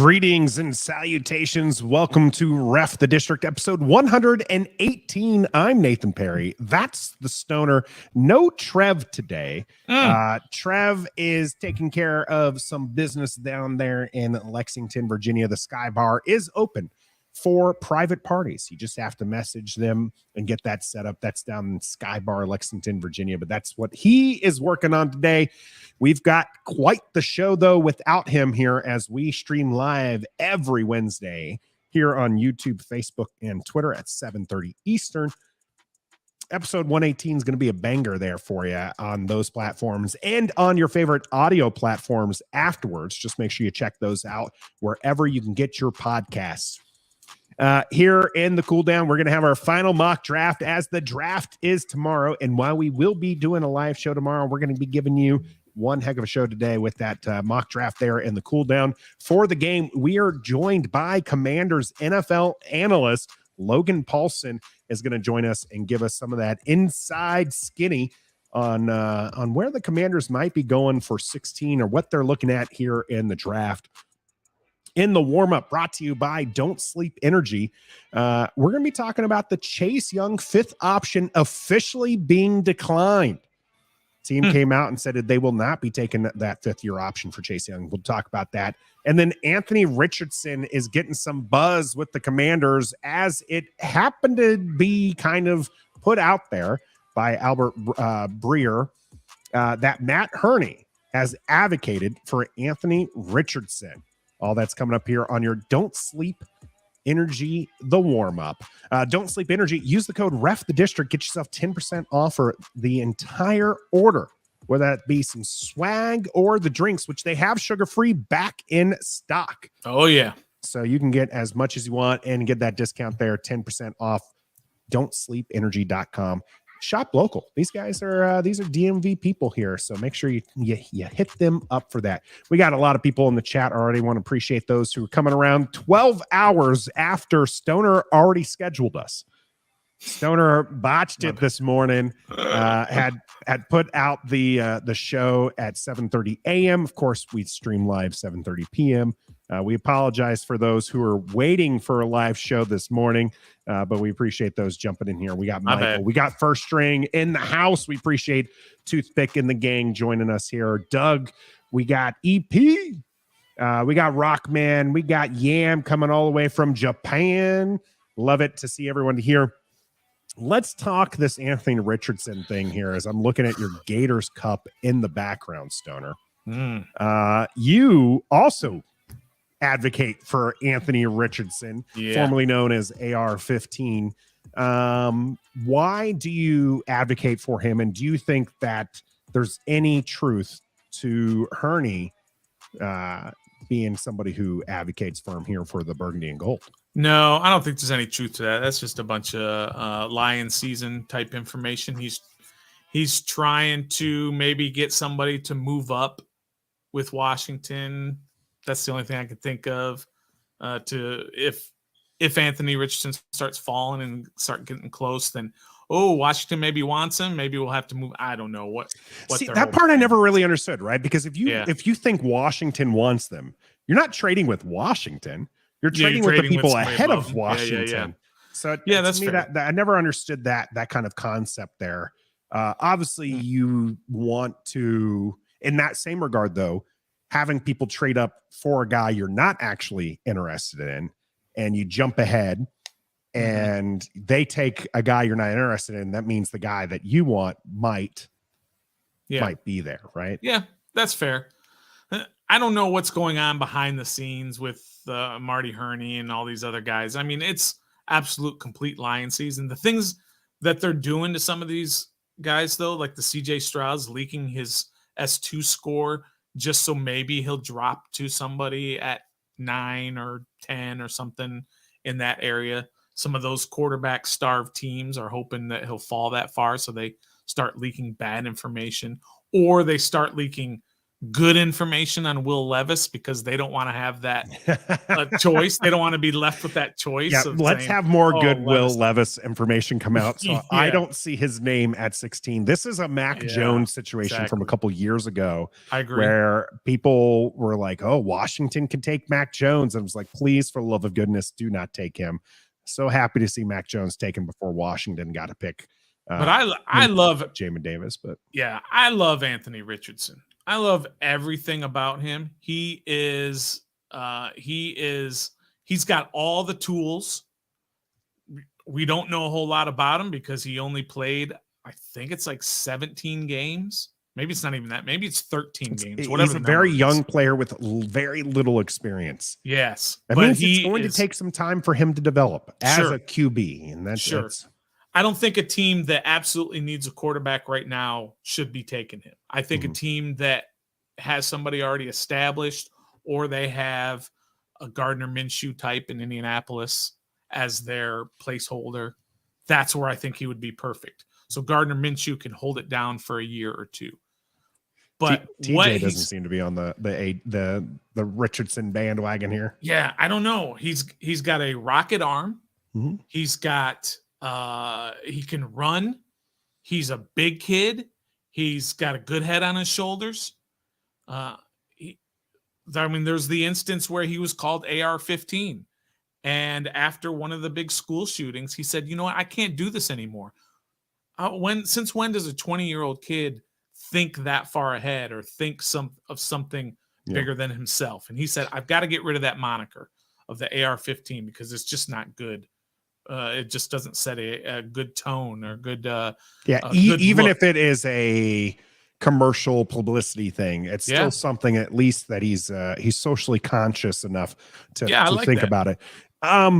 Greetings and salutations. Welcome to Ref the District, episode 118. I'm Nathan Perry. That's the Stoner. No Trev today. Trev is taking care of some business down there in Lexington, Virginia. The Sky Bar is open for private parties. You just have to message them and get that set up. That's down in Sky Bar, Lexington, Virginia. But that's what he is working on today. We've got quite the show, though, without him here, as we stream live every Wednesday here on YouTube, Facebook, and Twitter at 7:30 Eastern. Episode 118 is going to be a banger there for you on those platforms and on your favorite audio platforms afterwards. Just make sure you check those out wherever you can get your podcasts. Here in the cool down, we're going to have our final mock draft, as the draft is tomorrow. And while we will be doing a live show tomorrow, we're going to be giving you one heck of a show today with that mock draft there in the cool down. For the game, we are joined by Commanders NFL analyst Logan Paulsen is going to join us and give us some of that inside skinny on where the Commanders might be going for 16 or what they're looking at here in the draft. In the warm-up, brought to you by Don't Sleep Energy, we're going to be talking about the Chase Young fifth option officially being declined. Team came out and said that they will not be taking that fifth-year option for Chase Young. We'll talk about that. And then Anthony Richardson is getting some buzz with the Commanders, as it happened to be kind of put out there by Albert Breer that Matt Hurney has advocated for Anthony Richardson. All that's coming up here on your Don't Sleep Energy, the warm-up. Don't Sleep Energy. Use the code REFTHEDISTRICT. Get yourself 10% off for the entire order, whether that be some swag or the drinks, which they have sugar-free back in stock. Oh, yeah. So you can get as much as you want and get that discount there, 10% off. Don'tSleepEnergy.com. Shop local. These guys are these are DMV people here, so make sure you hit them up for that. We got a lot of people in the chat already. Want to appreciate those who are coming around 12 hours after Stoner already scheduled us. Stoner botched it this morning. Had put out the show at 7:30 a.m. Of course, we stream live 7:30 p.m. We apologize for those who are waiting for a live show this morning, but we appreciate those jumping in here. We got Michael. We got First String in the house. We appreciate Toothpick and the gang joining us here. Doug, we got EP. We got Rockman. We got Yam coming all the way from Japan. Love it to see everyone here. Let's talk this Anthony Richardson thing here as I'm looking at your Gators cup in the background, Stoner. You also advocate for Anthony Richardson, formerly known as AR-15. Why do you advocate for him, and do you think that there's any truth to Hurney being somebody who advocates for him here for the burgundy and gold? No, I don't think there's any truth to that. That's just a bunch of lion season type information. He's trying to maybe get somebody to move up with Washington. That's the only thing I could think of. If Anthony Richardson starts falling and start getting close, then Washington maybe wants him. Maybe we'll have to move. I don't know what. See, that part I never really understood, right? Because if you think Washington wants them, you're not trading with Washington. You're trading with the people ahead of Washington. So that's me, fair. that I never understood that kind of concept there. Obviously, you want to, in that same regard, though, having people trade up for a guy you're not actually interested in, and you jump ahead and they take a guy you're not interested in, that means the guy that you want might be there, right? Yeah, that's fair. I don't know what's going on behind the scenes with Marty Hurney and all these other guys. I mean, it's absolute complete lion season. The things that they're doing to some of these guys, though, like the CJ Stroud's leaking his S2 score just so maybe he'll drop to somebody at 9 or 10 or something in that area. Some of those quarterback starved teams are hoping that he'll fall that far, so they start leaking bad information, or they start leaking good information on Will Levis because they don't want to have that choice. They don't want to be left with that choice. Yeah, Of let's saying, have more "Oh, good Will Levis information come out. So Yeah. I don't see his name at 16. This is a Mac Jones situation from a couple years ago. I agree. Where people were like, oh, Washington can take Mac Jones. And I was like, please, for the love of goodness, do not take him. So happy to see Mac Jones taken before Washington got to pick. But I love Jamin Davis. But yeah, I love Anthony Richardson. I love everything about him. He's got all the tools. We don't know a whole lot about him because he only played, I think it's like 17 games. Maybe it's not even that. Maybe it's 13 games. Whatever. He's a very young player with very little experience. Yes. That means it's going to take some time for him to develop as a QB. And that's I don't think a team that absolutely needs a quarterback right now should be taking him. I think a team that has somebody already established, or they have a Gardner Minshew type in Indianapolis as their placeholder, that's where I think he would be perfect. So Gardner Minshew can hold it down for a year or two. But TJ doesn't seem to be on the Richardson bandwagon here. Yeah, I don't know. He's got a rocket arm. He's got he can run. He's a big kid. He's got a good head on his shoulders. There's the instance where he was called AR-15. And after one of the big school shootings, he said, you know what? I can't do this anymore. Since when does a 20-year-old kid think that far ahead or think of something bigger than himself? And he said, I've got to get rid of that moniker of the AR-15 because it's just not good. It just doesn't set a good tone or good. Even if it is a commercial publicity thing, it's still something at least that he's socially conscious enough to think about it. I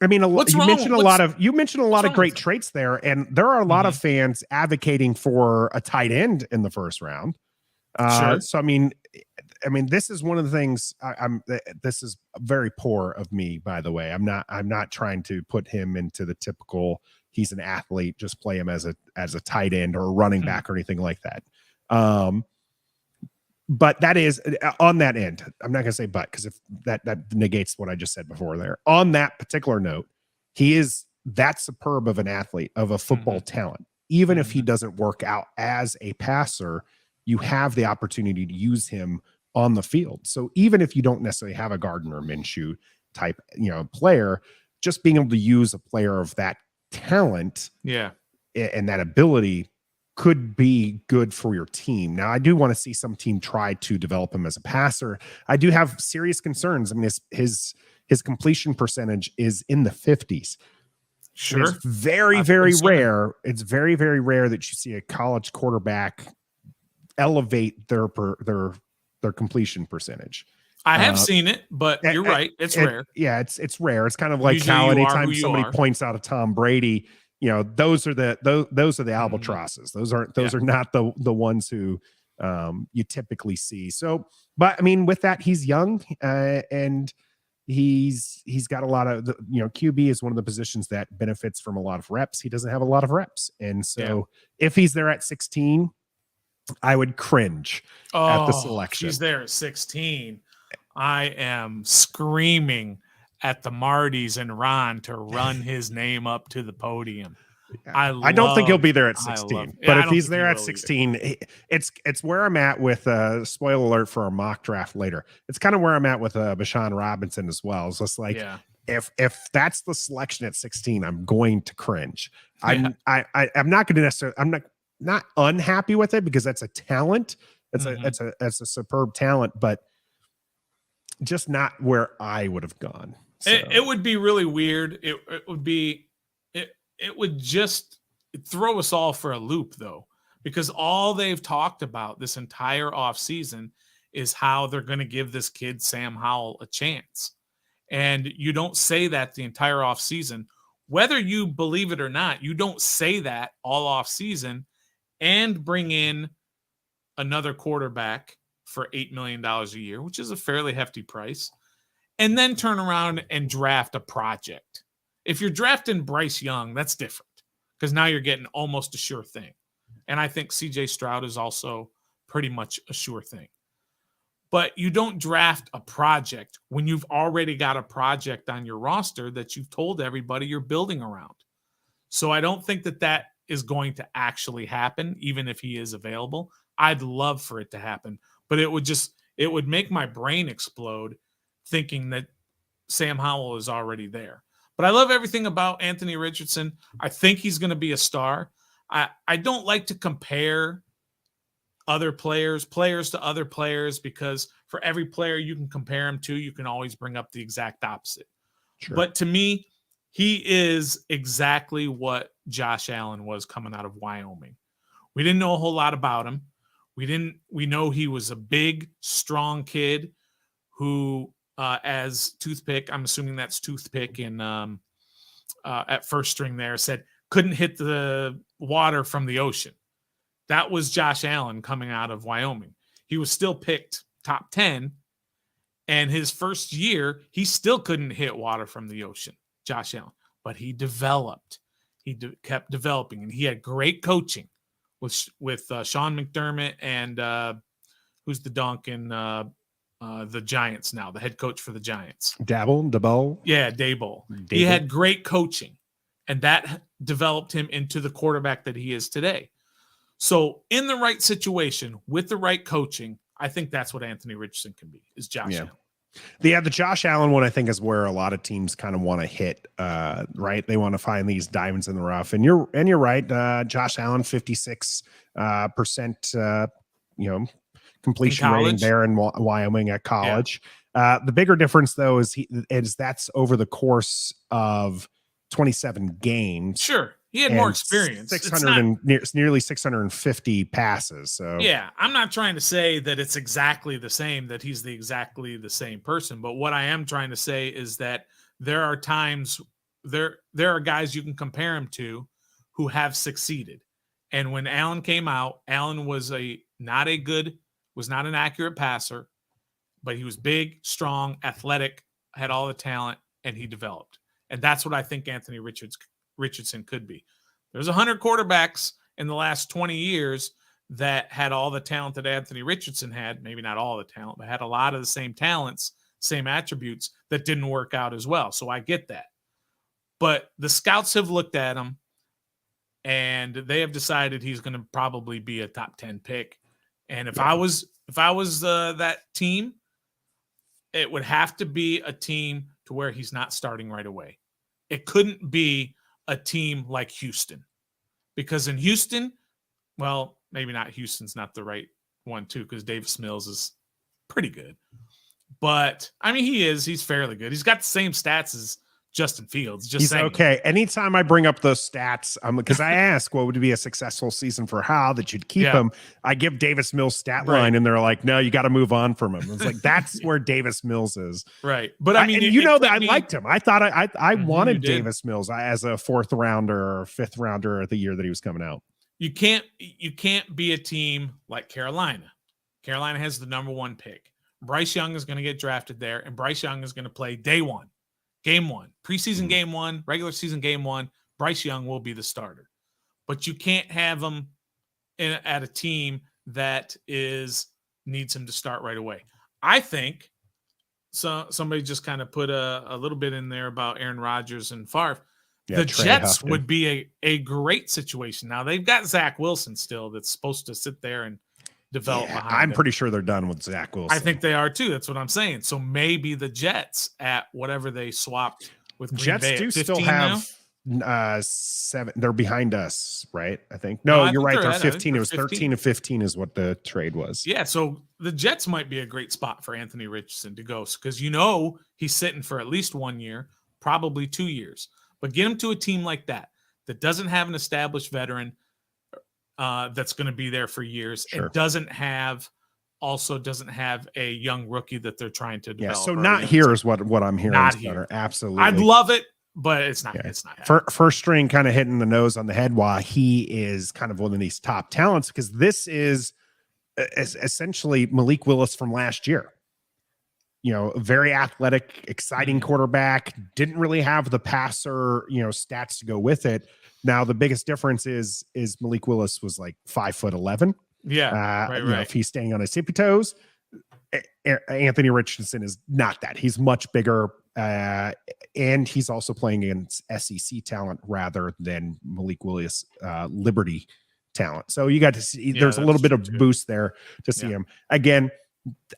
mean, you mentioned a lot of great traits there, and there are a lot of fans advocating for a tight end in the first round. So I mean, this is one of the things. This is very poor of me, by the way. I'm not trying to put him into the typical. He's an athlete. Just play him as a tight end or a running back or anything like that. But that is on that end. I'm not going to say but because if that negates what I just said before there. On that particular note, he is that superb of an athlete, of a football talent. Even if he doesn't work out as a passer, you have the opportunity to use him on the field. So even if you don't necessarily have a Gardner Minshew type, player, just being able to use a player of that talent, and that ability could be good for your team. Now, I do want to see some team try to develop him as a passer. I do have serious concerns. I mean, his completion percentage is in the 50s. Sure. It's very, very rare. It's very, very rare that you see a college quarterback elevate their completion percentage. I have seen it, but you're right. It's rare. Yeah, it's rare. It's kind of like usually how anytime somebody points out a Tom Brady, those are the albatrosses. Those are not the ones who you typically see. So, but I mean, with that, he's young and he's got a lot of QB is one of the positions that benefits from a lot of reps. He doesn't have a lot of reps, and so if he's there at 16, I would cringe at the selection. He's there at 16. I am screaming at the Martys and Ron to run his name up to the podium. I don't think he'll be there at 16, but if he's there at 16, it's where I'm at with spoiler alert for our mock draft later. It's kind of where I'm at with Bashan Robinson as well. It's just like, if that's the selection at 16, I'm going to cringe. I'm not going to necessarily, I'm not unhappy with it because that's a talent. That's a superb talent, but just not where I would have gone. So. It would be really weird. It would just throw us all for a loop, though, because all they've talked about this entire offseason is how they're going to give this kid Sam Howell a chance. And you don't say that the entire offseason. Whether you believe it or not, you don't say that all offseason and bring in another quarterback for $8 million a year, which is a fairly hefty price, and then turn around and draft a project. If you're drafting Bryce Young, that's different because now you're getting almost a sure thing. And I think CJ Stroud is also pretty much a sure thing. But you don't draft a project when you've already got a project on your roster that you've told everybody you're building around. So I don't think that is going to actually happen, even if he is available. I'd love for it to happen, but it would make my brain explode thinking that Sam Howell is already there. But I love everything about Anthony Richardson. I think he's going to be a star. I don't like to compare other players to other players, because for every player you can compare him to, you can always bring up the exact opposite. Sure. But to me, he is exactly what Josh Allen was coming out of Wyoming. We didn't know a whole lot about him. We know he was a big, strong kid who, as Toothpick, I'm assuming that's Toothpick in at first string there, said couldn't hit the water from the ocean. That was Josh Allen coming out of Wyoming. He was still picked top 10, and his first year, he still couldn't hit water from the ocean, Josh Allen. But he developed. He kept developing, and he had great coaching with Sean McDermott and who's the dunk in the Giants now, the head coach for the Giants. Dabo? Yeah, Dabo. He had great coaching, and that developed him into the quarterback that he is today. So in the right situation with the right coaching, I think that's what Anthony Richardson can be, is Josh Allen. The Josh Allen one, I think, is where a lot of teams kind of want to hit, right? They want to find these diamonds in the rough. And you're right. Josh Allen, 56%, completion rating there in Wyoming at college. Yeah. The bigger difference, though, is that's over the course of 27 games. Sure. He had more experience. Nearly 650 passes. So yeah, I'm not trying to say that it's exactly the same, that he's exactly the same person. But what I am trying to say is that there are times there are guys you can compare him to who have succeeded. And when Allen came out, Allen was not an accurate passer, but he was big, strong, athletic, had all the talent, and he developed. And that's what I think Anthony Richardson could be. There's 100 quarterbacks in the last 20 years that had all the talent that Anthony Richardson had, maybe not all the talent, but had a lot of the same talents, same attributes that didn't work out as well. So I get that. But the scouts have looked at him, and they have decided he's going to probably be a top 10 pick. And if I was that team, it would have to be a team to where he's not starting right away. It couldn't be a team like Houston, because in Houston, well, maybe not Houston's not the right one too, because Davis Mills is pretty good. But I mean, he's fairly good. He's got the same stats as Justin Fields. He's saying. Okay. Anytime I bring up those stats, because I ask what would be a successful season for Howe that you'd keep him, I give Davis Mills stat line, and they're like, no, you got to move on from him. It's like, that's where Davis Mills is. Right. But I mean, I liked him. I thought I wanted Davis Mills as a 4th rounder or 5th rounder the year that he was coming out. You can't be a team like Carolina. Carolina has the number 1 pick. Bryce Young is going to get drafted there, and Bryce Young is going to play day 1. Game 1, preseason game 1, regular season game 1, Bryce Young will be the starter. But you can't have him at a team that needs him to start right away. I think somebody just kind of put a little bit in there about Aaron Rodgers and Favre. The Jets would be a great situation. Now, they've got Zach Wilson still that's supposed to sit there and develop behind I'm him. pretty sure they're done with Zach Wilson. I think they are too. That's what I'm saying. So maybe the Jets at whatever they swapped with Green Jets Bay do still have 7. They're behind us, right? I think. No, you're right. They're 15. It was 13 to 15 is what the trade was. Yeah. So the Jets might be a great spot for Anthony Richardson to go, because he's sitting for at least 1 year, probably 2 years. But get him to a team like that doesn't have an established veteran that's going to be there for years. Sure. It doesn't have a young rookie that they're trying to develop. Yeah, so not here is what I'm hearing. Not here. Absolutely. I'd love it, but it's not. Yeah. It's not. First string kind of hitting the nose on the head while he is kind of one of these top talents, because this is essentially Malik Willis from last year. Very athletic, exciting quarterback, didn't really have the passer, stats to go with it. Now, the biggest difference is Malik Willis was like 5'11". Yeah. Right. If he's staying on his tippy toes, Anthony Richardson is not that. He's much bigger, and he's also playing against SEC talent rather than Malik Willis Liberty talent. So you got to see there's a little bit of boost there to see him. Again,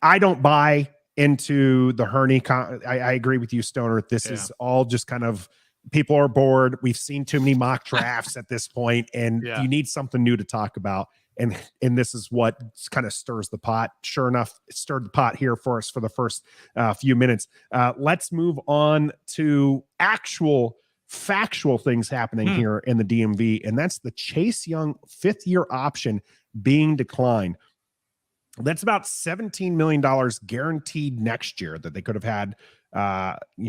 I don't buy into the Hurney. I agree with you, Stoner. This is all just kind of, people are bored. We've seen too many mock drafts at this point, and you need something new to talk about. And this is what kind of stirs the pot. Sure enough, it stirred the pot here for us for the first few minutes. Let's move on to actual factual things happening here in the DMV, and that's the Chase Young 5th-year option being declined. That's about $17 million guaranteed next year that they could have had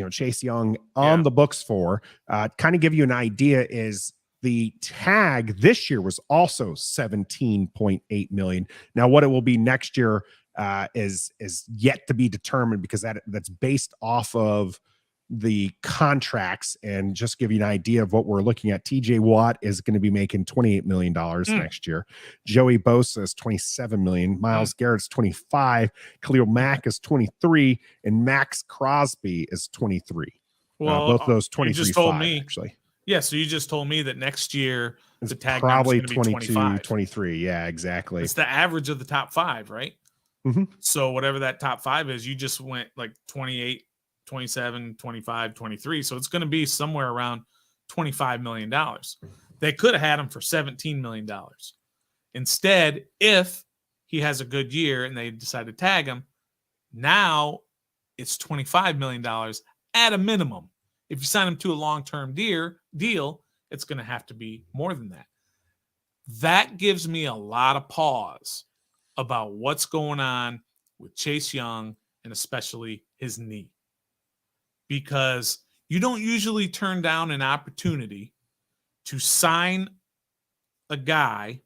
Chase Young on the books for. Kind of give you an idea is the tag this year was also $17.8 million. Now, what it will be next year is yet to be determined, because that's based off of the contracts. And just give you an idea of what we're looking at, TJ Watt is going to be making $28 million next year. Joey Bosa is $27 million. Myles Garrett's $25. Khalil Mack is $23, and Max Crosby is $23. Well, both of those 23 just told me actually. Yeah, so you just told me that next year it's the tag probably number's going to be 25. 23. Yeah, exactly. It's the average of the top 5, right? So whatever that top 5 is, you just went like 28, 27, 25, 23. So it's going to be somewhere around $25 million. They could have had him for $17 million. Instead, if he has a good year and they decide to tag him, now it's $25 million at a minimum. If you sign him to a long-term deal, it's going to have to be more than that. That gives me a lot of pause about what's going on with Chase Young and especially his knee. Because you don't usually turn down an opportunity to sign a guy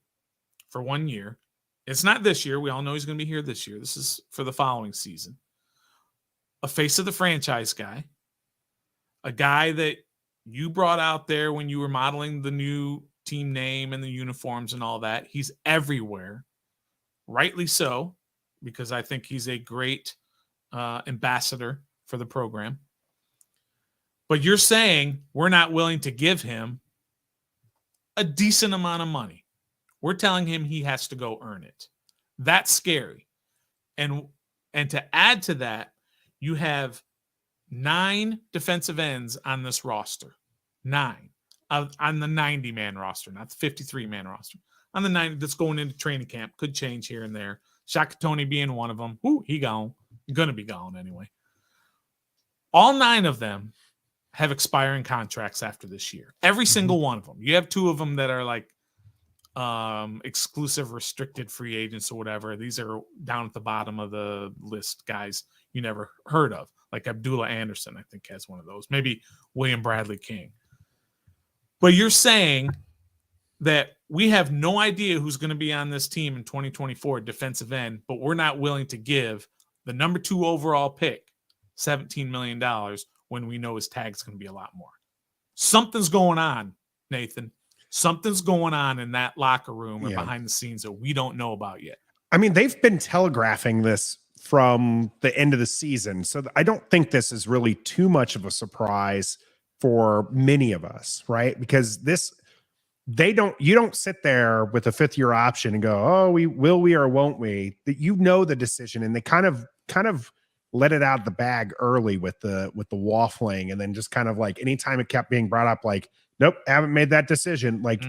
for 1 year. It's not this year. We all know he's going to be here this year. This is for the following season. A face of the franchise guy. A guy that you brought out there when you were modeling the new team name and the uniforms and all that. He's everywhere. Rightly so, because I think he's a great ambassador for the program. But you're saying we're not willing to give him a decent amount of money. We're telling him he has to go earn it. That's scary. And to add to that, you have 9 defensive ends on this roster. 9 on the 90-man roster, not the 53-man roster. On the 90 that's going into training camp. Could change here and there. Shaka Toney being one of them. Ooh, he gone. Going to be gone anyway. All 9 of them have expiring contracts after this year. Every single one of them. You have 2 of them that are like exclusive restricted free agents or whatever. These are down at the bottom of the list, guys you never heard of. Like Abdullah Anderson, I think, has one of those. Maybe William Bradley King. But you're saying that we have no idea who's going to be on this team in 2024 defensive end, but we're not willing to give the number 2 overall pick $17 million when we know his tag's going to be a lot more. Something's going on, Nathan. Something's going on in that locker room or behind the scenes that we don't know about yet. I mean, they've been telegraphing this from the end of the season. So I don't think this is really too much of a surprise for many of us, right? Because you don't sit there with a 5th-year option and go, oh, will we or won't we? That you know the decision, and they kind of let it out of the bag early with the waffling, and then just kind of like anytime it kept being brought up, like, nope, haven't made that decision. Like,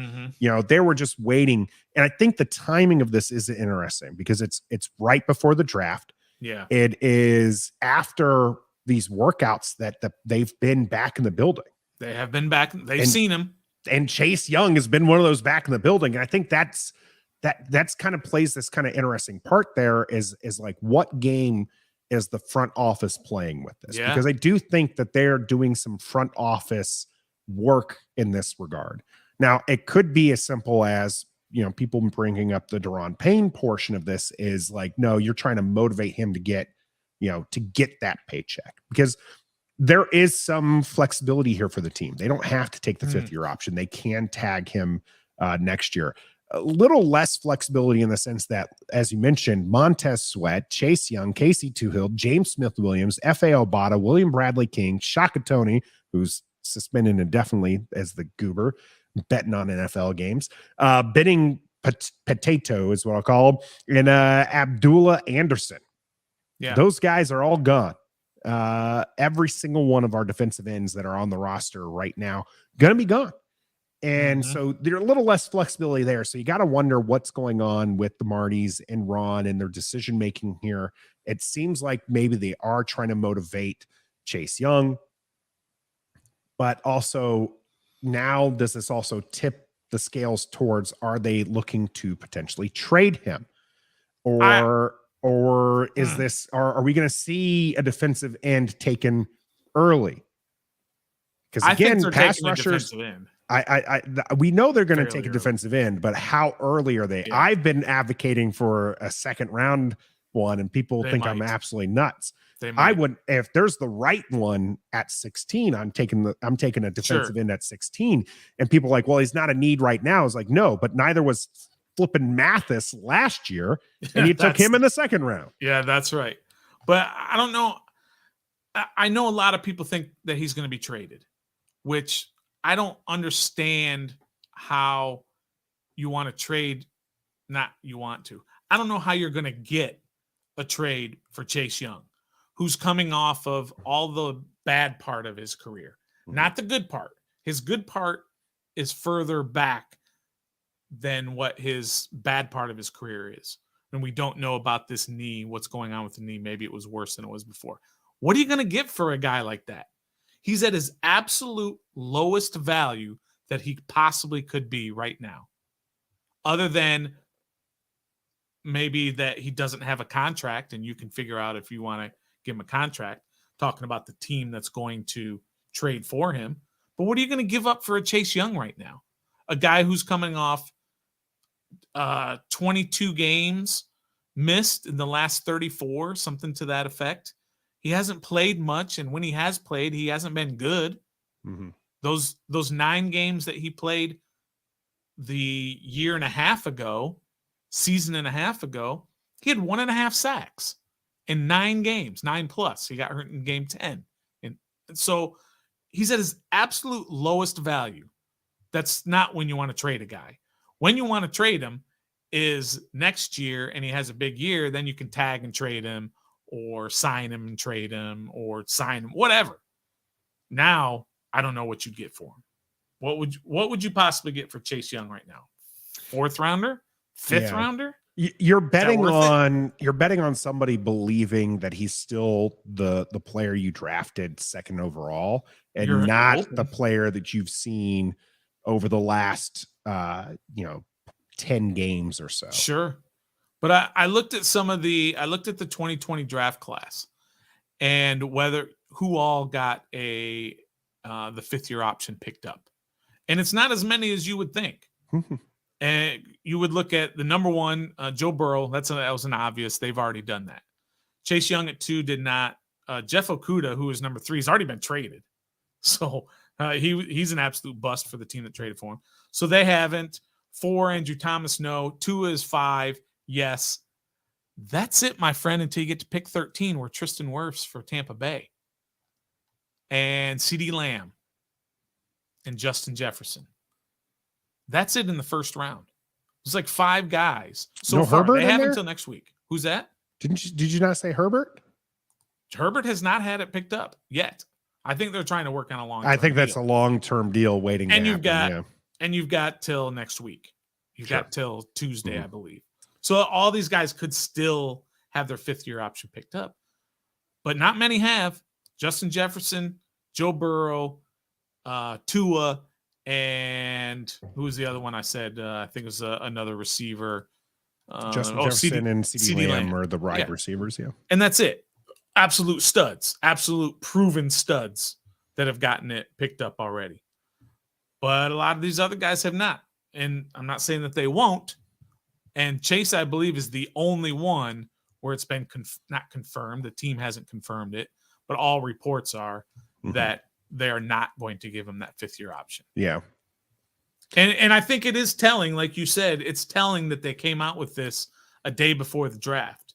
they were just waiting. And I think the timing of this is interesting because it's right before the draft. Yeah. It is after these workouts that they've been back in the building. They have been back. They've seen him. And Chase Young has been one of those back in the building. And I think that's kind of plays this kind of interesting part there is like, what game is the front office playing with this? Because I do think that they're doing some front office work in this regard. Now, it could be as simple as, people bringing up the Daron Payne portion of this is like, no, you're trying to motivate him to get that paycheck, because there is some flexibility here for the team. They don't have to take the 5th-year option. They can tag him next year. a little less flexibility in the sense that, as you mentioned, Montez Sweat, Chase Young, Casey Toohill, James Smith-Williams, F.A. Obata, William Bradley King, Shaka Toney, who's suspended indefinitely as the goober, betting on NFL games, Benning Potato is what I'll call him, and Abdullah Anderson. Yeah. Those guys are all gone. Every single one of our defensive ends that are on the roster right now going to be gone. And so there's a little less flexibility there. So you got to wonder what's going on with the Martys and Ron and their decision making here. It seems like maybe they are trying to motivate Chase Young, but also now does this also tip the scales towards, are they looking to potentially trade him? Or is this, are we going to see a defensive end taken early? Because again, pass rushers, we know they're going to take a defensive end, but how early are they? Yeah. I've been advocating for a second round one, and people think I'm absolutely nuts. I would, if there's the right one at 16, I'm taking a defensive end at 16, and people are like, well, he's not a need right now. It's like, no, but neither was flipping Mathis last year, and you took him in the second round. Yeah, that's right. But I don't know. I know a lot of people think that he's going to be traded, which I don't understand how you want to trade. I don't know how you're going to get a trade for Chase Young, who's coming off of all the bad part of his career, not the good part. His good part is further back than what his bad part of his career is. And we don't know about this knee, what's going on with the knee. Maybe it was worse than it was before. What are you going to get for a guy like that? He's at his absolute lowest value that he possibly could be right now. Other than maybe that he doesn't have a contract, and you can figure out if you want to give him a contract, talking about the team that's going to trade for him. But what are you going to give up for a Chase Young right now? A guy who's coming off 22 games missed in the last 34, something to that effect. He hasn't played much, and when he has played, he hasn't been good. Those 9 games that he played the season and a half ago, he had 1.5 sacks in 9 games, 9+. He got hurt in game 10. And so he's at his absolute lowest value. That's not when you want to trade a guy. When you want to trade him is next year and he has a big year, then you can tag and trade him or sign him and trade him or sign him, whatever. Now, I don't know what you'd get for him. What would you possibly get for Chase Young right now? 4th rounder? 5th rounder? You're betting on somebody believing that he's still the player you drafted 2nd overall and you're not the player that you've seen over the last 10 games or so. Sure. But I looked at the 2020 draft class and who all got the 5th-year option picked up. And it's not as many as you would think. And you would look at the number 1, Joe Burrow. That was an obvious. They've already done that. Chase Young at 2 did not. Jeff Okudah, who is number 3, has already been traded. So he's an absolute bust for the team that traded for him. So they haven't. 4, Andrew Thomas, no. 2 is 5, yes. That's it, my friend, until you get to pick 13, where Tristan Wirfs for Tampa Bay. And CeeDee Lamb. And Justin Jefferson. That's it in the 1st round. It's like 5 guys. So no far, Herbert they have there? until next week. Who's that? Did you not say Herbert? Herbert has not had it picked up yet. I think they're trying to work on a long-term I think that's deal. a long-term deal waiting and to you've happen, got and you've got till next week. You've got till Tuesday, I believe. So all these guys could still have their 5th-year option picked up. But not many have. Justin Jefferson, Joe Burrow, Tua, and who was the other one I said? I think it was another receiver. Justin Jefferson and CeeDee Lamb are the wide receivers, And that's it. Absolute studs, absolute proven studs that have gotten it picked up already. But a lot of these other guys have not. And I'm not saying that they won't. And Chase, I believe, is the only one where it's been not confirmed. The team hasn't confirmed it, but all reports are that they are not going to give him that 5th-year option. Yeah. And I think it is telling, like you said, it's telling that they came out with this a day before the draft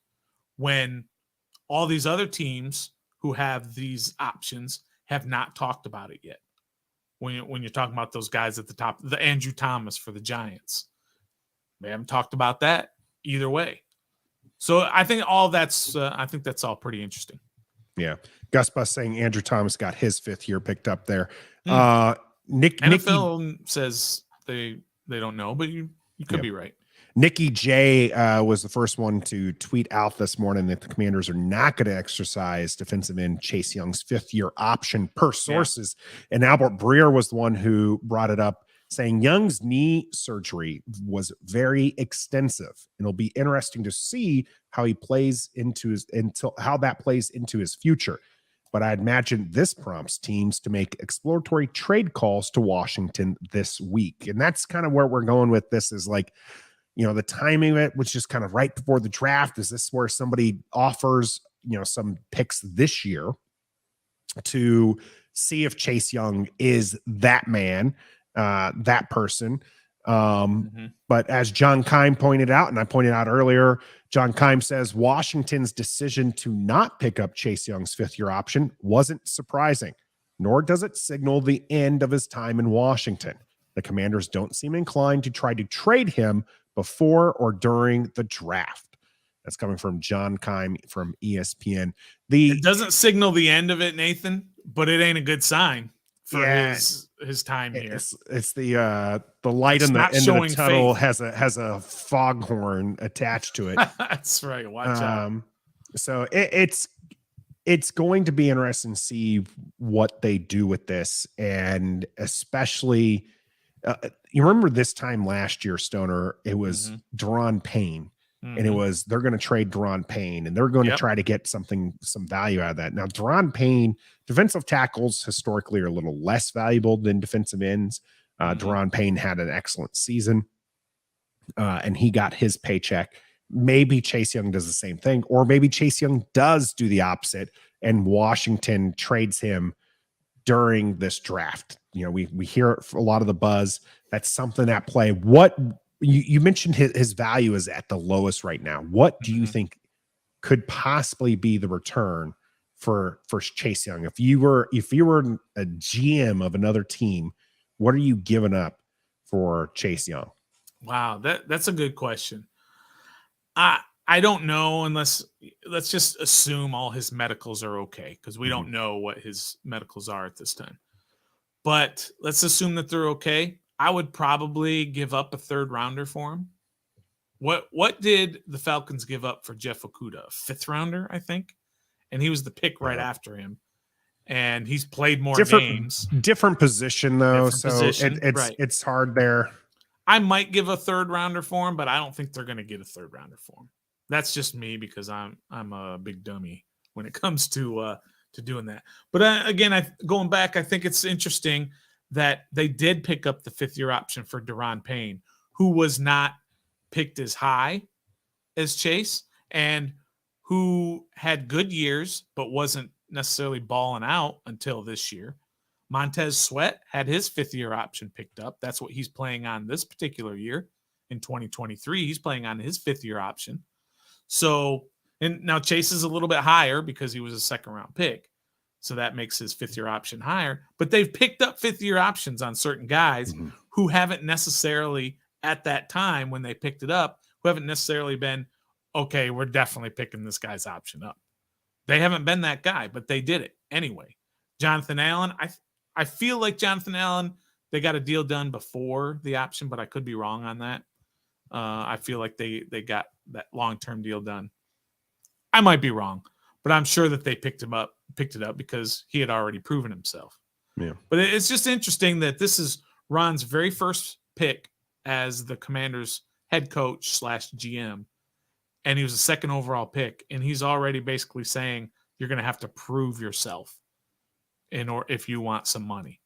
when all these other teams who have these options have not talked about it yet. When you're talking about those guys at the top, the Andrew Thomas for the Giants, they haven't talked about that either way. So I think that's all pretty interesting. Yeah. Gus Bus saying Andrew Thomas got his 5th year picked up there. NFL says they don't know, but you could be right. Nikki J was the first one to tweet out this morning that the Commanders are not going to exercise defensive end Chase Young's 5th year option per sources. Yeah. And Albert Breer was the one who brought it up, saying Young's knee surgery was very extensive. And it'll be interesting to see how he plays how that plays into his future. But I imagine this prompts teams to make exploratory trade calls to Washington this week. And that's kind of where we're going with this, is like, the timing of it, which is kind of right before the draft. Is this where somebody offers, some picks this year to see if Chase Young is that man, that person? But as John Keim pointed out, and I pointed out earlier, John Keim says Washington's decision to not pick up Chase Young's 5th year option wasn't surprising, nor does it signal the end of his time in Washington. The Commanders don't seem inclined to try to trade him before or during the draft. That's coming from John Keim from ESPN. It doesn't signal the end of it, Nathan, but it ain't a good sign for his time here. It's the light in the end of the tunnel has a foghorn attached to it. That's right. Watch out. So it's going to be interesting to see what they do with this, and especially you remember this time last year, Stoner, it was Deron Payne, and they're going to trade Deron Payne, and they're going to try to get some value out of that. Now, Deron Payne, defensive tackles historically are a little less valuable than defensive ends. Deron Payne had an excellent season, and he got his paycheck. Maybe Chase Young does the same thing, or maybe Chase Young does do the opposite, and Washington trades him during this draft. We hear a lot of the buzz. That's something at play. What you mentioned, his value is at the lowest right now. What do you think could possibly be the return for Chase Young? If you were a GM of another team, what are you giving up for Chase Young? Wow, that's a good question. I don't know, let's just assume all his medicals are okay, because we don't know what his medicals are at this time. But let's assume that they're okay. I would probably give up a 3rd rounder for him. What did the Falcons give up for Jeff Okudah? A 5th rounder, I think. And he was the pick right after him. And he's played more games. Different position, though. It's hard there. I might give a 3rd rounder for him, but I don't think they're going to get a 3rd rounder for him. That's just me, because I'm a big dummy when it comes to doing that. But again, going back, I think it's interesting that they did pick up the 5th year option for Deron Payne, who was not picked as high as Chase, and who had good years but wasn't necessarily balling out until this year. Montez Sweat had his 5th year option picked up. That's what he's playing on this particular year. In 2023, he's playing on his 5th year option. So, and now Chase is a little bit higher because he was a 2nd round pick. So that makes his 5th year option higher. But they've picked up 5th year options on certain guys who haven't necessarily, at that time when they picked it up, who haven't necessarily been, okay, we're definitely picking this guy's option up. They haven't been that guy, but they did it anyway. Jonathan Allen, I feel like Jonathan Allen, they got a deal done before the option, but I could be wrong on that. I feel like they got that long-term deal done. I might be wrong, but I'm sure that they picked it up because he had already proven himself. Yeah. But it's just interesting that this is Ron's very first pick as the Commanders head coach / GM. And he was a 2nd overall pick. And he's already basically saying you're going to have to prove yourself if you want some money.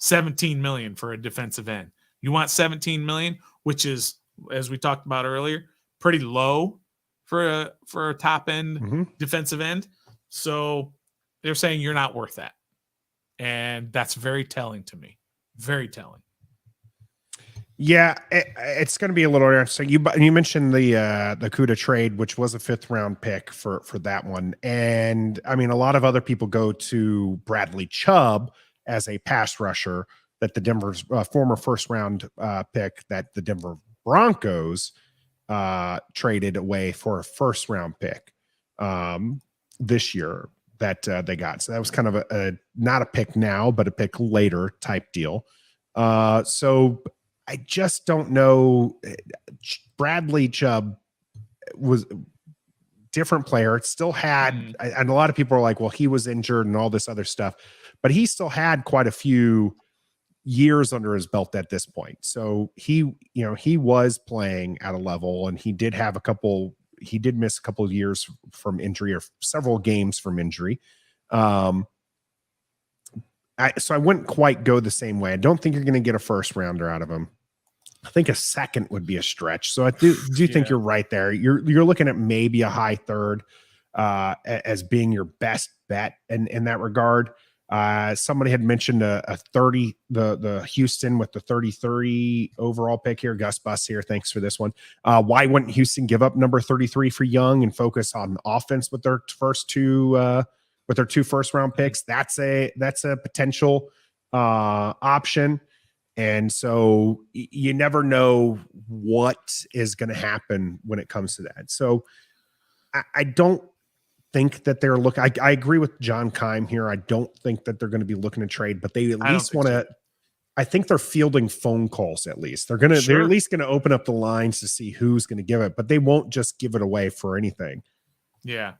$17 million for a defensive end. You want $17 million, which is, as we talked about earlier, pretty low for a top end defensive end. So they're saying you're not worth that. And that's very telling to me. Very telling. Yeah, it's going to be a little interesting. You mentioned the Cuda trade, which was a 5th-round pick for that one, and I mean a lot of other people go to Bradley Chubb as a pass rusher that the Denver's former 1st-round pick that the Denver Broncos traded away for a 1st-round pick this year that they got. So that was kind of a not a pick now, but a pick later type deal. So I just don't know. Bradley Chubb was a different player. It still had, and a lot of people are like, well, he was injured and all this other stuff, but he still had quite a few years under his belt at this point. So he was playing at a level, and he did miss a couple of years from injury, or several games from injury. So I wouldn't quite go the same way. I don't think you're going to get a 1st-rounder out of him. I think a 2nd would be a stretch. So I do think you're right there. You're looking at maybe a high 3rd as being your best bet in that regard. Somebody had mentioned a 30, the Houston with the 33 overall pick here. Gus Bus here. Thanks for this one. Why wouldn't Houston give up number 33 for Young and focus on offense with their first two 1st-round picks? That's a potential option. And so you never know what is going to happen when it comes to that. So I don't think that they're looking. I agree with John Keim here. I don't think that they're going to be looking to trade, but they at least want to. I think they're fielding phone calls. At least they're going to. Sure. They're at least going to open up the lines to see who's going to give it, but they won't just give it away for anything. Yeah.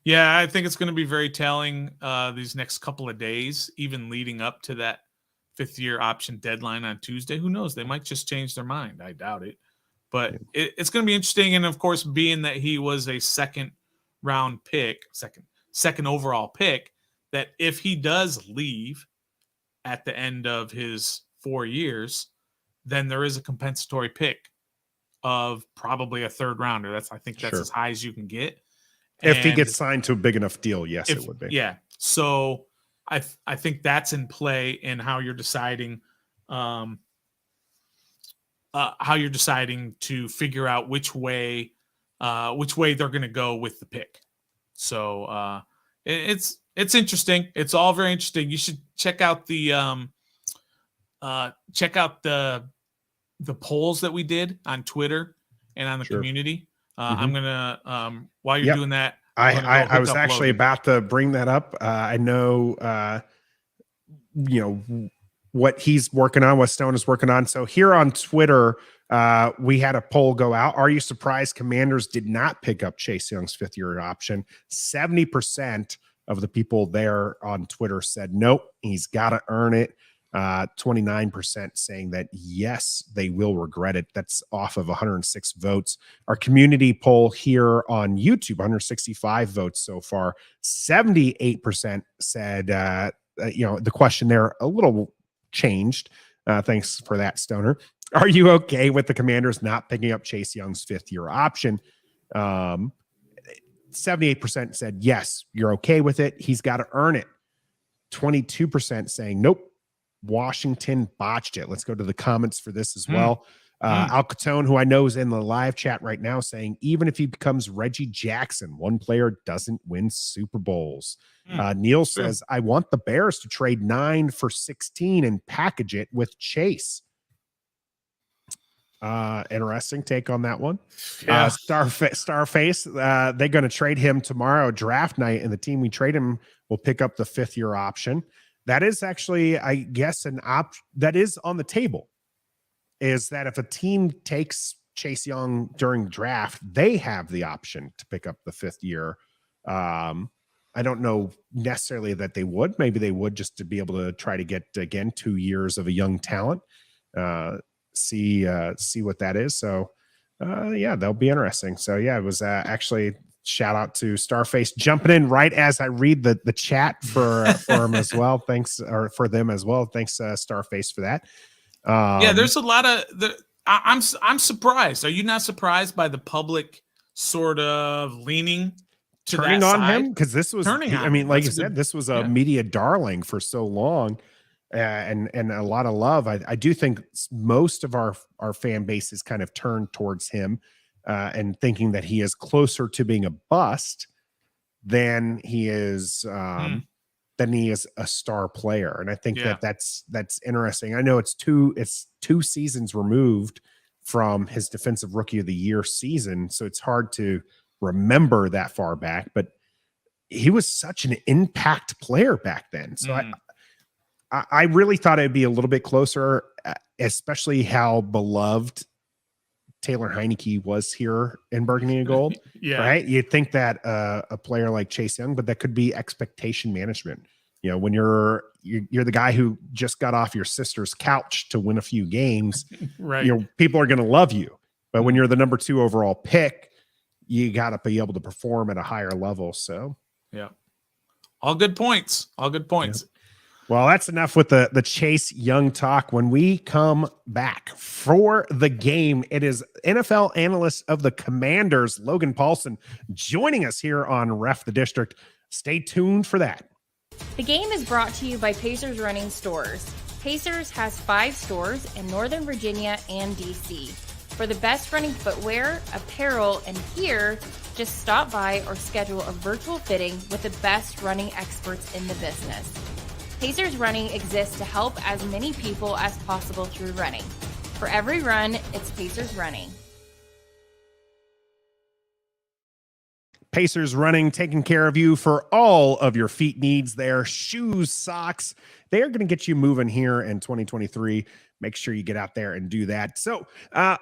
Yeah, I think it's going to be very telling these next couple of days, even leading up to that 5th-year option deadline on Tuesday. Who knows? They might just change their mind. I doubt it. But it's going to be interesting. And, of course, being that he was a 2nd-round pick, second overall pick, that if he does leave at the end of his 4 years, then there is a compensatory pick of probably a 3rd-rounder. I think that's as high as you can get. If he gets signed to a big enough deal, yes, it would be. Yeah. So I think that's in play in how you're deciding to figure out which way they're going to go with the pick. So it's interesting. It's all very interesting. You should check out the polls that we did on Twitter and on the community. I'm gonna while you're doing that, I was actually about to bring that up. I know what he's working on, what Stone is working on. So here on Twitter, we had a poll go out. Are you surprised Commanders did not pick up Chase Young's 5th-year option? 70% of the people there on Twitter said nope, he's got to earn it. 29% saying that yes, they will regret it. That's off of 106 votes. Our community poll here on YouTube, 165 votes so far. 78% said, the question there a little changed. Thanks for that, Stoner. Are you okay with the Commanders not picking up Chase Young's 5th-year option? 78% said yes, you're okay with it. He's got to earn it. 22% saying nope, Washington botched it. Let's go to the comments for this as well. Al Capone, who I know is in the live chat right now, saying even if he becomes Reggie Jackson, one player doesn't win Super Bowls. Neil says, I want the Bears to trade 9 for 16 and package it with Chase. Interesting take on that one. Starface, they're going to trade him tomorrow, draft night, and the team we trade him will pick up the 5th-year option. That is actually, I guess, an option that is on the table, is that if a team takes Chase Young during draft, they have the option to pick up the 5th year. I don't know necessarily that they would. Maybe they would, just to be able to try to get, again, 2 years of a young talent, see what that is. So, that'll be interesting. So, it was actually... Shout out to Starface jumping in right as I read the chat for him as well. Thanks, or for them as well. Thanks, Starface, for that. There's a lot of I'm surprised. Are you not surprised by the public sort of leaning to turning that on side? him? Because this was, I mean, like you said, this was a media darling for so long. and a lot of love. I do think most of our fan base is kind of turned towards him and thinking that he is closer to being a bust than he is a star player. And I think that's interesting. I know it's two seasons removed from his defensive rookie of the year season, so it's hard to remember that far back, but he was such an impact player back then. So I really thought it'd be a little bit closer, especially how beloved Taylor Heineke was here in Burgundy and Gold. Right? You'd think that a player like Chase Young, but that could be expectation management. You know, when you're the guy who just got off your sister's couch to win a few games, right? You know, people are going to love you. But when you're the number 2 overall pick, you got to be able to perform at a higher level. So, yeah, all good points. All good points. Yeah. Well, that's enough with the Chase Young talk. When we come back for the game, it is NFL analyst of the Commanders, Logan Paulsen, joining us here on Ref the District. Stay tuned for that. The game is brought to you by Pacers Running Stores. Pacers has 5 stores in Northern Virginia and DC. For the best running footwear, apparel, and gear, just stop by or schedule a virtual fitting with the best running experts in the business. Pacers Running exists to help as many people as possible through running. For every run, it's Pacers Running. Pacers Running, taking care of you for all of your feet needs there. Shoes, socks, they are going to get you moving here in 2023. Make sure you get out there and do that. So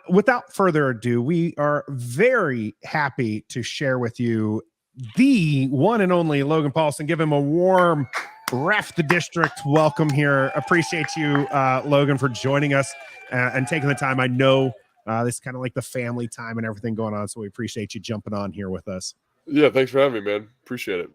without further ado, we are very happy to share with you the one and only Logan Paulsen. Give him a warm Ref the District welcome here. Appreciate you, Logan, for joining us and taking the time. I know this is kind of like the family time and everything going on, so we appreciate you jumping on here with us. Yeah, thanks for having me, man. Appreciate it.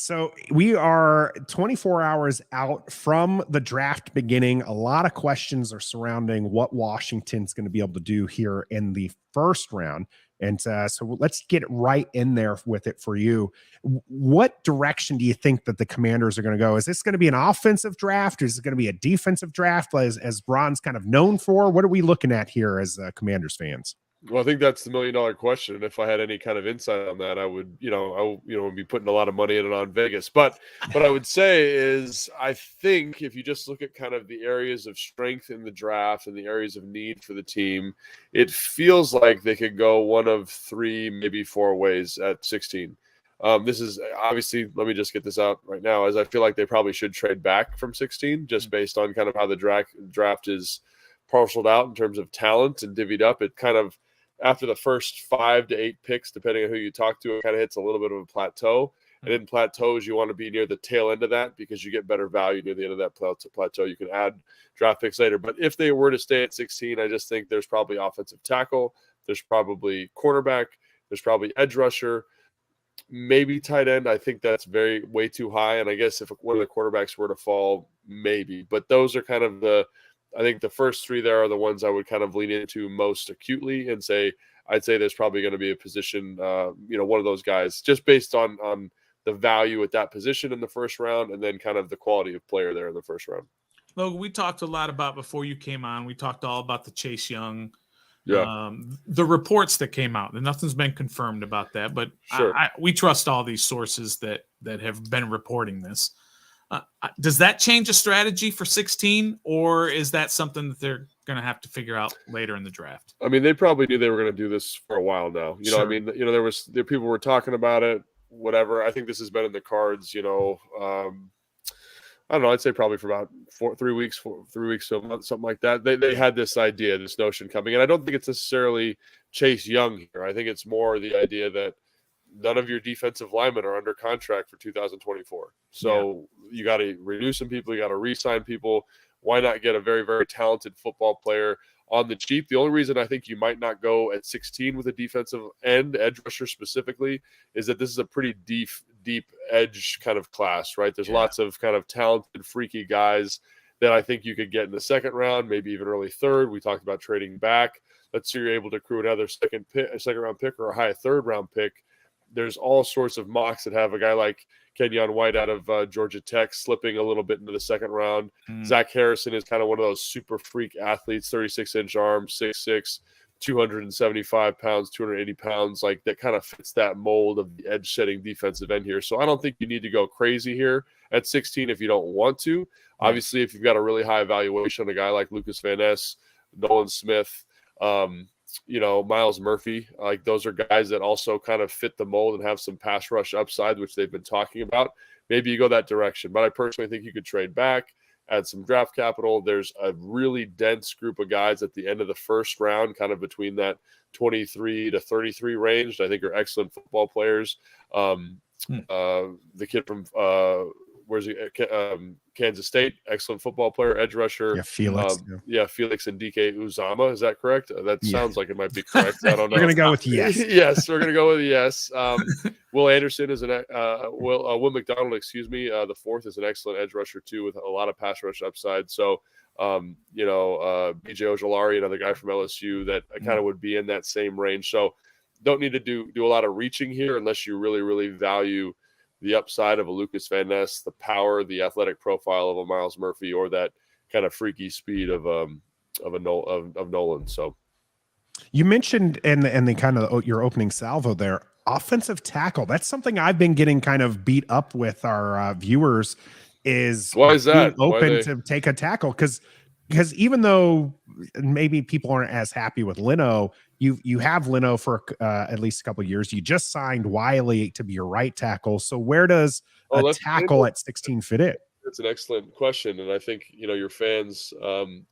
So we are 24 hours out from the draft beginning. A lot of questions are surrounding what Washington's going to be able to do here in the first round. And so let's get right in there with it for you. What direction do you think that the Commanders are going to go? Is this going to be an offensive draft? Is it going to be a defensive draft as Ron's kind of known for? What are we looking at here as Commanders fans? Well, I think that's the $1 million question. And if I had any kind of insight on that, I would, be putting a lot of money in it on Vegas. But what I would say is, I think if you just look at kind of the areas of strength in the draft and the areas of need for the team, it feels like they could go one of 3, maybe 4 ways at 16. This is obviously, let me just get this out right now, as I feel like they probably should trade back from 16, just based on kind of how the draft is parceled out in terms of talent and divvied up. It kind of, after the first 5 to 8 picks, depending on who you talk to, it kind of hits a little bit of a plateau. And in plateaus, you want to be near the tail end of that because you get better value near the end of that plateau. You can add draft picks later. But if they were to stay at 16, I just think there's probably offensive tackle. There's probably cornerback. There's probably edge rusher. Maybe tight end. I think that's way too high. And I guess if one of the quarterbacks were to fall, maybe. But those are kind of I think the first 3 there are the ones I would kind of lean into most acutely and I'd say there's probably going to be a position, one of those guys, just based on the value at that position in the first round and then kind of the quality of player there in the first round. Logan, we talked a lot about before you came on. We talked all about the Chase Young, the reports that came out. And nothing's been confirmed about that, but sure. We trust all these sources that have been reporting this. Does that change a strategy for 16, or is that something that they're going to have to figure out later in the draft? I mean, they probably knew they were going to do this for a while now. Sure. I mean, there people were talking about it, whatever. I think this has been in the cards, I don't know. I'd say probably for about 3 weeks to a month, something like that. They had this idea, this notion coming. And I don't think it's necessarily Chase Young here. I think it's more the idea that none of your defensive linemen are under contract for 2024. So you got to renew some people. You got to re-sign people. Why not get a very, very talented football player on the cheap? The only reason I think you might not go at 16 with a defensive end, edge rusher specifically, is that this is a pretty deep edge kind of class, right? There's lots of kind of talented, freaky guys that I think you could get in the second round, maybe even early third. We talked about trading back. Let's say you're able to accrue another second round pick or a high third round pick. There's all sorts of mocks that have a guy like Kenyon White out of Georgia Tech slipping a little bit into the second round. Zach Harrison is kind of one of those super freak athletes, 36-inch arm, 6'6", 275 pounds, 280 pounds, like that kind of fits that mold of the edge setting defensive end here. So I don't think you need to go crazy here at 16 if you don't want to. Obviously, if you've got a really high evaluation on a guy like Lucas Van Ness, Nolan Smith, Miles Murphy, like those are guys that also kind of fit the mold and have some pass rush upside, which they've been talking about. Maybe you go that direction, but I personally think you could trade back, add some draft capital. There's a really dense group of guys at the end of the first round, kind of between that 23 to 33 range, I think are excellent football players. The kid from Kansas State, excellent football player, edge rusher. Yeah, Felix. Felix and DK Uzama. Is that correct? That sounds like it might be correct. I don't know. We're going to go with yes. Yes, we're going to go with yes. Will Anderson is Will McDonald, the fourth is an excellent edge rusher too, with a lot of pass rush upside. So, BJ Ojolari, another guy from LSU that kind of would be in that same range. So don't need to do a lot of reaching here unless you really, really value the upside of a Lucas Van Ness, the power, the athletic profile of a Miles Murphy, or that kind of freaky speed of Nolan. So you mentioned in the kind of your opening salvo there, offensive tackle. That's something I've been getting kind of beat up with our viewers. Why is that open to take a tackle? Because even though maybe people aren't as happy with Leno, you have Leno for at least a couple of years. You just signed Wiley to be your right tackle. So where does a tackle at 16 fit in? That's an excellent question. And I think, your fans,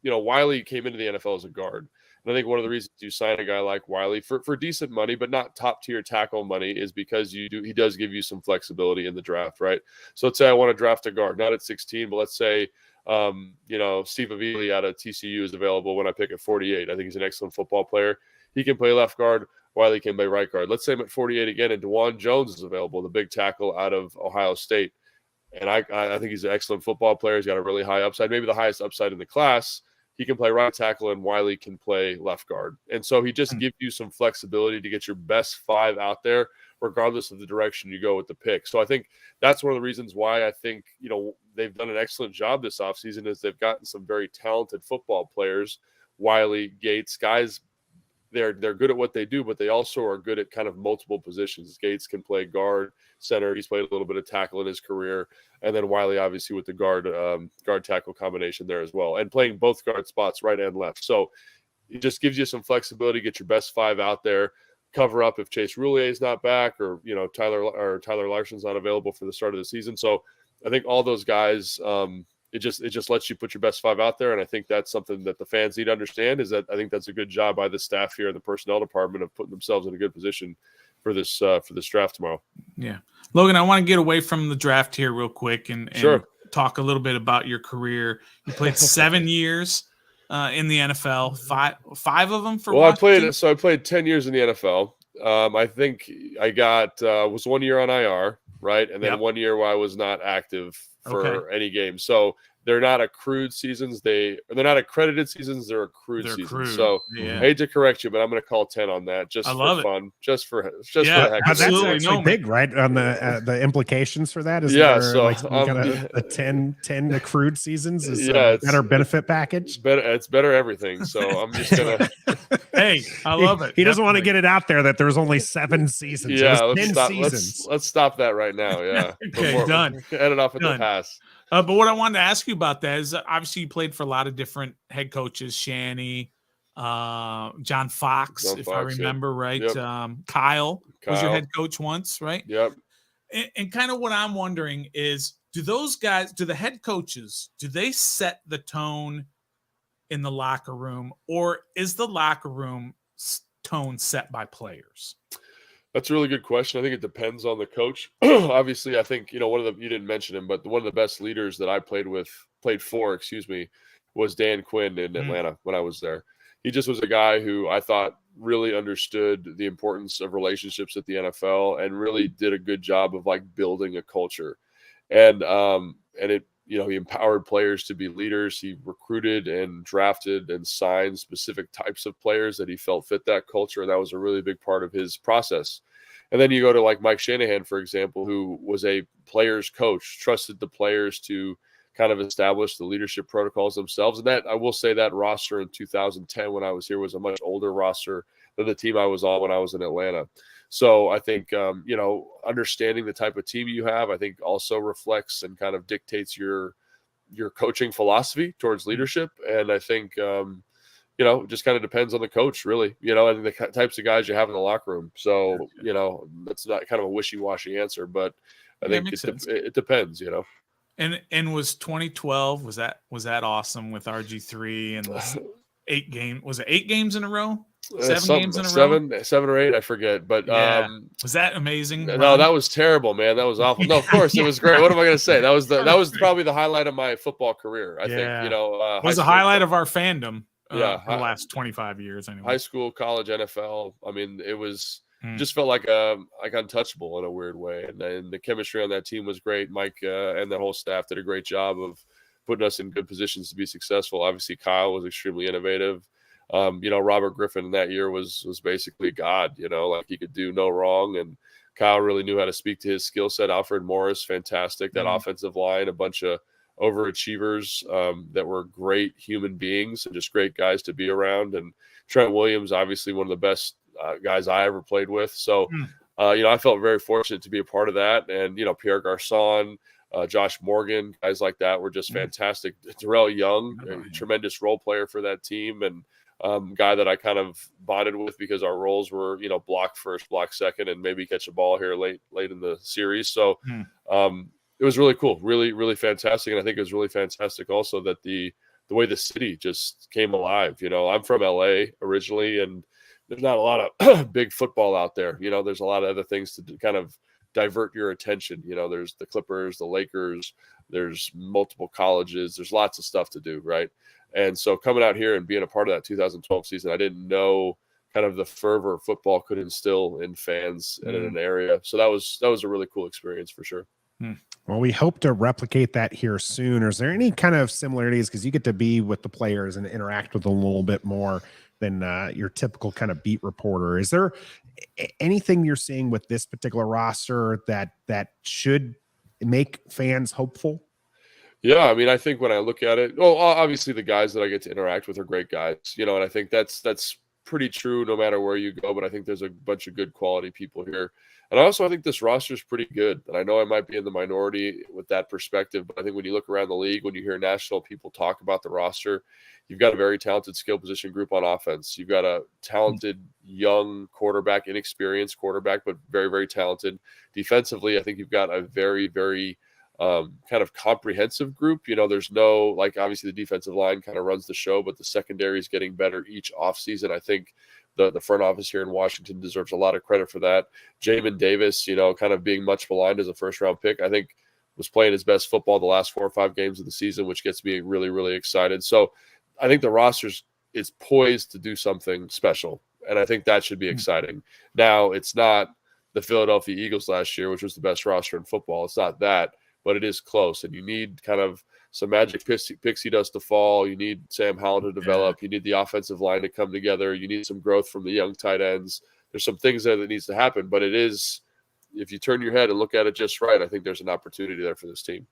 Wiley came into the NFL as a guard. And I think one of the reasons you sign a guy like Wiley for decent money, but not top tier tackle money, is because he does give you some flexibility in the draft, right? So let's say I want to draft a guard, not at 16, but let's say, Steve Avili out of TCU is available when I pick at 48. I think he's an excellent football player. He can play left guard. Wiley can play right guard. Let's say I'm at 48 again, and DeJuan Jones is available, the big tackle out of Ohio State. And I think he's an excellent football player. He's got a really high upside, maybe the highest upside in the class. He can play right tackle, and Wiley can play left guard. And so he just gives you some flexibility to get your best five out there, regardless of the direction you go with the pick. So I think that's one of the reasons why I think, they've done an excellent job this offseason is they've gotten some very talented football players, Wiley, Gates, guys. They're good at what they do, but they also are good at kind of multiple positions. Gates can play guard, center. He's played a little bit of tackle in his career. And then Wiley, obviously, with the guard tackle combination there as well, and playing both guard spots, right and left. So it just gives you some flexibility, get your best five out there, cover up if Chase Roulier is not back, or Tyler Larson's not available for the start of the season. So I think all those guys, it just lets you put your best five out there. And I think that's something that the fans need to understand, is that I think that's a good job by the staff here in the personnel department of putting themselves in a good position for this draft tomorrow. Yeah. Logan, I want to get away from the draft here real quick and sure. talk a little bit about your career. You played 7 years in the NFL, five of them for Washington? I played 10 years in the NFL. I think I was 1 year on IR, right? And then 1 year where I was not active for any game. So they're not accrued seasons. They're not accredited seasons. They're accrued seasons. So I hate to correct you, but I'm going to call 10 on that just for fun, just for the heck of it. That's actually big, right? On the implications for that is so a 10 accrued seasons is a better benefit package. It's better everything. So I'm just gonna. Hey, I love it. He doesn't want to get it out there that there's only 7 seasons. Yeah, let's stop that right now. Yeah, okay, done. Edit off at the pass. But what I wanted to ask you about that is obviously you played for a lot of different head coaches, Shanny, John Fox, if I remember right. Yep. Kyle was your head coach once, right? Yep. And kind of what I'm wondering is, do the head coaches, do they set the tone in the locker room, or is the locker room tone set by players? That's a really good question. I think it depends on the coach. Obviously, I think, you didn't mention him, but one of the best leaders that I played for, was Dan Quinn in Atlanta when I was there. He just was a guy who I thought really understood the importance of relationships at the NFL and really did a good job of building a culture. And he empowered players to be leaders. He recruited and drafted and signed specific types of players that he felt fit that culture. And that was a really big part of his process. And then you go to like Mike Shanahan, for example, who was a player's coach, trusted the players to kind of establish the leadership protocols themselves. And that, I will say, that roster in 2010 when I was here was a much older roster than the team I was on when I was in Atlanta. So I think, understanding the type of team you have, I think also reflects and kind of dictates your coaching philosophy towards leadership. And I think, it just kind of depends on the coach, really, and the types of guys you have in the locker room. So, that's not kind of a wishy-washy answer, but I think it depends, And was 2012, was that awesome with RG3 and the 8 game? Was it 8 games in a row? 7 games in a row? 7 or 8, I forget. But was that amazing? No, that was terrible, man. That was awful. No, of course it was great. What am I going to say? That was probably the highlight of my football career. I think, it was a highlight of our fandom. The last 25 years, anyway. High school, college, NFL. I mean, it was just felt like untouchable in a weird way, and the chemistry on that team was great. Mike and the whole staff did a great job of putting us in good positions to be successful. Obviously, Kyle was extremely innovative. Robert Griffin in that year was basically God. Like he could do no wrong, and Kyle really knew how to speak to his skill set. Alfred Morris, fantastic. That offensive line, a bunch of overachievers that were great human beings and just great guys to be around. And Trent Williams, obviously one of the best guys I ever played with. So, I felt very fortunate to be a part of that. And, Pierre Garçon, Josh Morgan, guys like that were just fantastic. Terrell Young, a tremendous role player for that team, and guy that I kind of bonded with because our roles were, block first, block second, and maybe catch a ball here late in the series. So, it was really cool, really, really fantastic. And I think it was really fantastic also that the way the city just came alive. I'm from LA originally, and there's not a lot of big football out there. There's a lot of other things to kind of divert your attention. There's the Clippers, the Lakers, there's multiple colleges, there's lots of stuff to do, right? And so coming out here and being a part of that 2012 season, I didn't know kind of the fervor football could instill in fans and in an area. So that was a really cool experience for sure. Well, we hope to replicate that here soon. Or is there any kind of similarities? Because you get to be with the players and interact with them a little bit more than your typical kind of beat reporter. Is there anything you're seeing with this particular roster that should make fans hopeful? Yeah, I mean, I think when I look at it, well, obviously the guys that I get to interact with are great guys, and I think that's pretty true no matter where you go. But I think there's a bunch of good quality people here. And I think this roster is pretty good. And I know I might be in the minority with that perspective, but I think when you look around the league, when you hear national people talk about the roster, you've got a very talented skill position group on offense. You've got a talented young quarterback, inexperienced quarterback, but very, very talented. Defensively, I think you've got a very, very kind of comprehensive group. There's no, like, obviously the defensive line kind of runs the show, but the secondary is getting better each offseason. I think the front office here in Washington deserves a lot of credit for that. Jamin Davis, kind of being much maligned as a first-round pick, I think was playing his best football the last 4 or 5 games of the season, which gets me really, really excited. So I think the roster is poised to do something special, and I think that should be exciting. Now, it's not the Philadelphia Eagles last year, which was the best roster in football. It's not that, but it is close, and you need kind of some magic pixie dust to fall. You need Sam Howell to develop. You need the offensive line to come together. You need some growth from the young tight ends. There's some things there that needs to happen, but it is, if you turn your head and look at it just right, I think there's an opportunity there for this team.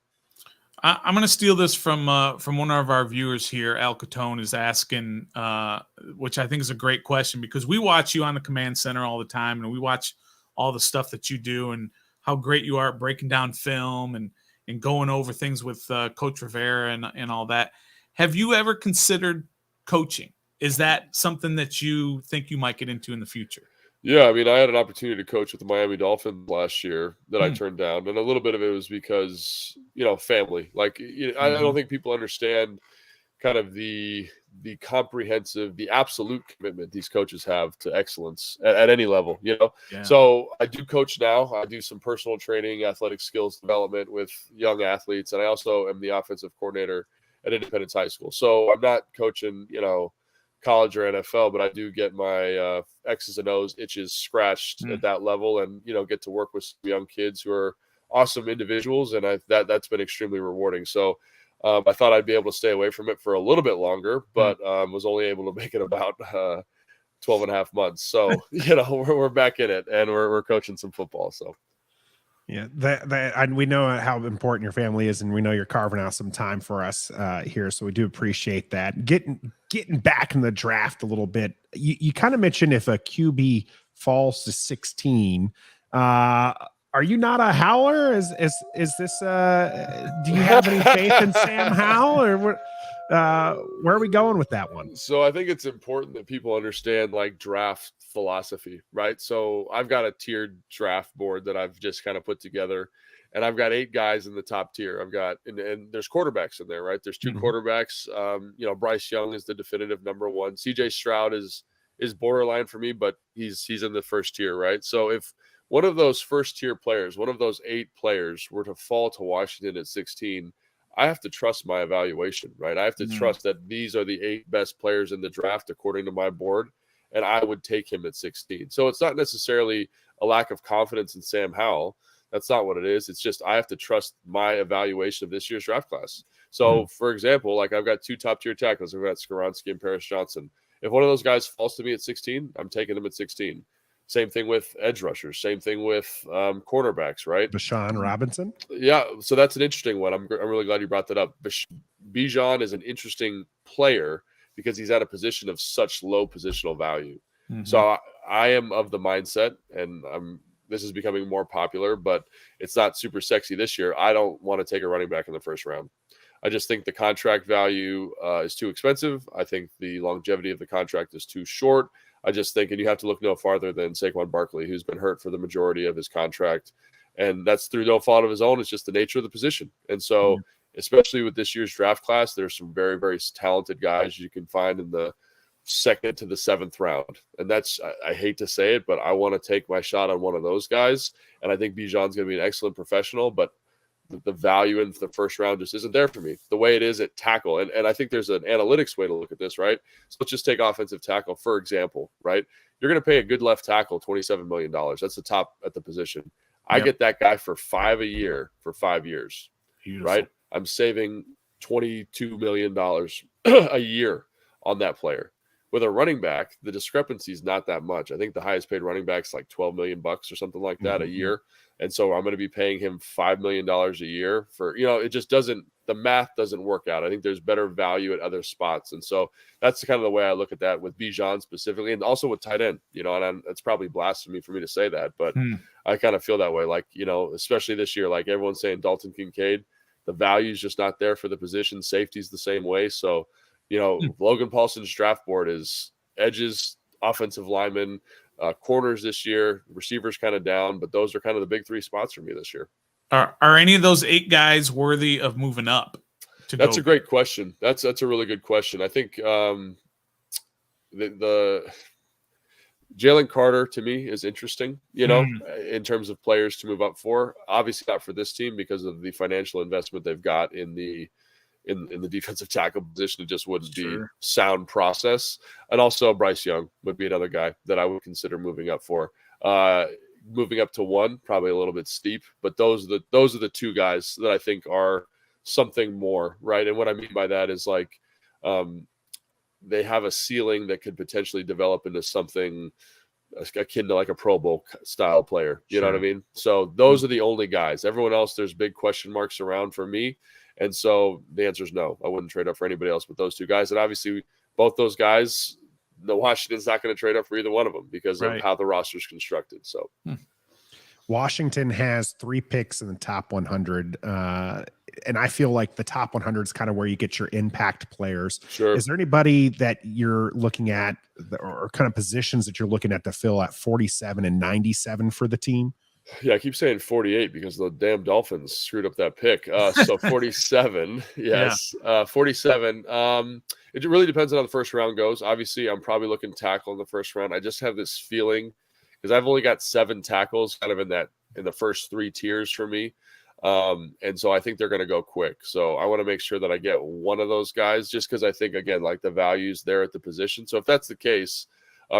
I'm going to steal this from one of our viewers here. Al Catone is asking, which I think is a great question, because we watch you on the command center all the time, and we watch all the stuff that you do and how great you are at breaking down film and going over things with Coach Rivera and all that. Have you ever considered coaching? Is that something that you think you might get into in the future? Yeah, I mean, I had an opportunity to coach with the Miami Dolphins last year that I turned down. And a little bit of it was because, family. Like, I don't think people understand kind of the comprehensive, the absolute commitment these coaches have to excellence at any level, Yeah. So I do coach now. I do some personal training, athletic skills development with young athletes. And I also am the offensive coordinator at Independence High School. So I'm not coaching, college or NFL, but I do get my X's and O's itches scratched at that level, and get to work with some young kids who are awesome individuals, and that's been extremely rewarding. So I thought I'd be able to stay away from it for a little bit longer, but was only able to make it about 12 and a half months. So, we're back in it, and we're coaching some football. So. Yeah, and we know how important your family is, and we know you're carving out some time for us here, so we do appreciate that. Getting back in the draft a little bit, you kind of mentioned if a QB falls to 16, are you not a howler? Is this? Do you have any faith in Sam Howell, or where are we going with that one? So I think it's important that people understand like draft philosophy, right? So I've got a tiered draft board that I've just kind of put together, and I've got 8 guys in the top tier. I've got, and there's quarterbacks in there, right? There's 2 quarterbacks. Bryce Young is the definitive number 1. CJ Stroud is borderline for me, but he's in the first tier, right? So if one of those first tier players, one of those 8 players were to fall to Washington at 16, I have to trust my evaluation, right? I have to trust that these are the 8 best players in the draft according to my board, and I would take him at 16. So it's not necessarily a lack of confidence in Sam Howell. That's not what it is. It's just I have to trust my evaluation of this year's draft class. So, for example, like I've got 2 top-tier tackles. I've got Skoronski and Paris Johnson. If one of those guys falls to me at 16, I'm taking them at 16. Same thing with edge rushers. Same thing with cornerbacks, right? Bijan Robinson. Yeah, so that's an interesting one. I'm really glad you brought that up. Bijan is an interesting player because he's at a position of such low positional value. So I am of the mindset, and this is becoming more popular, but it's not super sexy this year. I don't want to take a running back in the first round. I just think the contract value is too expensive. I think the longevity of the contract is too short. I just think, and you have to look no farther than Saquon Barkley, who's been hurt for the majority of his contract. And that's through no fault of his own. It's just the nature of the position. And so, especially with this year's draft class, there's some very, very talented guys you can find in the 2nd to the 7th round. And that's, I hate to say it, but I want to take my shot on one of those guys. And I think Bijan's going to be an excellent professional, but the value in the first round just isn't there for me the way it is at tackle. And I think there's an analytics way to look at this, right? So let's just take offensive tackle, for example, right? You're going to pay a good left tackle $27 million. That's the top at the position. I get that guy for $5 a year for 5 years. Beautiful. Right? I'm saving $22 million a year on that player. With a running back, the discrepancy is not that much. I think the highest paid running back is like $12 million or something like that a year. And so I'm going to be paying him $5 million a year for, it just doesn't, the math doesn't work out. I think there's better value at other spots. And so that's kind of the way I look at that with Bijan specifically, and also with tight end, and it's probably blasphemy for me to say that, but I kind of feel that way. Like, especially this year, like everyone's saying Dalton Kincaid, the value is just not there for the position. Safety's the same way. So, Logan Paulsen's draft board is edges, offensive linemen, corners this year, receivers kind of down, but those are kind of the big 3 spots for me this year. Are any of those 8 guys worthy of moving up? That's a great question. That's a really good question. I think the Jalen Carter to me is interesting, in terms of players to move up for. Obviously not for this team because of the financial investment they've got in the defensive tackle position. It just wouldn't be sound process. And also Bryce Young would be another guy that I would consider moving up for. Moving up to 1, probably a little bit steep, but those are the 2 guys that I think are something more, right? And what I mean by that is like they have a ceiling that could potentially develop into something akin to like a Pro Bowl style player. You know what I mean? So those are the only guys. Everyone else, there's big question marks around for me. And so the answer is no. I wouldn't trade up for anybody else but those 2 guys. And obviously both those guys, the Washington's not going to trade up for either one of them because of how the roster is constructed. So Washington has 3 picks in the top 100. And I feel like the top 100 is kind of where you get your impact players. Sure. Is there anybody that you're looking at or kind of positions that you're looking at to fill at 47 and 97 for the team? Yeah, I keep saying 48 because the damn Dolphins screwed up that pick. So 47, yes. 47. It really depends on how the first round goes. Obviously, I'm probably looking tackle in the first round. I just have this feeling because I've only got 7 tackles kind of in the first 3 tiers for me. And so I think they're going to go quick. So I want to make sure that I get one of those guys just because I think, again, like the value's there at the position. So if that's the case,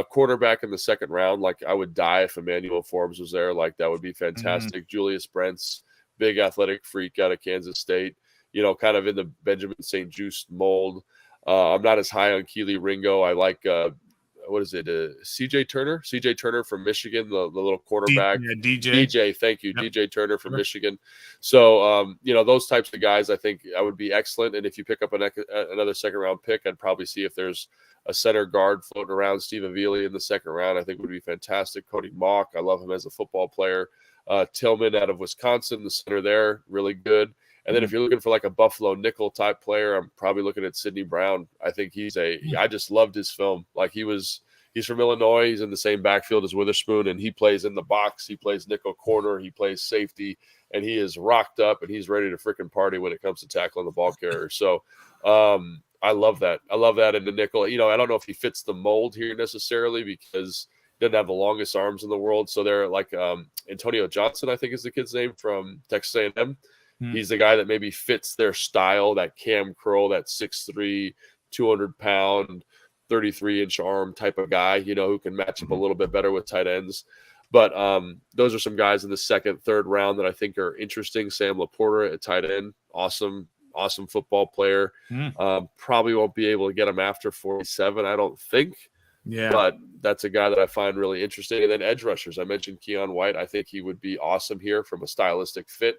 quarterback in the 2nd round, like I would die if Emmanuel Forbes was there. Like that would be fantastic. Julius Brents, big athletic freak out of Kansas State, kind of in the Benjamin St. Juste mold. I'm not as high on Keely Ringo. I like what is it? CJ Turner from Michigan, the little quarterback. DJ. Thank you. Yep. DJ Turner from Michigan. So, those types of guys, I think I would be excellent. And if you pick up another second round pick, I'd probably see if there's a center guard floating around. Steve Avili in the second round, I think would be fantastic. Cody Mock, I love him as a football player. Tillman out of Wisconsin, the center there, really good. And then if you're looking for like a Buffalo nickel type player, I'm probably looking at Sidney Brown. I think I just loved his film. Like he's from Illinois. He's in the same backfield as Witherspoon, and he plays in the box. He plays nickel corner. He plays safety, and he is rocked up, and he's ready to freaking party when it comes to tackling the ball carrier. So I love that. I love that in the nickel. I don't know if he fits the mold here necessarily because he doesn't have the longest arms in the world. So they're like Antonio Johnson, I think is the kid's name from Texas A&M. He's the guy that maybe fits their style, that Cam Curl, that 6'3", 200-pound, 33-inch arm type of guy, who can match up a little bit better with tight ends. But those are some guys in the second, third round that I think are interesting. Sam Laporta at tight end, awesome football player. Probably won't be able to get him after 47, I don't think. Yeah. But that's a guy that I find really interesting. And then edge rushers, I mentioned Keon White. I think he would be awesome here from a stylistic fit.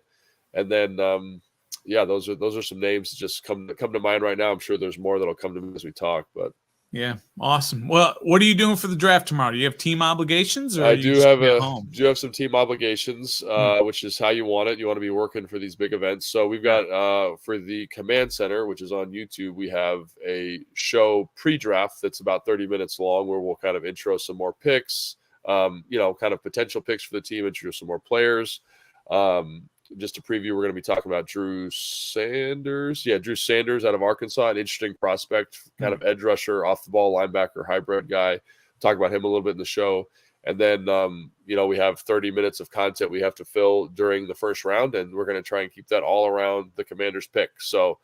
And then, those are some names that just come to mind right now. I'm sure there's more that'll come to me as we talk. But yeah, awesome. Well, what are you doing for the draft tomorrow? Do you have team obligations? Or I do have some team obligations, which is how you want it. You want to be working for these big events. So we've got for the Command Center, which is on YouTube, we have a show pre-draft that's about 30 minutes long where we'll kind of intro some more picks, kind of potential picks for the team, introduce some more players. Just a preview, we're going to be talking about Drew Sanders. Yeah, Drew Sanders out of Arkansas, an interesting prospect, kind of edge rusher, off the ball linebacker, hybrid guy. Talk about him a little bit in the show. And then, we have 30 minutes of content we have to fill during the first round, and we're going to try and keep that all around the Commander's pick. So,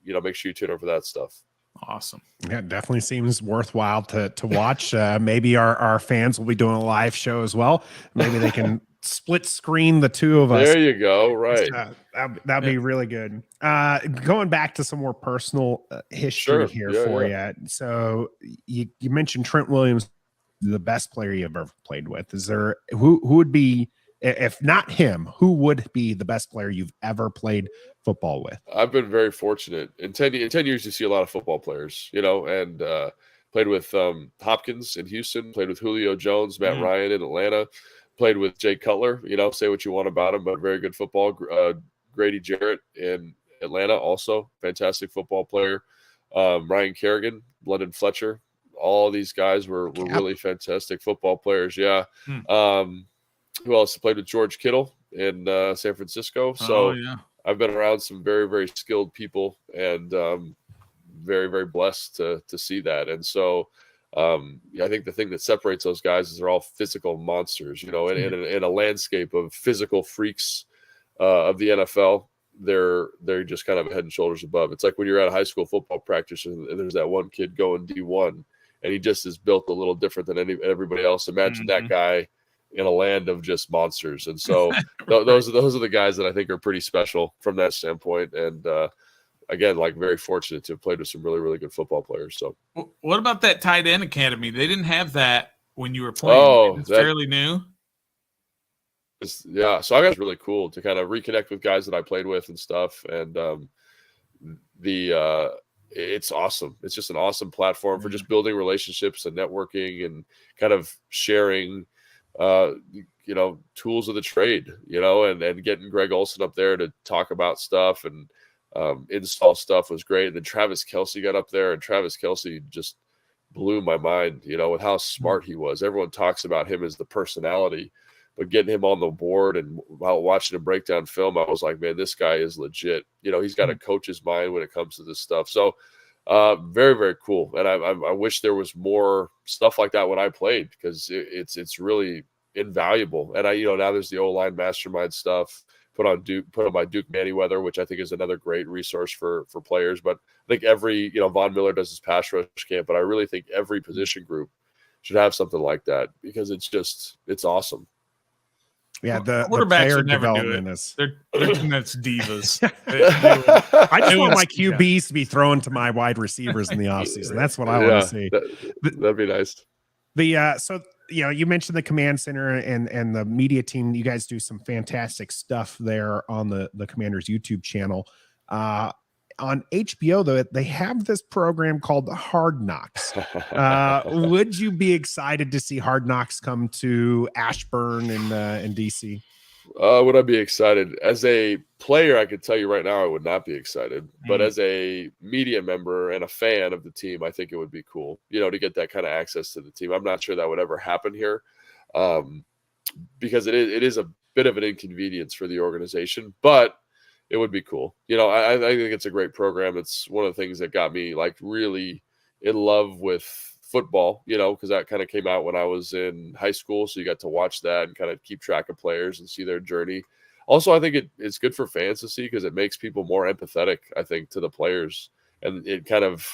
make sure you tune in for that stuff. Awesome. Yeah, it definitely seems worthwhile to watch. Maybe our fans will be doing a live show as well. Maybe they can split screen the two of us. There you go. Right. That'd be really good. Going back to some more personal history here for you. So you mentioned Trent Williams, the best player you've ever played with. Is there who would be, if not him, who would be the best player you've ever played football with? I've been very fortunate. In 10 years, you see a lot of football players, and played with Hopkins in Houston, played with Julio Jones, Matt Ryan in Atlanta, played with Jay Cutler, say what you want about him, but very good football. Grady Jarrett in Atlanta, also fantastic football player. Ryan Kerrigan, London Fletcher, all these guys were really fantastic football players. Yeah. Who else played with George Kittle in San Francisco? So I've been around some very, very skilled people and very, very blessed to see that. And so I think the thing that separates those guys is they're all physical monsters, in a landscape of physical freaks of the NFL. They're just kind of head and shoulders above. It's like when you're at a high school football practice and there's that one kid going D1 and he just is built a little different than everybody else. Imagine that guy in a land of just monsters. And so those are the guys that I think are pretty special from that standpoint. And again, like very fortunate to have played with some really, really good football players. So what about that tight end academy? They didn't have that when you were playing. Oh, it's fairly new. Yeah. So I got really cool to kind of reconnect with guys that I played with and stuff. And it's awesome. It's just an awesome platform for just building relationships and networking and kind of sharing tools of the trade, and getting Greg Olson up there to talk about stuff and install stuff was great. And then Travis Kelce got up there, and Travis Kelce just blew my mind, with how smart he was. Everyone talks about him as the personality, but getting him on the board and while watching him break down film, I was like, man, this guy is legit. He's got a coach's mind when it comes to this stuff. So very, very cool. And I wish there was more stuff like that when I played, because it's really invaluable. And now there's the O-line mastermind stuff put on by Duke Manyweather, which I think is another great resource for players. But I think every, Von Miller does his pass rush camp, but I really think every position group should have something like that, because it's awesome. Yeah, the quarterbacks player would never do development it. is. They're too much divas. I just They want would my see that. QBs to be thrown to my wide receivers in the offseason. That's what I want to see. That'd be nice. So you mentioned the command center and the media team. You guys do some fantastic stuff there on the Commanders YouTube channel. On HBO, though, they have this program called Hard Knocks. Would you be excited to see Hard Knocks come to Ashburn and DC? Would I be excited? As a player, I could tell you right now I would not be excited. But as a media member and a fan of the team, I think it would be cool, to get that kind of access to the team. I'm not sure that would ever happen here, because it is a bit of an inconvenience for the organization, but it would be cool. I think it's a great program. It's one of the things that got me really in love with football, because that kind of came out when I was in high school. So you got to watch that and kind of keep track of players and see their journey. Also, I think it's good for fans to see because it makes people more empathetic, I think, to the players, and it kind of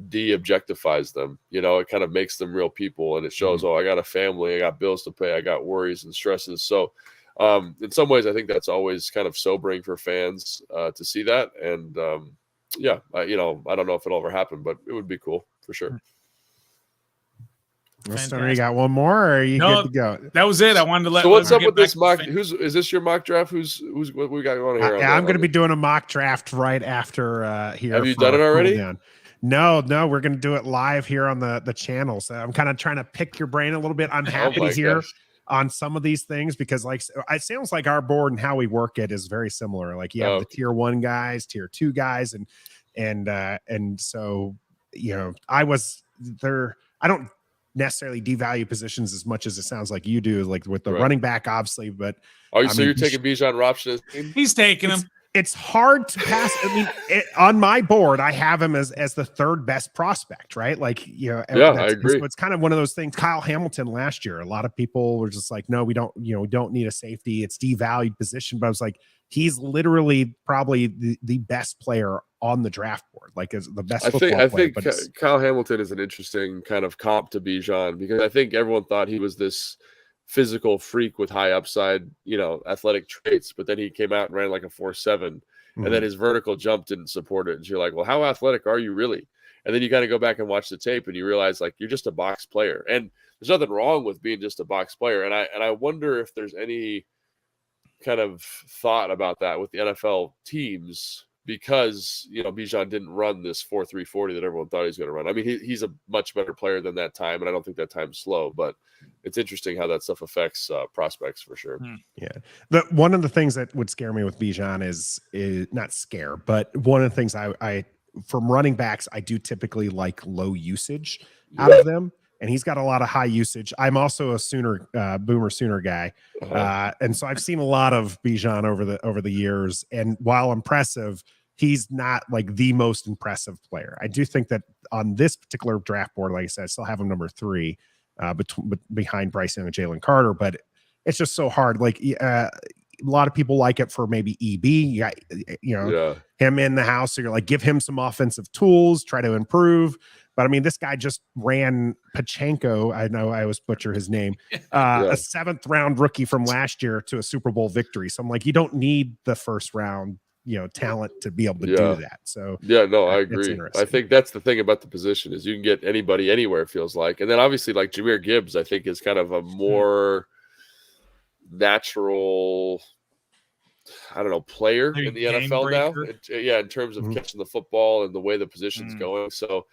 de-objectifies them. It kind of makes them real people, and it shows, I got a family, I got bills to pay, I got worries and stresses. So in some ways, I think that's always kind of sobering for fans to see that. And I don't know if it'll ever happen, but it would be cool for sure. Stoner, you got one more, or are you good to go? That was it. I wanted to let. So what's up with this mock? Is this your mock draft? Who's what we got going here? I'm going to be doing a mock draft right after here. Have you done it already? No, we're going to do it live here on the channel. So I'm kind of trying to pick your brain a little bit. I'm happy to hear on some of these things because it sounds like our board and how we work it is very similar. Like you have the tier 1 guys, tier 2 guys, and so I was there. I don't necessarily devalue positions as much as it sounds like you do, like with the running back, obviously. But you're taking Bijan Robson? He's taking him. It's hard to pass. I mean, on my board, I have him as the third best prospect, right? Like, I agree. So it's kind of one of those things. Kyle Hamilton last year, a lot of people were just like, no, we don't need a safety. It's devalued position. But I was like, he's literally probably the best player on the draft board, like as the best. I think Kyle Hamilton is an interesting kind of comp to Bijan because I think everyone thought he was this physical freak with high upside, athletic traits, but then he came out and ran like a 4.7 and then his vertical jump didn't support it. And you're like, well, how athletic are you really? And then you kind of go back and watch the tape and you realize like you're just a box player, and there's nothing wrong with being just a box player. And I wonder if there's any kind of thought about that with the NFL teams, because Bijan didn't run this 4.3 40 that everyone thought he was going to run. I mean, he's a much better player than that time, and I don't think that time's slow, but it's interesting how that stuff affects prospects for sure. Yeah, one of the things that would scare me with Bijan is not scare, but one of the things I from running backs, I do typically like low usage out of them. And he's got a lot of high usage. I'm also a Boomer Sooner guy. And so I've seen a lot of Bijan over the years. And while impressive, he's not like the most impressive player. I do think that on this particular draft board, like I said, I still have him number 3 behind Bryce Young and Jalen Carter, but it's just so hard. Like a lot of people like it for maybe EB. You got, him in the house. So you're like, give him some offensive tools, try to improve. But I mean, this guy just ran Pachenko. I know I always butcher his name. A 7th round rookie from last year to a Super Bowl victory. So I'm like, you don't need the first round, talent to be able to do that. So I agree. I think that's the thing about the position is you can get anybody anywhere, it feels like. And then obviously like Jahmyr Gibbs, I think is kind of a more natural, player in the NFL now. In terms of catching the football and the way the position's going. So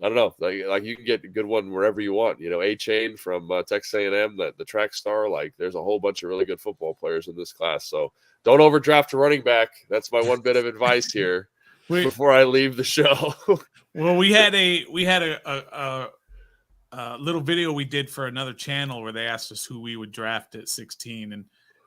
I don't know, like you can get a good one wherever you want. A-Chain from Texas A&M, the track star. Like there's a whole bunch of really good football players in this class. So don't overdraft a running back. That's my one bit of advice here before I leave the show. Well, we had a little video we did for another channel where they asked us who we would draft at 16,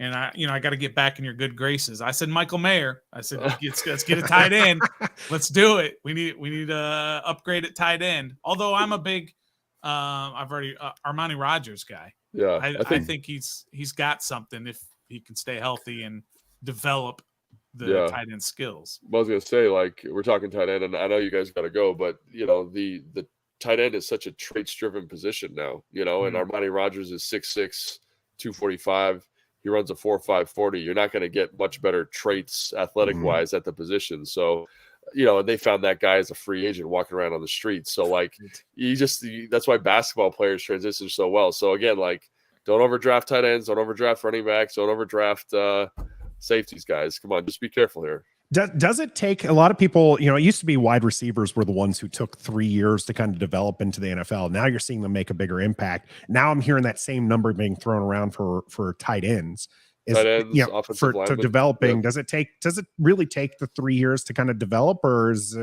and I got to get back in your good graces. I said Michael Mayer. I said let's get a tight end. Let's do it. We need to upgrade at tight end. Although I'm a big I've already Armani Rogers guy. Yeah, I think he's got something if he can stay healthy and develop the tight end skills. I was gonna say, like, we're talking tight end, and I know you guys got to go, but the tight end is such a traits driven position now. And Armani Rogers is 6'6", 245. he runs a 4.5 40. You're not going to get much better traits athletic wise at the position. So, and they found that guy as a free agent walking around on the street. So like that's why basketball players transition so well. So again, like don't overdraft tight ends, don't overdraft running backs, don't overdraft safeties, guys. Come on, just be careful here. Does it take a lot of people, it used to be wide receivers were the ones who took 3 years to kind of develop into the NFL. Now you're seeing them make a bigger impact. Now I'm hearing that same number being thrown around for tight ends. For developing. Yep. Does it really take the 3 years to kind of develop, or is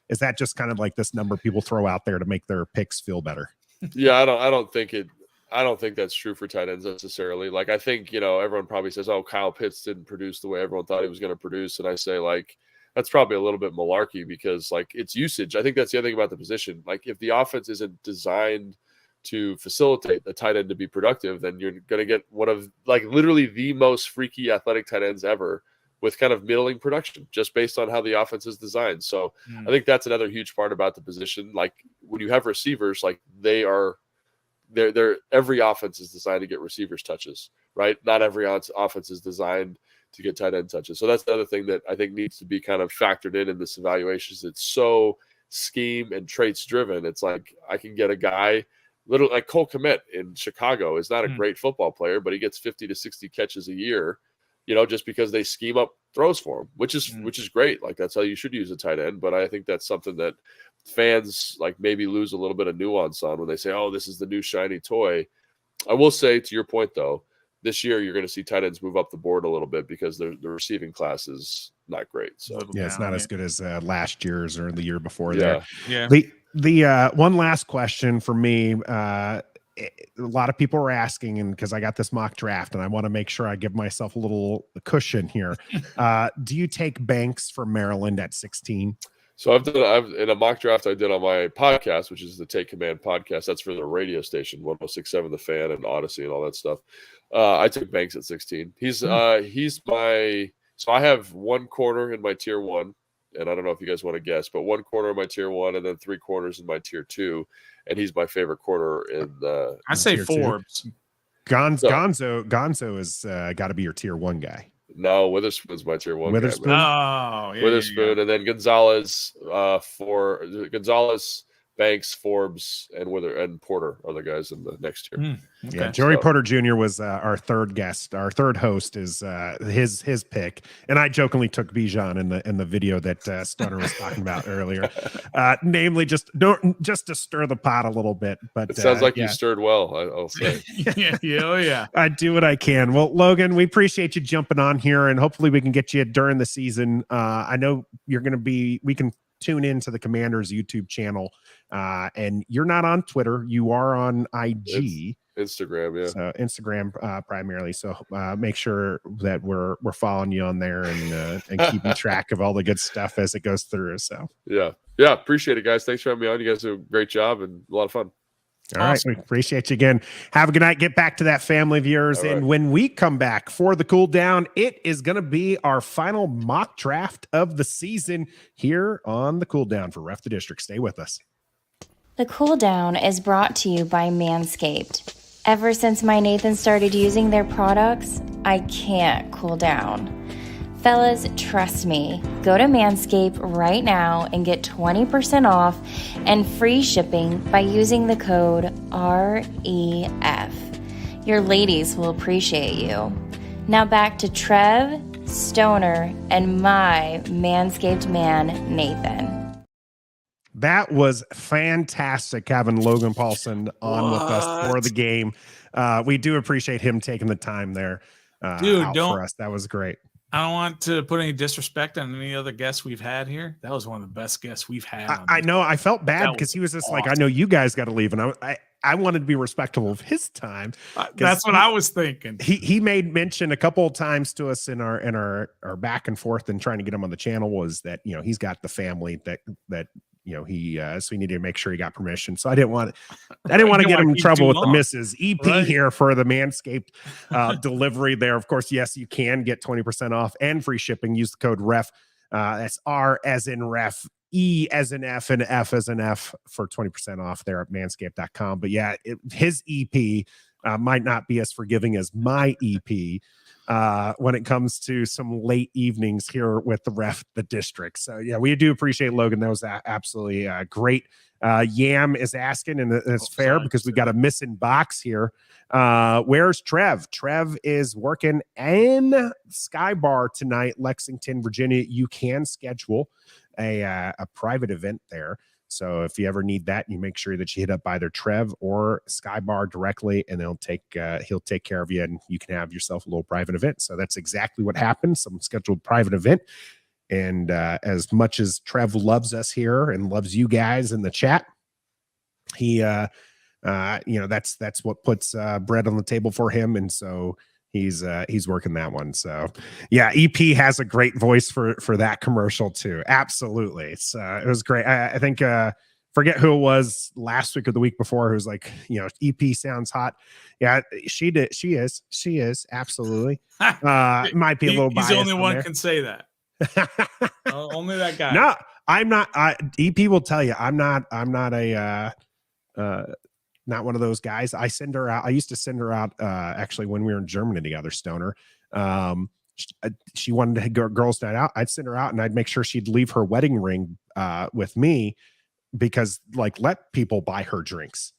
that just kind of like this number people throw out there to make their picks feel better? Yeah, I don't think that's true for tight ends necessarily. Like I think, everyone probably says, oh, Kyle Pitts didn't produce the way everyone thought he was going to produce. And I say like, that's probably a little bit malarkey because like it's usage. I think that's the other thing about the position. Like if the offense isn't designed to facilitate the tight end to be productive, then you're going to get one of like literally the most freaky athletic tight ends ever with kind of middling production just based on how the offense is designed. So I think that's another huge part about the position. Like when you have receivers, like they're every offense is designed to get receivers touches, right? Not every offense is designed to get tight end touches. So that's the other thing that I think needs to be kind of factored in this evaluation. It's so scheme and traits driven. It's like I can get a guy little like Cole Kmet in Chicago is not a great football player, but he gets 50 to 60 catches a year, just because they scheme up throws for him, which is great. Like that's how you should use a tight end. But I think that's something that fans like maybe lose a little bit of nuance on when they say, oh, this is the new shiny toy. I will say to your point though, this year you're going to see tight ends move up the board a little bit because the receiving class is not great. So yeah, it's not as good as last year's or the year before. Yeah. There. Yeah. The one last question for me, a lot of people are asking, and because I got this mock draft and I want to make sure I give myself a little cushion here. Do you take Banks for Maryland at 16? So I've in a mock draft I did on my podcast, which is the Take Command podcast. That's for the radio station, 106.7 The Fan and Odyssey and all that stuff. I took Banks at 16. He's my, so I have 1 quarter in my tier 1. And I don't know if you guys want to guess, but 1 quarter in my tier 1 and then 3 quarters in my tier 2. And he's my favorite quarter in the. I say Forbes. Gonzo is got to be your tier 1 guy. No, Witherspoon's my tier 1 Witherspoon. Guy, Witherspoon, and then Gonzalez Banks, Forbes, and Porter are the guys in the next tier. Okay. Yeah, Joey Porter Jr. was our third guest. Our third host is his pick, and I jokingly took Bijan in the video that Stoner was talking about earlier, namely just to stir the pot a little bit. But it sounds like you stirred well. I'll say. yeah. I do what I can. Well, Logan, we appreciate you jumping on here, and hopefully we can get you during the season. I know you're going to be. We can tune into the Commanders YouTube channel, and you're not on Twitter. You are on IG. Instagram, yeah. So Instagram primarily. So make sure that we're following you on there and keeping track of all the good stuff as it goes through. So yeah, appreciate it, guys. Thanks for having me on. You guys do a great job and a lot of fun. All right, we appreciate you again. Have a good night. Get back to that family of yours. All and right. When we come back for the cool down, it is going to be our final mock draft of the season here on the cool down for Ref the District. Stay with us. The cool down is brought to you by Manscaped. Ever since my Nathan started using their products, I can't cool down. Fellas, trust me. Go to Manscaped right now and get 20% off and free shipping by using the code REF. Your ladies will appreciate you. Now back to Trev, Stoner, and my Manscaped man, Nathan. That was fantastic having Logan Paulsen on with us for the game. We do appreciate him taking the time there for us. That was great. I don't want to put any disrespect on any other guests we've had here. That was one of the best guests we've had. I know. I felt bad because he was just awesome. Like, I know you guys got to leave. And I wanted to be respectful of his time. That's what I was thinking. He made mention a couple of times to us in our back and forth and trying to get him on the channel was that, he's got the family that so we needed to make sure he got permission. So I didn't want to get him in trouble with the missus. EP here for the Manscaped delivery there. Of course, yes, you can get 20% off and free shipping. Use the code REF. That's R as in ref, E as in F, and F as in F for 20% off there at manscaped.com. But yeah, his EP might not be as forgiving as my EP. when it comes to some late evenings here with the Ref the District. So yeah, we do appreciate Logan. That was absolutely great. Yam is asking, and it's fair because we got a missing box here. Where's Trev? Trev is working in Sky Bar tonight, Lexington, Virginia. You can schedule a private event there. So if you ever need that, you make sure that you hit up either Trev or Sky Bar directly, and he'll take care of you, and you can have yourself a little private event. So that's exactly what happened. Someone scheduled a private event. And as much as Trev loves us here and loves you guys in the chat, he that's what puts bread on the table for him. And so he's working that one. So yeah, EP has a great voice for that commercial too. Absolutely. It was great. I think forget who it was last week or the week before who was like, EP sounds hot. Yeah, she is absolutely. Might be a little biased. He's the only one can say that. Only that guy. No, I'm not. EP will tell you I'm not not one of those guys. I send her out. I used to send her out actually when we were in Germany together, Stoner. She wanted to go girls' night out. I'd send her out and I'd make sure she'd leave her wedding ring with me because let people buy her drinks.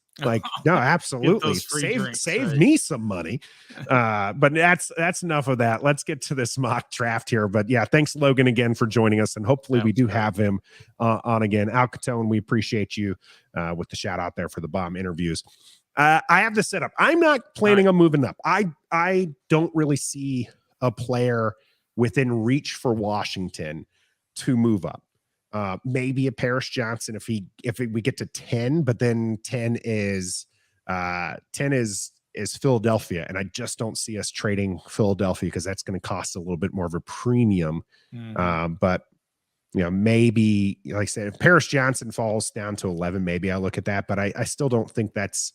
No, absolutely. Save me some money. But that's enough of that. Let's get to this mock draft here. But yeah, thanks Logan again for joining us. And hopefully we do have him on again. Alcatone, we appreciate you with the shout out there for the bomb interviews. I have this set up. I'm not planning on moving up. I don't really see a player within reach for Washington to move up. Maybe a Paris Johnson if we get to 10, but then 10 is Philadelphia, and I just don't see us trading Philadelphia because that's going to cost a little bit more of a premium. But maybe like I said, if Paris Johnson falls down to 11, maybe I look at that, but I still don't think that's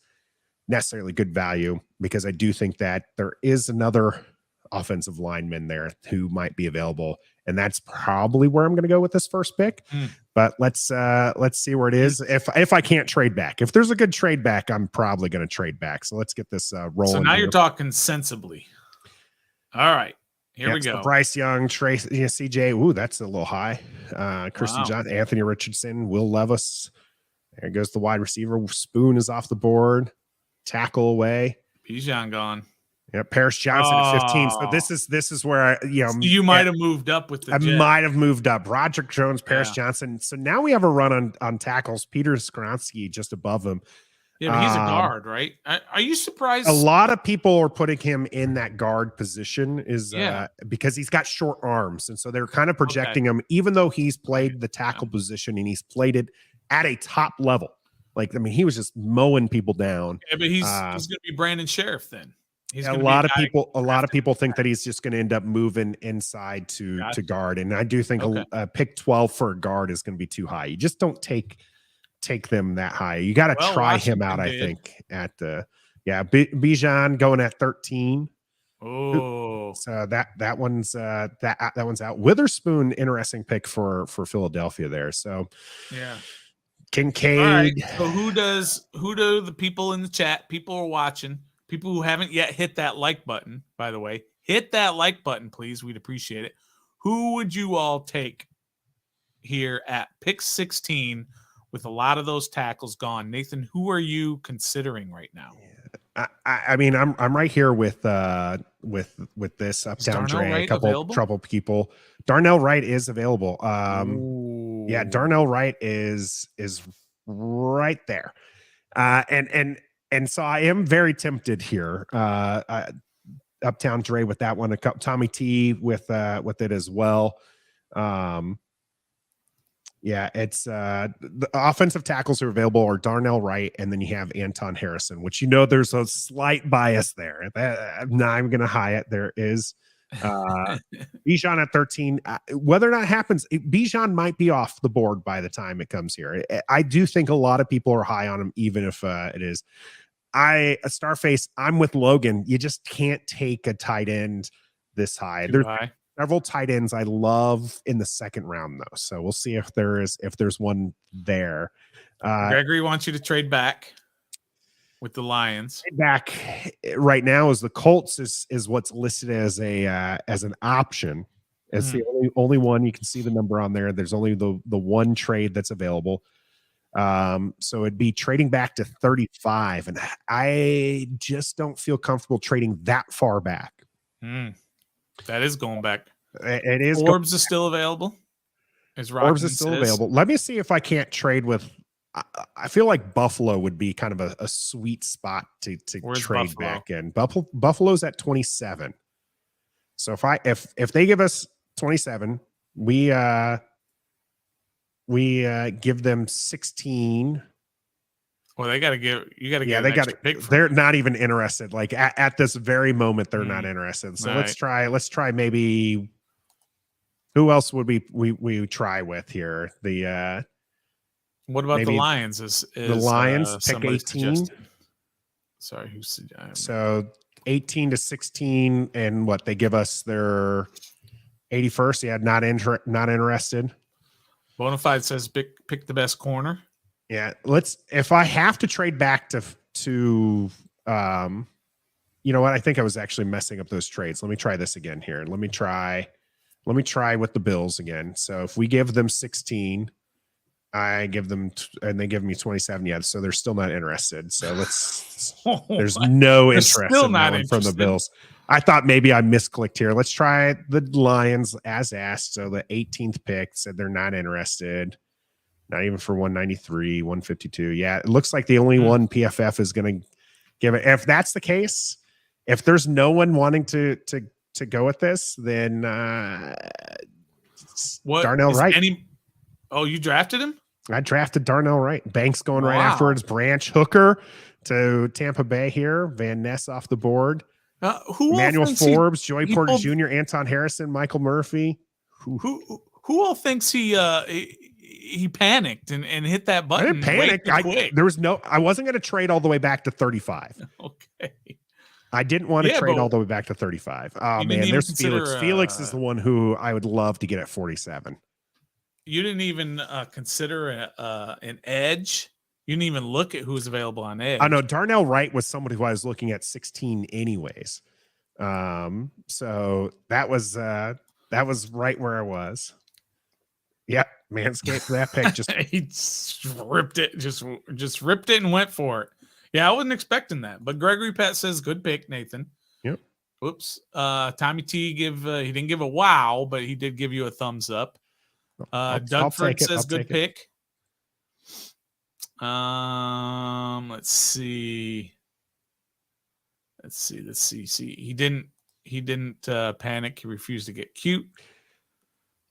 necessarily good value because I do think that there is another offensive lineman there who might be available. And that's probably where I'm going to go with this first pick. But let's see where it is. If I can't trade back, if there's a good trade back, I'm probably going to trade back. So let's get this rolling. So now you're talking sensibly. All right, here we go. Bryce Young, Trace, CJ. Ooh, that's a little high. Christian Johnson, Anthony Richardson, Will Levis. There goes the wide receiver. Spoon is off the board. Tackle away. Bijan gone. Yeah, Paris Johnson at 15. So this is where you might have moved up with the Jet. Might have moved up. Roderick Jones, Paris Johnson. So now we have a run on tackles. Peter Skronsky just above him. Yeah, but he's a guard, right? Are you surprised? A lot of people are putting him in that guard position because he's got short arms. And so they're kind of projecting him, even though he's played the tackle position and he's played it at a top level. He was just mowing people down. Yeah, but he's going to be Brandon Sheriff then. A lot of people think that he's just going to end up moving inside to guard, and I do think a pick 12 for a guard is going to be too high. You just don't take them that high. You got to try him out. I think at the Bijan going at 13. Oh, so that one's out. Witherspoon, interesting pick for Philadelphia there. So yeah. Kincaid. All right. So who do the people in the chat? People are watching. People who haven't yet hit that like button, by the way, hit that like button, please. We'd appreciate it. Who would you all take here at pick 16 with a lot of those tackles gone? Nathan, who are you considering right now? I'm right here with this Uptown Dre. A couple trouble people. Darnell Wright is available. Darnell Wright is right there. And so I am very tempted here. Uptown Dre with that one, Tommy T with it as well. It's the offensive tackles are available are Darnell Wright, and then you have Anton Harrison, which there's a slight bias there. Now I'm going to high it. There is Bijan at 13. Whether or not it happens, Bijan might be off the board by the time it comes here. I do think a lot of people are high on him, even if it is. Starface, I'm with Logan. You just can't take a tight end this high. There's several tight ends I love in the second round, though. So we'll see if there's one there. Gregory wants you to trade back. with the Lions. Back right now is the Colts is what's listed as an option. It's the only one. You can see the number on there. There's only the one trade that's available. So it'd be trading back to 35, and I just don't feel comfortable trading that far back. That is going back. It is. Forbes is still available. Forbes is still available. Let me see if I can't trade with. I feel like Buffalo would be kind of a sweet spot to trade Buffalo? back in. Buffalo's at 27. So if they give us 27, we give them 16. Well, they got to give. You got to Yeah, get. they got to. They're not even interested. Like at this very moment, they're not interested. So let's try maybe. Who else would we try with here? What about the Lions? Is the Lions pick 18? Suggested. Sorry, who's so 18 to 16, and what they give us their 81st? Yeah, not interested. Bonafide says pick the best corner. Yeah, if I have to trade back to you know what? I think I was actually messing up those trades. Let me try this again here. Let me try with the Bills again. So if we give them 16, I give them and they give me 27. Yeah, so they're still not interested. So there's no interest in that one from the Bills. I thought maybe I misclicked here. Let's try the Lions as asked. So the 18th pick said they're not interested. Not even for 193, 152. Yeah, it looks like the only one PFF is going to give it. If that's the case, if there's no one wanting to go with this, then Darnell Wright. You drafted him? I drafted Darnell Wright. Banks going right afterwards. Branch Hooker to Tampa Bay here. Van Ness off the board. Emmanuel Forbes, Joey Porter Jr., Anton Harrison, Michael Murphy. Who all thinks he panicked and hit that button? I didn't panic. I wasn't going to trade all the way back to 35. Okay. I didn't want to trade all the way back to 35. Oh man, there's Felix. Felix is the one who I would love to get at 47. You didn't even consider an edge. You didn't even look at who's available on edge. I know Darnell Wright was somebody who I was looking at 16 anyways. So that was right where I was. Yep, Manscaped that pick just he ripped it, just ripped it and went for it. Yeah, I wasn't expecting that. But Gregory Pett says good pick, Nathan. Yep. Oops. Tommy T he didn't give a wow, but he did give you a thumbs up. Dougford says good pick. Let's see. See. He didn't panic. He refused to get cute.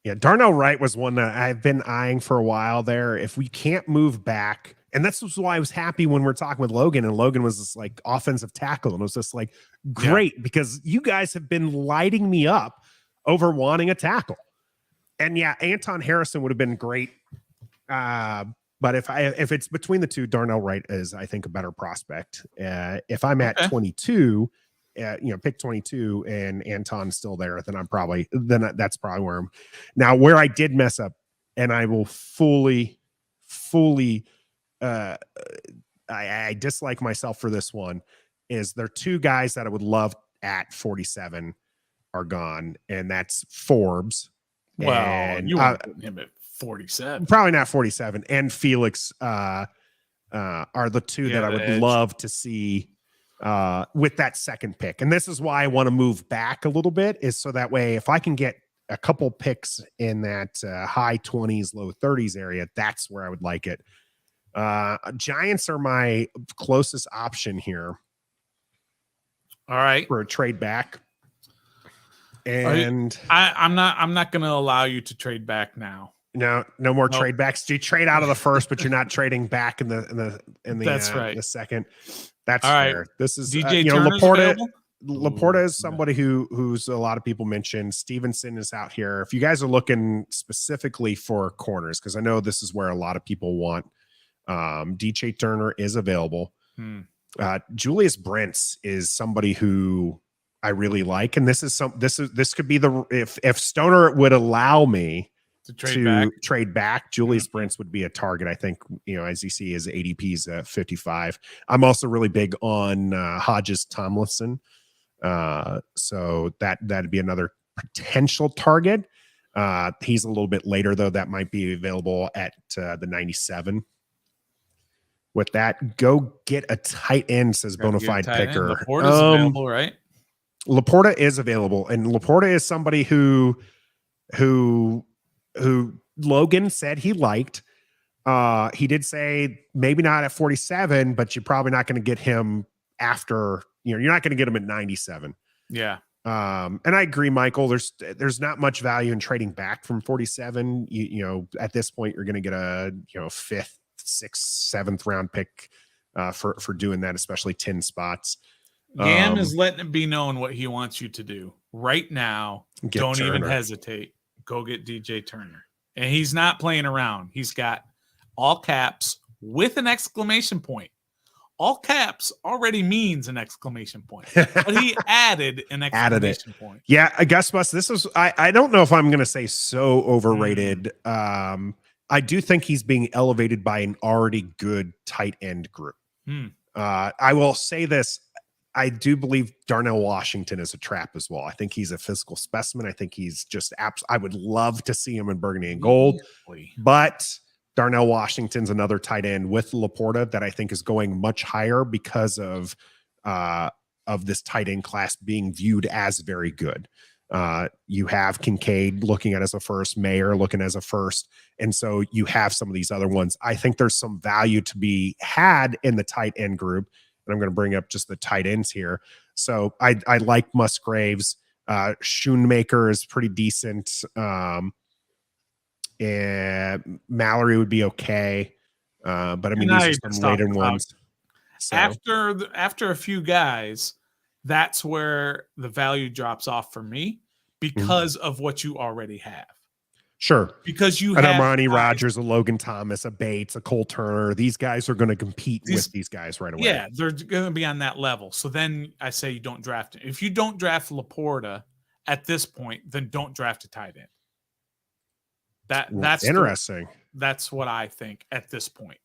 Yeah, Darnell Wright was one that I've been eyeing for a while there. If we can't move back, and this was why I was happy when we're talking with Logan, and Logan was this like offensive tackle, and it was just like great because you guys have been lighting me up over wanting a tackle. And yeah, Anton Harrison would have been great. But if it's between the two, Darnell Wright is, I think, a better prospect. If I'm at 22, pick 22 and Anton's still there, then that's probably where I'm. Now, where I did mess up, and I will fully I dislike myself for this one, is there are two guys that I would love at 47 are gone, and that's Forbes. Well, and, you want to put him at 47. Probably not 47. And Felix are the two that I would love to see with that second pick. And this is why I want to move back a little bit, is so that way if I can get a couple picks in that high 20s, low 30s area, that's where I would like it. Giants are my closest option here. All right. For a trade back. And I'm not going to allow you to trade back now. No more trade backs. Do you trade out of the first, but you're not trading back in the That's right. The second. That's all fair. Right. This is DJ Laporta. Laporta is somebody who's a lot of people mentioned. Stevenson is out here. If you guys are looking specifically for corners, because I know this is where a lot of people want. DJ Turner is available. Julius Brents is somebody who I really like, and this could be if Stoner would allow me trade back. Julius Brents would be a target. I think, as you see, his ADP's 55. I'm also really big on Hodges Tomlinson. So that'd be another potential target. He's a little bit later though. That might be available at the 97. With that, go get a tight end, says Bonafide Picker. Laporta's available, right? Laporta is available, and Laporta is somebody who Logan said he liked. He did say maybe not at 47, but you're probably not going to get him after, you're not going to get him at 97. Yeah. And I agree, Michael. There's not much value in trading back from 47. At this point, you're going to get a 5th, 6th, 7th round pick for doing that, especially 10 spots. Yam is letting it be known what he wants you to do right now. Don't Turner. even hesitate. Go get DJ Turner. And he's not playing around. He's got all caps with an exclamation point. All caps already means an exclamation point, but he added an exclamation point. Yeah, Gus Bus. This is I don't know if I'm going to say so overrated. I do think he's being elevated by an already good tight end group. I will say this. I do believe Darnell Washington is a trap as well. I think he's a physical specimen. I think he's just I would love to see him in burgundy and gold, but Darnell Washington's another tight end with Laporta that I think is going much higher because of this tight end class being viewed as very good. You have Kincaid looking at as a first, Mayer looking as a first, and so you have some of these other ones. I think there's some value to be had in the tight end group. And I'm going to bring up just the tight ends here. So I like Musgraves. Schoonmaker is pretty decent. And Mallory would be okay. But I mean, these are some later ones. So. After a few guys, that's where the value drops off for me because of what you already have. Sure. Because you have Armani Rogers, a Logan Thomas, a Bates, a Cole Turner. These guys are going to compete with these guys right away. Yeah, they're going to be on that level. So then I say you don't draft it. If you don't draft Laporta at this point, then don't draft a tight end. That's interesting. That's what I think at this point.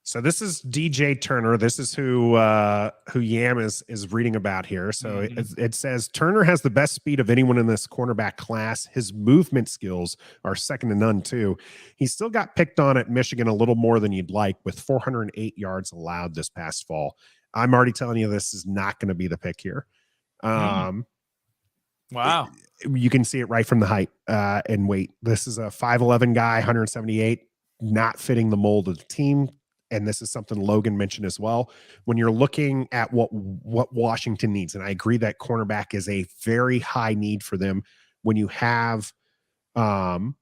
So this is DJ Turner. This is who Yam is reading about here. So it says Turner has the best speed of anyone in this cornerback class. His movement skills are second to none too. He still got picked on at Michigan a little more than you'd like, with 408 yards allowed this past fall. I'm already telling you this is not going to be the pick here. Wow. You can see it right from the height and weight. This is a 5'11 guy, 178, not fitting the mold of the team. And this is something Logan mentioned as well. When you're looking at what Washington needs, and I agree that cornerback is a very high need for them. When you have, Benjamin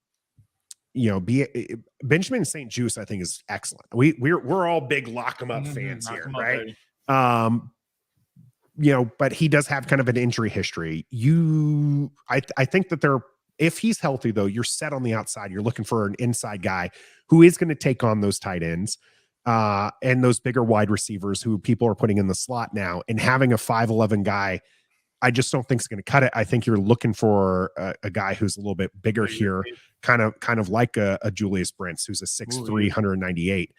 St. Juste, I think is excellent. We're all big lock 'em up fans here, right? But he does have kind of an injury history. I think that if he's healthy though, you're set on the outside. You're looking for an inside guy who is going to take on those tight ends. And those bigger wide receivers who people are putting in the slot now, and having a 5'11 guy, I just don't think is going to cut it. I think you're looking for a guy who's a little bit bigger here, kind of like a Julius Brents, who's a 6'3", 198.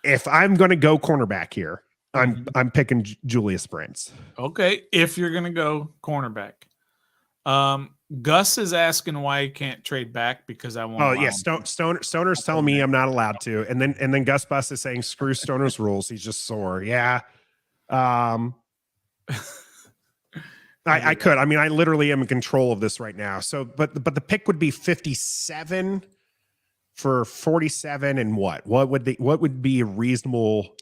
If I'm going to go cornerback here, I'm picking Julius Brents. Okay, if you're going to go cornerback. Gus is asking why he can't trade back because I won't. Oh yeah, Stoner's telling me I'm not allowed to, and then Gus Bus is saying screw Stoner's rules. He's just sore. Yeah, I could. I mean, I literally am in control of this right now. So, but the pick would be 57 for 47, and what would be a reasonable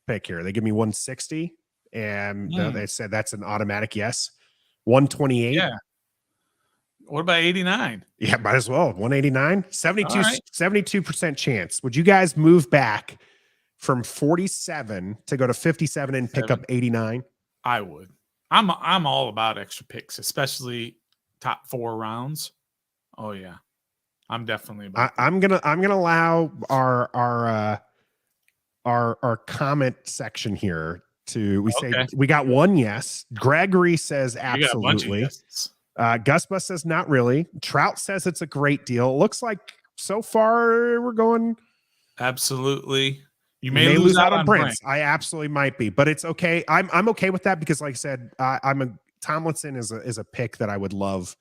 pick here? They give me 160, and they said that's an automatic yes. 128. Yeah. What about 89? Yeah, might as well. 189, 72% chance. Would you guys move back from 47 to go to 57 and pick up 89? I would. I'm all about extra picks, especially top 4 rounds. Oh yeah. I'm definitely about I'm gonna allow our comment section here to we got one yes. Gregory says absolutely. Gus Bus says not really. Trout says it's a great deal. It looks like so far we're going. Absolutely. You may lose out on Brents. I absolutely might be, but it's okay. I'm okay with that because, like I said, Tomlinson is a pick that I would love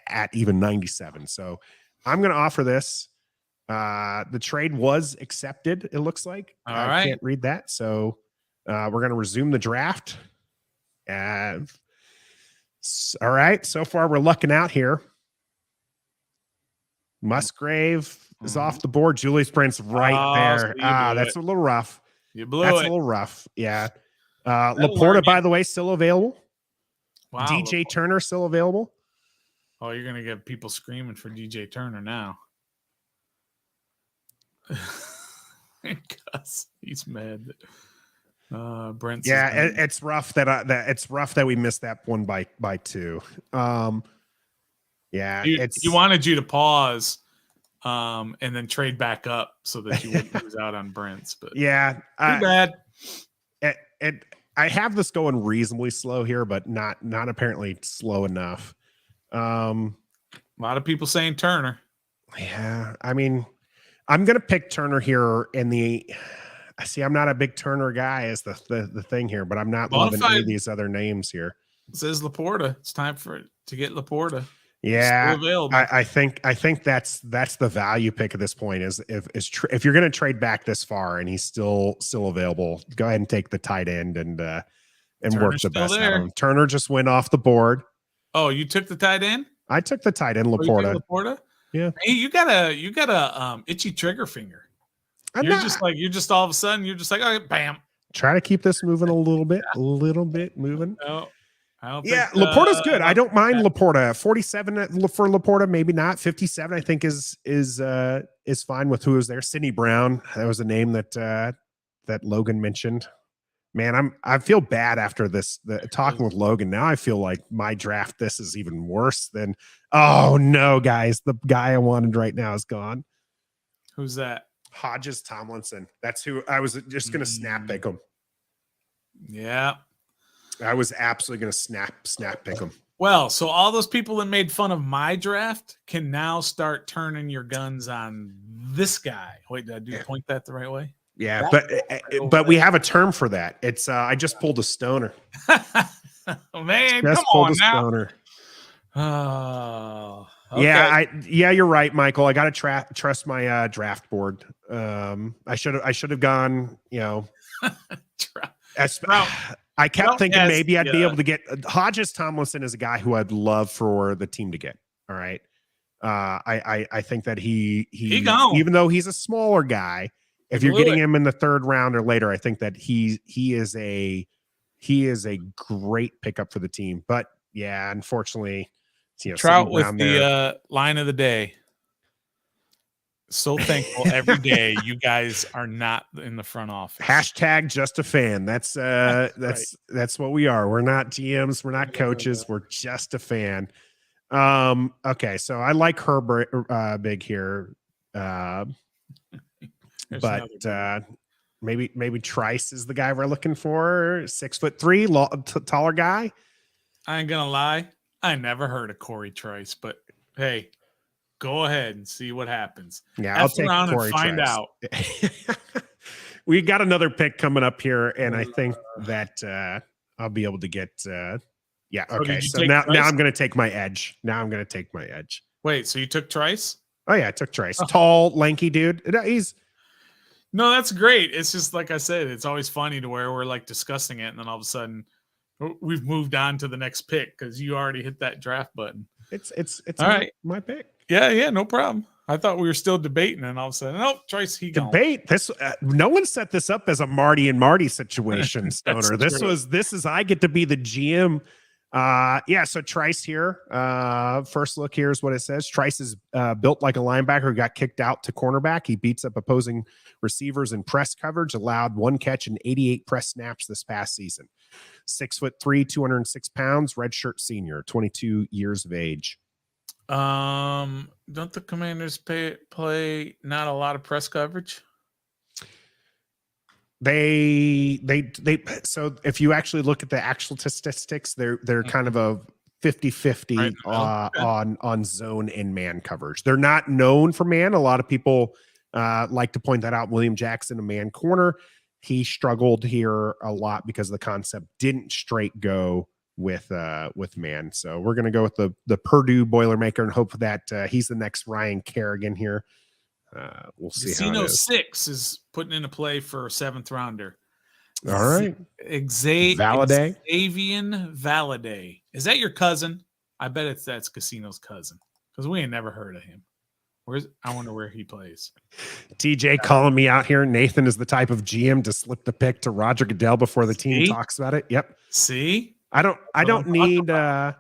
at even 97. So I'm going to offer this. The trade was accepted. It looks like I can't read that. So we're going to resume the draft. All right. So far we're lucking out here. Musgrave is off the board. Julius Brent's right there. So that's a little rough. You blew That's it. a little rough. Yeah. Laporta, by the way, still available. Wow, DJ Turner still available. Oh, you're gonna get people screaming for DJ Turner now. Gus, he's mad. Brent. Yeah, it's rough that we missed that one by 2. Yeah, he wanted you to pause, and then trade back up so that you wouldn't lose out on Brent's. But yeah, too bad. I have this going reasonably slow here, but not apparently slow enough. A lot of people saying Turner. Yeah, I mean, I'm gonna pick Turner here in the. See, I'm not a big Turner guy, is the thing here, but I'm not loving any of these other names here. It says Laporta. It's time to get Laporta. Yeah, I think that's the value pick at this point. Is if you're going to trade back this far and he's still available, go ahead and take the tight end and work the best out of him. Turner just went off the board. Oh, you took the tight end? I took the tight end, Laporta. Laporta? Yeah. Hey, you got a itchy trigger finger. You're just all of a sudden you're just like, oh, bam. Try to keep this moving a little bit moving. No. Yeah, Laporta's good. I don't mind Laporta. 47 for Laporta, maybe not. 57, I think is fine with who is there. Sidney Brown, that was a name that Logan mentioned. Man, I feel bad after talking with Logan. Now I feel like my draft this is even worse than. Oh no, guys, the guy I wanted right now is gone. Who's that? Hodges Tomlinson. That's who I was just gonna snap pick him. Yeah. I was absolutely going to snap pick him. Well, so all those people that made fun of my draft can now start turning your guns on this guy. Wait, did I point that the right way? Yeah, but we have a term for that. It's I just pulled a stoner. Oh, man, just come on now. Stoner. Oh, okay. Yeah, you're right, Michael. I got to trust my draft board. I should have gone. I kept thinking maybe I'd be able to get Hodges Tomlinson is a guy who I'd love for the team to get. All right. I think that he even though he's a smaller guy, if you're getting him in the 3rd round or later, I think that he is a great pickup for the team. But yeah, unfortunately, Trout was the line of the day. So thankful every day you guys are not in the front office. # just a fan. That's what we are. We're not GMs. We're not coaches. We're just a fan. Okay. So I like her big here. But maybe Trice is the guy we're looking for. 6'3", taller guy. I ain't gonna lie. I never heard of Corey Trice, but hey, go ahead and see what happens. Yeah, I'll take Corey and find Trice. out. We got another pick coming up here, and I think that I'll be able to get. Yeah, okay. So now I'm going to take my edge. Wait, so you took Trice? Oh yeah, I took Trice. Tall, lanky dude. No, that's great. It's just like I said, it's always funny to where we're like discussing it, and then all of a sudden we've moved on to the next pick because you already hit that draft button. It's all right. My pick. Yeah, no problem. I thought we were still debating, and all of a sudden, nope, Trice, debate. This no one set this up as a Marty and Marty situation, Stoner. This is I get to be the GM. So Trice here. First look, here's what it says. Trice is built like a linebacker who got kicked out to cornerback. He beats up opposing receivers in press coverage, allowed 1 catch and 88 press snaps this past season. 6'3", 206 pounds, redshirt senior, 22 years of age. Don't the Commanders play not a lot of press coverage? They so if you actually look at the actual statistics, they're kind of 50-50 Right in the middle. on zone and man coverage. They're not known for man. A lot of people like to point that out. William Jackson, a man corner, he struggled here a lot because the concept didn't straight go with man. So we're going to go with the Purdue Boilermaker and hope that he's the next Ryan Kerrigan here. We'll see Casino how it is. 6 is putting into play for a 7th rounder. All right. Xavier Valaday. Is that your cousin? I bet that's Casino's cousin because we ain't never heard of him. I wonder where he plays. TJ calling me out here. Nathan is the type of GM to slip the pick to Roger Goodell before the team talks about it. Yep. See? I don't need Dan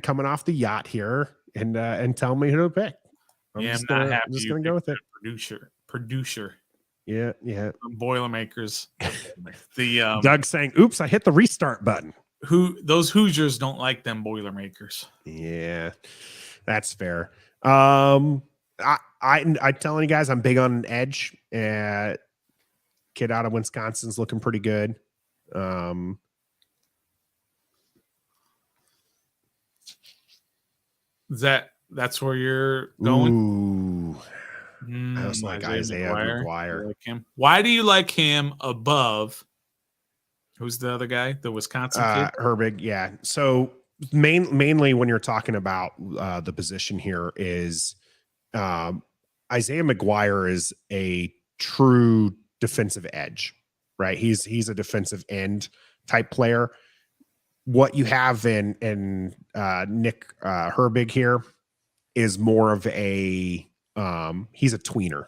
coming off the yacht here and tell me who to pick. I'm just gonna go with it. Producer. Yeah. Boilermakers. Doug saying, "Oops, I hit the restart button." Those Hoosiers don't like them Boilermakers. Yeah, that's fair. I'm telling you guys, I'm big on an edge. Kid out of Wisconsin's looking pretty good. That's where you're going? Ooh. I was like Isaiah McGuire. Like him. Why do you like him above? Who's the other guy? The Wisconsin kid? Herbig. Yeah. So mainly when you're talking about the position here is Isaiah McGuire is a true defensive edge, right? He's a defensive end type player. What you have in Nick Herbig here is more of a he's a tweener.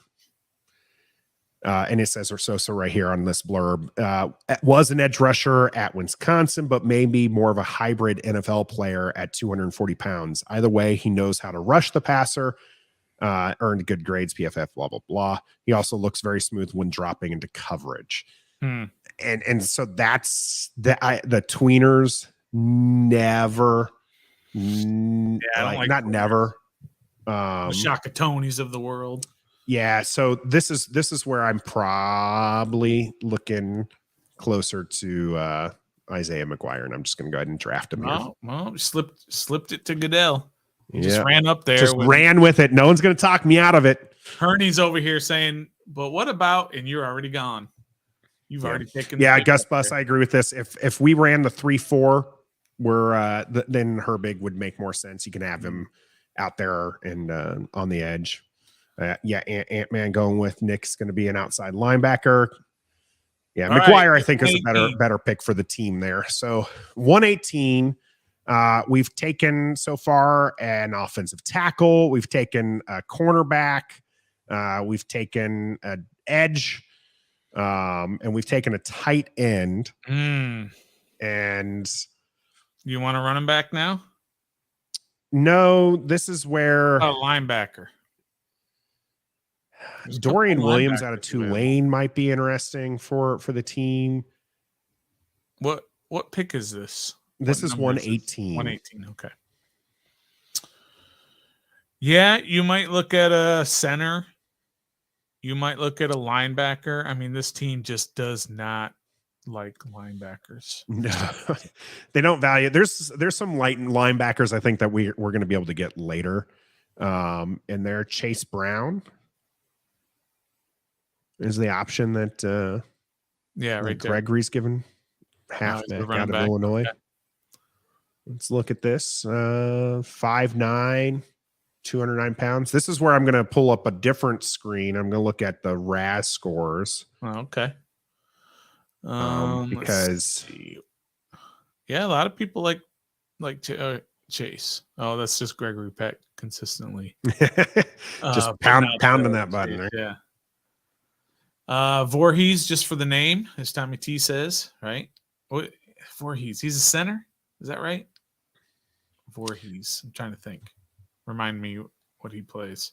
And it says so right here on this blurb, was an edge rusher at Wisconsin, but maybe more of a hybrid NFL player at 240 pounds. Either way, he knows how to rush the passer, earned good grades, PFF, blah, blah, blah. He also looks very smooth when dropping into coverage. And so that's the tweeners never, not never. The Shakatonis of the world. Yeah, so this is where I'm probably looking closer to Isaiah McGuire, and I'm just going to go ahead and draft him here. Well, slipped it to Goodell. He just ran up there. Ran with it. No one's going to talk me out of it. Hurney's over here saying, but what about, and you're already gone. You've already taken. Yeah, Gus Bus, I agree with this. If we ran the 3-4, then Herbig would make more sense. You can have him out there and on the edge. Ant-Man going with Nick's going to be an outside linebacker. Yeah, all McGuire, right, I think, is a better pick for the team there. So 118. We've taken so far an offensive tackle. We've taken a cornerback. We've taken an edge. And we've taken a tight end. And you want to run him back now? No, this is where a linebacker. Dorian Williams out of Tulane might be interesting for the team. What pick is this? This is 118. 118. Okay. Yeah, you might look at a center. You might look at a linebacker. I mean, this team just does not like linebackers. No, they don't value. There's some light linebackers I think that we're going to be able to get later. And there, Chase Brown is the option that right Gregory's given halfback out of Illinois. Okay. Let's look at this. 5'9", 209 pounds. This is where I'm going to pull up a different screen. I'm going to look at the RAS scores. Oh, okay. Because a lot of people like Chase. Oh, that's just Gregory Peck consistently. Just pounding that button. Right? Yeah. Voorhees, just for the name, as Tommy T says, right? What Voorhees? He's a center. Is that right? Voorhees. I'm trying to think. Remind me what he plays.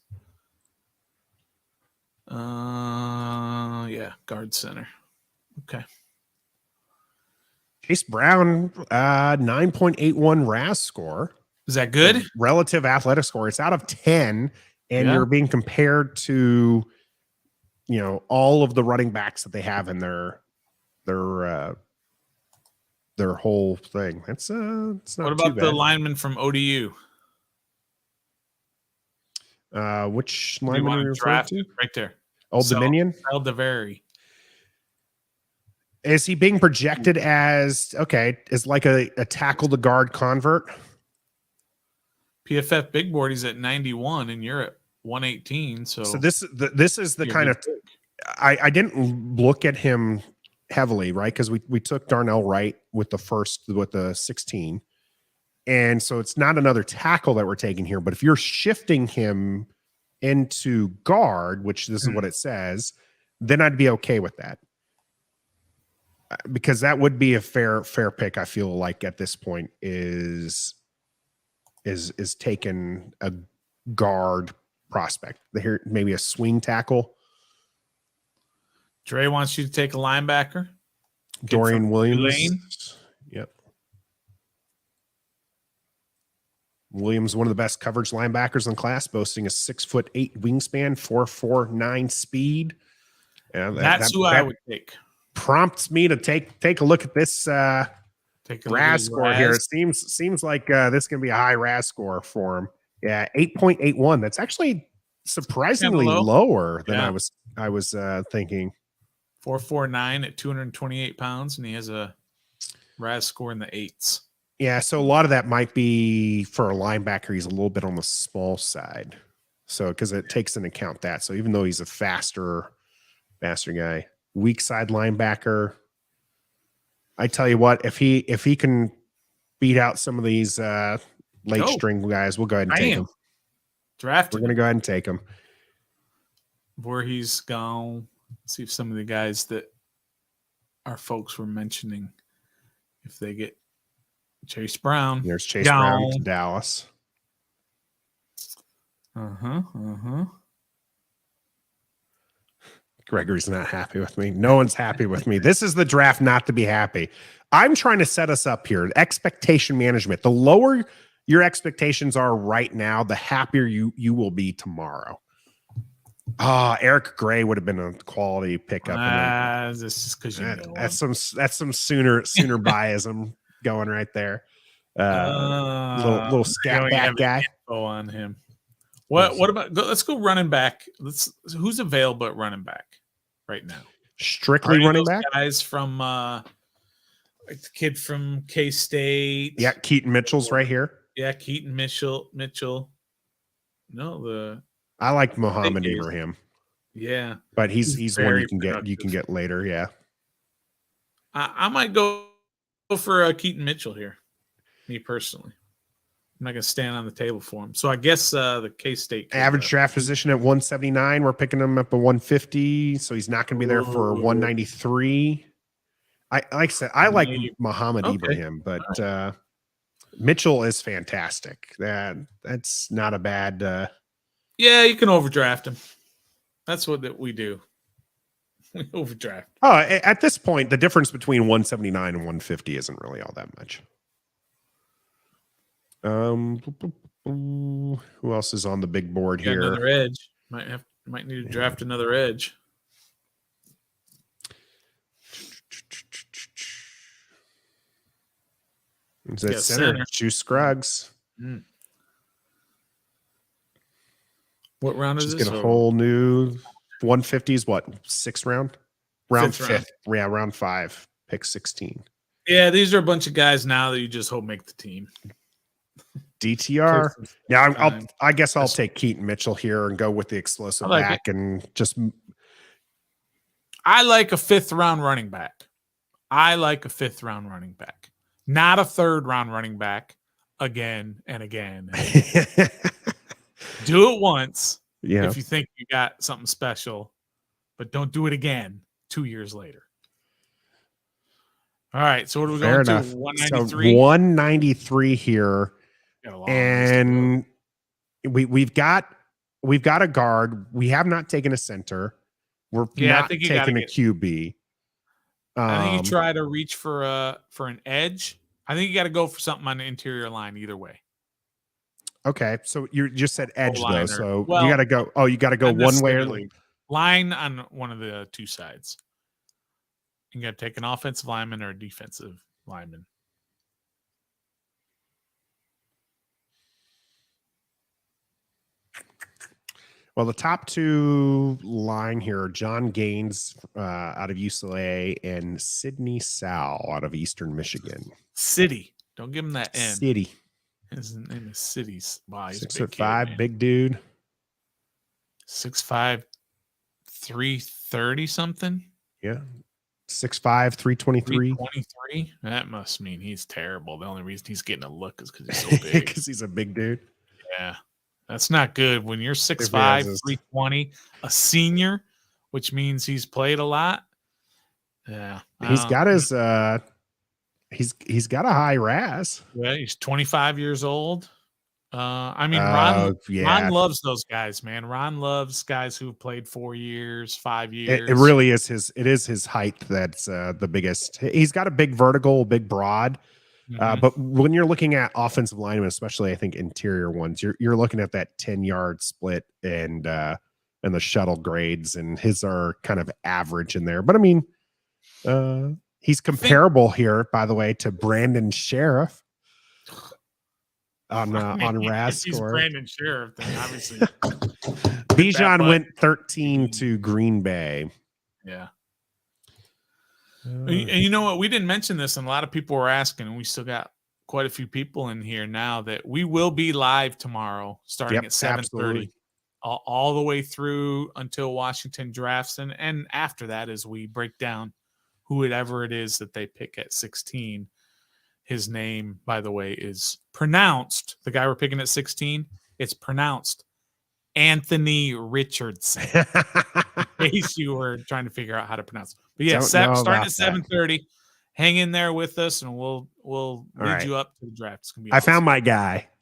Guard center. Okay. Chase Brown, 9.81 RAS score. Is that good? Relative athletic score. It's out of 10, and you're being compared to, all of the running backs that they have in their their whole thing. It's not What too about bad. the lineman from ODU? Which You lineman want are you to referring draft to? right there. Old Dominion? Eldaveri. Is he being projected as as like a tackle to guard convert? PFF big board, he's at 91 and you're at 118. So this is the kind of I didn't look at him heavily, right? Because we took Darnell Wright with the 16. And so it's not another tackle that we're taking here, but if you're shifting him into guard, which this is what it says, then I'd be okay with that. Because that would be a fair pick. I feel like at this point is taking a guard prospect. Here, maybe a swing tackle. Dre wants you to take a linebacker. Dorian Williams. Tulane. Yep. Williams, one of the best coverage linebackers in the class, boasting a 6'8" wingspan, 4.49 speed. And That's who I would take. Prompts me to take a look at this Take a look at RAS his score RAS. here. It seems like this can be a high RAS score for him. Yeah, 8.81. That's actually surprisingly Kinda low. lower than Yeah. I was thinking. 449 at 228 pounds, and he has a RAS score in the 8s. Yeah, so a lot of that might be for a linebacker. He's a little bit on the small side, so because it takes into account that. So even though he's a faster guy, weak side linebacker. I tell you what, if he can beat out some of these late string guys, we'll go ahead and take him. Drafted. We're gonna go ahead and take him. Where he's gone. See if some of the guys that our folks were mentioning, if they get Chase Brown. There's Chase Brown to Dallas. Gregory's not happy with me. No one's happy with me. This is the draft not to be happy. I'm trying to set us up here. Expectation management. The lower your expectations are right now, the happier you will be tomorrow. Eric Gray would have been a quality pickup. That's just because you know that's some sooner biasm going right there. Little scat back guy. On him. What about? Let's go running back. Who's available at running back right now? Strictly running back. Guys from like the kid from K-State. Yeah, Keaton Mitchell's right here. Yeah, Keaton Mitchell. No, I like Muhammad Ibrahim. Yeah, but he's one you can productive. get later. Yeah, I might go for Keaton Mitchell here. Me personally, I'm not gonna stand on the table for him. So I guess the K-State average draft position at 179. We're picking him up at 150, so he's not gonna be there for 193. Like I said, I like Muhammad Ibrahim, but Mitchell is fantastic. That's not a bad. Yeah, you can overdraft him. That's what we do. We overdraft. Oh, at this point, the difference between 179 and 150 isn't really all that much. Who else is on the big board here? Another edge. Might need to draft another edge. Is that center? Juice Scruggs. What round is Just this? get a whole new 150s. What, sixth round? Round fifth. Yeah, round 5. Pick 16. Yeah, these are a bunch of guys now that you just hope make the team. DTR. Yeah, I guess I'll take Keaton Mitchell here and go with the explosive back and just. I like a 5th round running back. Not a 3rd round running back again and again. Do it once if you think you got something special, but don't do it again 2 years later. All right, so what are we going to? 193? So 193 here. And we've got a guard. We have not taken a center. We're not taking a QB. I think you try to reach for an edge. I think you got to go for something on the interior line either way. Okay, so you just said edge though, so well, you got to go. Oh, you got to go one way or line on one of the two sides. You got to take an offensive lineman or a defensive linemen. Well, the top two line here are John Gaines out of UCLA and Sidney Sal out of Eastern Michigan. City. Don't give him that N. City. His name is Cities. Wow, he's 6'5", kid, big dude. 6'5", 330 something. Yeah. 6'5", 323. 323. That must mean he's terrible. The only reason he's getting a look is because he's so big. Because he's a big dude. Yeah. That's not good. When you're 6'5", 320, a senior, which means he's played a lot. Yeah. He's got his he's got a high RAS. Yeah, he's 25 years old. Ron loves those guys, man. Ron loves guys who've played 4 years, 5 years. It really is his height that's the biggest. He's got a big vertical, big broad. But when you're looking at offensive linemen, especially I think interior ones, you're looking at that 10-yard split and the shuttle grades, and his are kind of average in there. But I mean, he's comparable here, by the way, to Brandon Sheriff on RAS he's score. Brandon Sheriff, then obviously. Bijan went 13 to Green Bay. Yeah. And you know what? We didn't mention this, and a lot of people were asking, and we still got quite a few people in here now, that we will be live tomorrow starting at 7:30, all the way through until Washington drafts, and after that, as we break down whoever it is that they pick at 16. His name, by the way, is pronounced, the guy we're picking at 16, it's pronounced Anthony Richardson. In case you were trying to figure out how to pronounce it. But yeah, starting at 7:30. Hang in there with us, and we'll lead you up to the draft. It's gonna be awesome.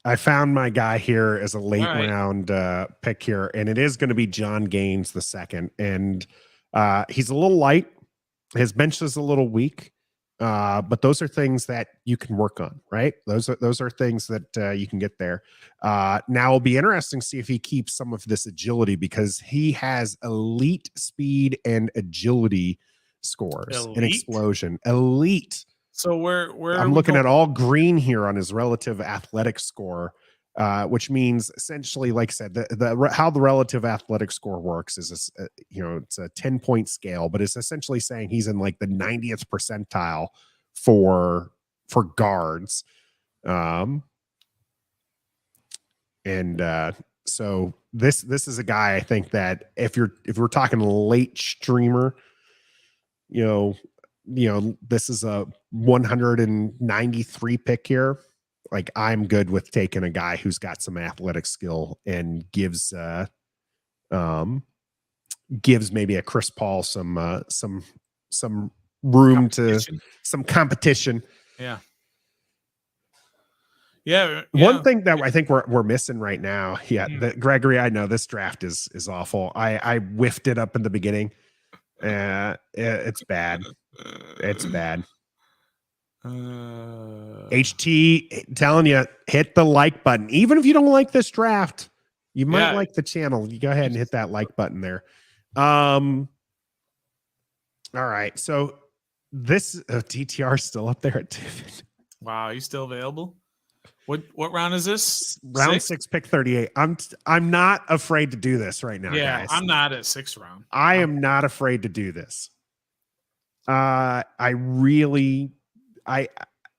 I found my guy here as a late round pick here, and it is going to be John Gaines the second. And he's a little light. His bench is a little weak. But those are things that you can work on, right? Those are things that you can get there. Now it'll be interesting to see if he keeps some of this agility, because he has elite speed and agility scores. An explosion. Elite. So I'm looking at all green here on his relative athletic score, which means essentially, like I said, how the relative athletic score works is it's a 10-point scale, but it's essentially saying he's in like the 90th percentile for guards. So this is a guy I think that if we're talking late streamer, this is a 193 pick here. Like, I'm good with taking a guy who's got some athletic skill and gives maybe a Chris Paul some room to some competition. Yeah. Yeah. One thing that I think we're missing right now. Yeah. Gregory, I know this draft is awful. I whiffed it up in the beginning. It's bad. It's bad. HT, telling you, hit the like button. Even if you don't like this draft, you might like the channel. You go ahead and hit that like button there. All right. So this DTR still up there at Tiffin. Wow, he's still available. What round is this? Round 6, pick 38. I'm not afraid to do this right now. Yeah, guys. I'm not at 6th round. I am not afraid to do this. I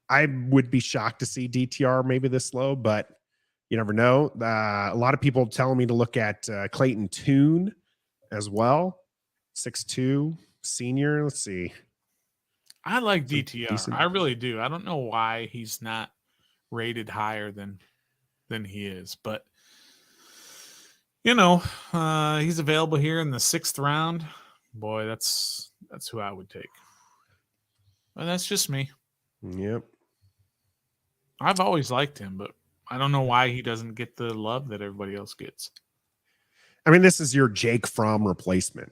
would be shocked to see DTR maybe this low, but you never know. A lot of people telling me to look at Clayton Tune as well. 6'2", senior. Let's see. I like DTR. I really do. I don't know why he's not rated higher than he is, but he's available here in the 6th round. Boy, that's who I would take. Well, that's just me. Yep. I've always liked him, but I don't know why he doesn't get the love that everybody else gets. I mean, this is your Jake Fromm replacement.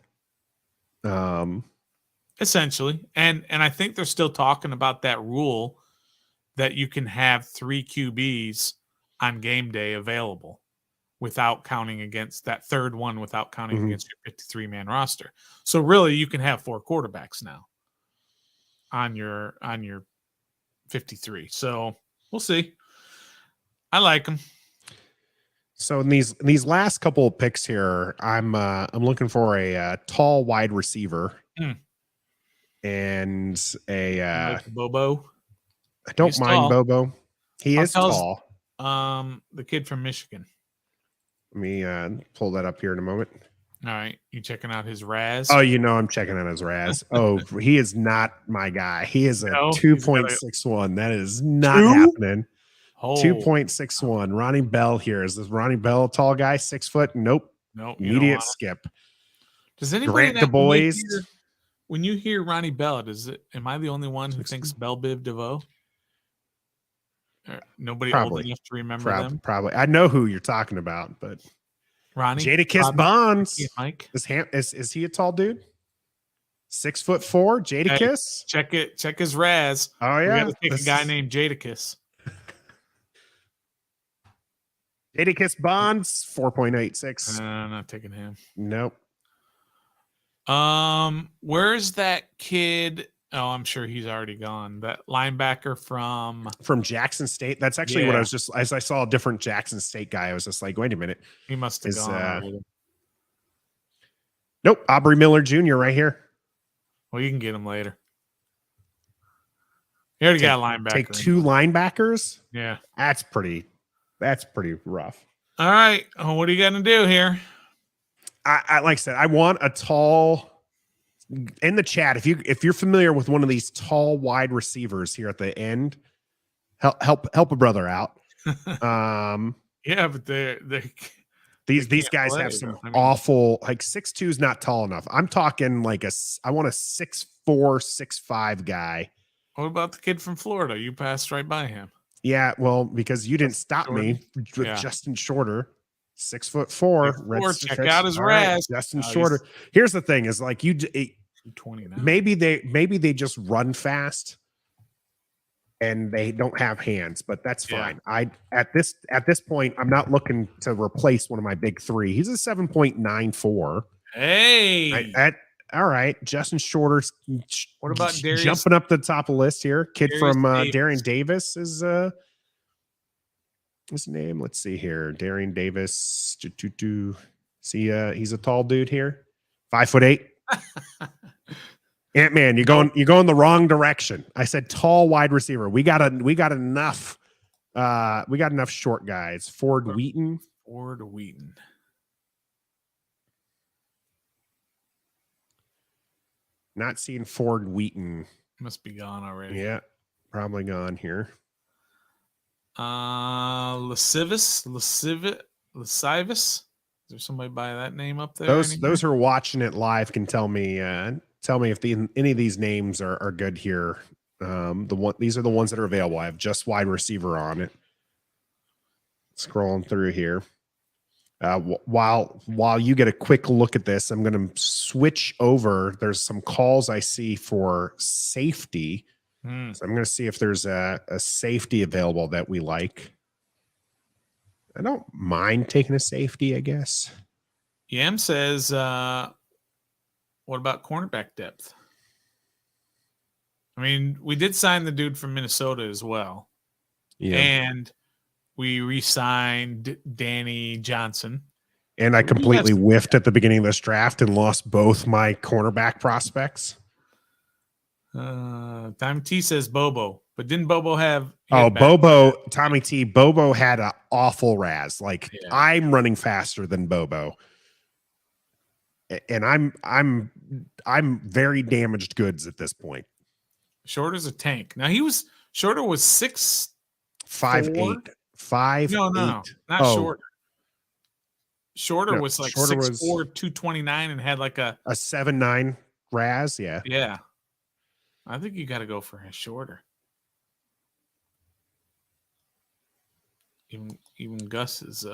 Essentially. And I think they're still talking about that rule that you can have 3 QBs on game day available without counting against that third one, without counting against your 53-man roster. So really you can have 4 quarterbacks now on your 53. So we'll see. I like him. So in these last couple of picks here, I'm looking for a tall wide receiver and a Like Bobo. I don't He's mind tall. Bobo. He is tall's- tall. The kid from Michigan. Let me pull that up here in a moment. All right, you checking out his Raz? Oh, I'm checking on his Raz. Oh, he is not my guy. He is a No, he's 2.61. That is not Two? happening. Oh, 2.61. Ronnie Bell here. Is this Ronnie Bell a tall guy? 6 foot? Nope. no, you don't Immediate want it. skip. Does anybody Grant Du Bois. when you hear Ronnie Bell, am I the only one who thinks Bell Biv DeVoe? Or nobody old Probably. enough to remember them? Probably. I know who you're talking about, but Ronnie Jadakiss Bobby, Bonds. and Mike. Is he a tall dude? 6'4"? Jadakiss? Check his Raz. Oh We yeah. got to pick a guy named Jadakiss. Jadakiss Bonds, 4.86. I'm not taking him. Nope. Where's that kid? Oh, I'm sure he's already gone. That linebacker From Jackson State. That's actually what I Yeah. was just, as I saw a different Jackson State guy, I was just like, wait a minute. he must have Is, gone. already. Nope. Aubrey Miller Jr. right here. Well, you can get him later. You already got a linebacker. Take 2 linebackers. Yeah. That's pretty rough. All right. Oh, what are you going to do here? I like I said, I want a tall in the chat. If you're familiar with one of these tall wide receivers here at the end, help a brother out. Yeah, but they These can't guys play, have some though. I mean- awful, like 6'2" is not tall enough. I'm talking like I want a 6'4", 6'5" guy. What about the kid from Florida? You passed right by him. Yeah, well, because you didn't stop me with Yeah. Justin Shorter, 6'4". 6'4", check out his Raz. Justin Oh, Shorter. Here's the thing: is like 29. maybe they just run fast and they don't have hands, but that's Yeah. fine. At this point, I'm not looking to replace one of my big 3. He's a 7.94. Hey, All right, Justin Shorter's. What about Darius- jumping up the top of the list here? Kid Darius from Davis. Darian Davis is his name. Let's see here, Darian Davis. See, he's a tall dude here, 5'8". Ant-Man, you're going the wrong direction. I said tall wide receiver. We got enough short guys. Ford Wheaton. Not seeing Ford Wheaton. Must be gone already. Yeah, probably gone here. Lascivious. Is there somebody by that name up there? Those who are watching it live can tell me if any of these names are good here. These are the ones that are available. I have just wide receiver on it. Scrolling through here. While you get a quick look at this, I'm going to switch over. There's some calls I see for safety. So I'm going to see if there's a safety available that we like. I don't mind taking a safety, I guess. Yam says, what about cornerback depth? I mean, we did sign the dude from Minnesota as well. Yeah. And we re-signed Danny Johnson. And I completely whiffed at the beginning of this draft and lost both my cornerback prospects. Tommy T says Bobo, but didn't Bobo have? Tommy T. Bobo had an awful Raz. Like I'm running faster than Bobo, and I'm very damaged goods at this point. Shorter's a tank. Now Shorter was 6'5". 5'8". 5'8". No, not Shorter. Shorter was like 6'4", 229, and had like a 7'9" Raz. Yeah. Yeah. I think you got to go for his Shorter. Even Gus is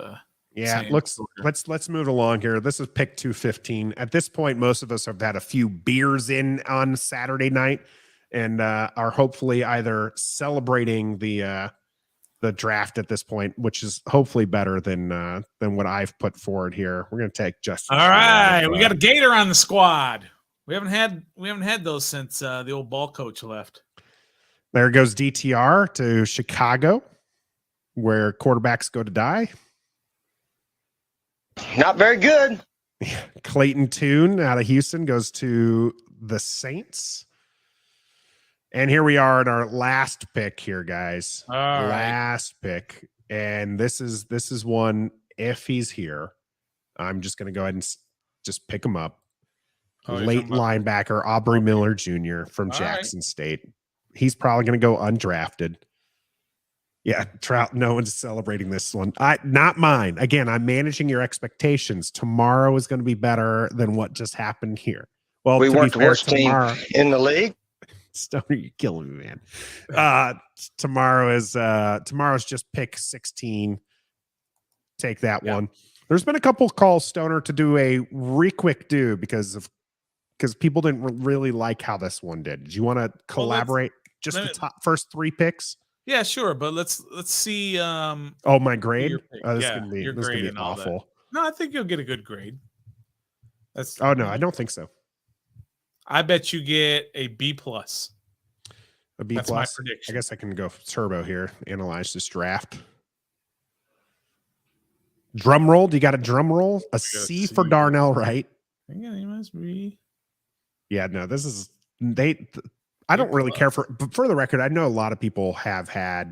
yeah. saying Let's move along here. This is pick 215. At this point, most of us have had a few beers in on Saturday night and are hopefully either celebrating the draft at this point, which is hopefully better than what I've put forward here. We're going to take Justin. All right, we got a Gator on the squad. We haven't had those since the old ball coach left. There goes DTR to Chicago, where quarterbacks go to die. Not very good. Clayton Tune out of Houston goes to the Saints. And here we are at our last pick here, guys. All right. Last pick. And this is one, if he's here, I'm just going to go ahead and just pick him up. Late linebacker, Aubrey Miller Jr. from Jackson State. He's probably going to go undrafted. Yeah, Trout, no one's celebrating this one. Not mine. Again, I'm managing your expectations. Tomorrow is going to be better than what just happened here. Well, We to weren't be the fair, worst team in the league. Stoner, you're killing me, man. Tomorrow's just pick 16. Take that one. There's been a couple calls, Stoner, to do a quick do because people didn't really like how this one did. Do you want to collaborate the top first 3 picks? Yeah, sure. But let's see. My grade. This is gonna be awful. No, I think you'll get a good grade. Oh no, I don't think so. I bet you get a B+. A B+. That's my prediction. I guess I can go turbo here. Analyze this draft. Drum roll. Do you got a drum roll? A C for Darnell Wright. Yeah, he must be. Yeah, no, this is I don't really care but for the record, I know a lot of people have had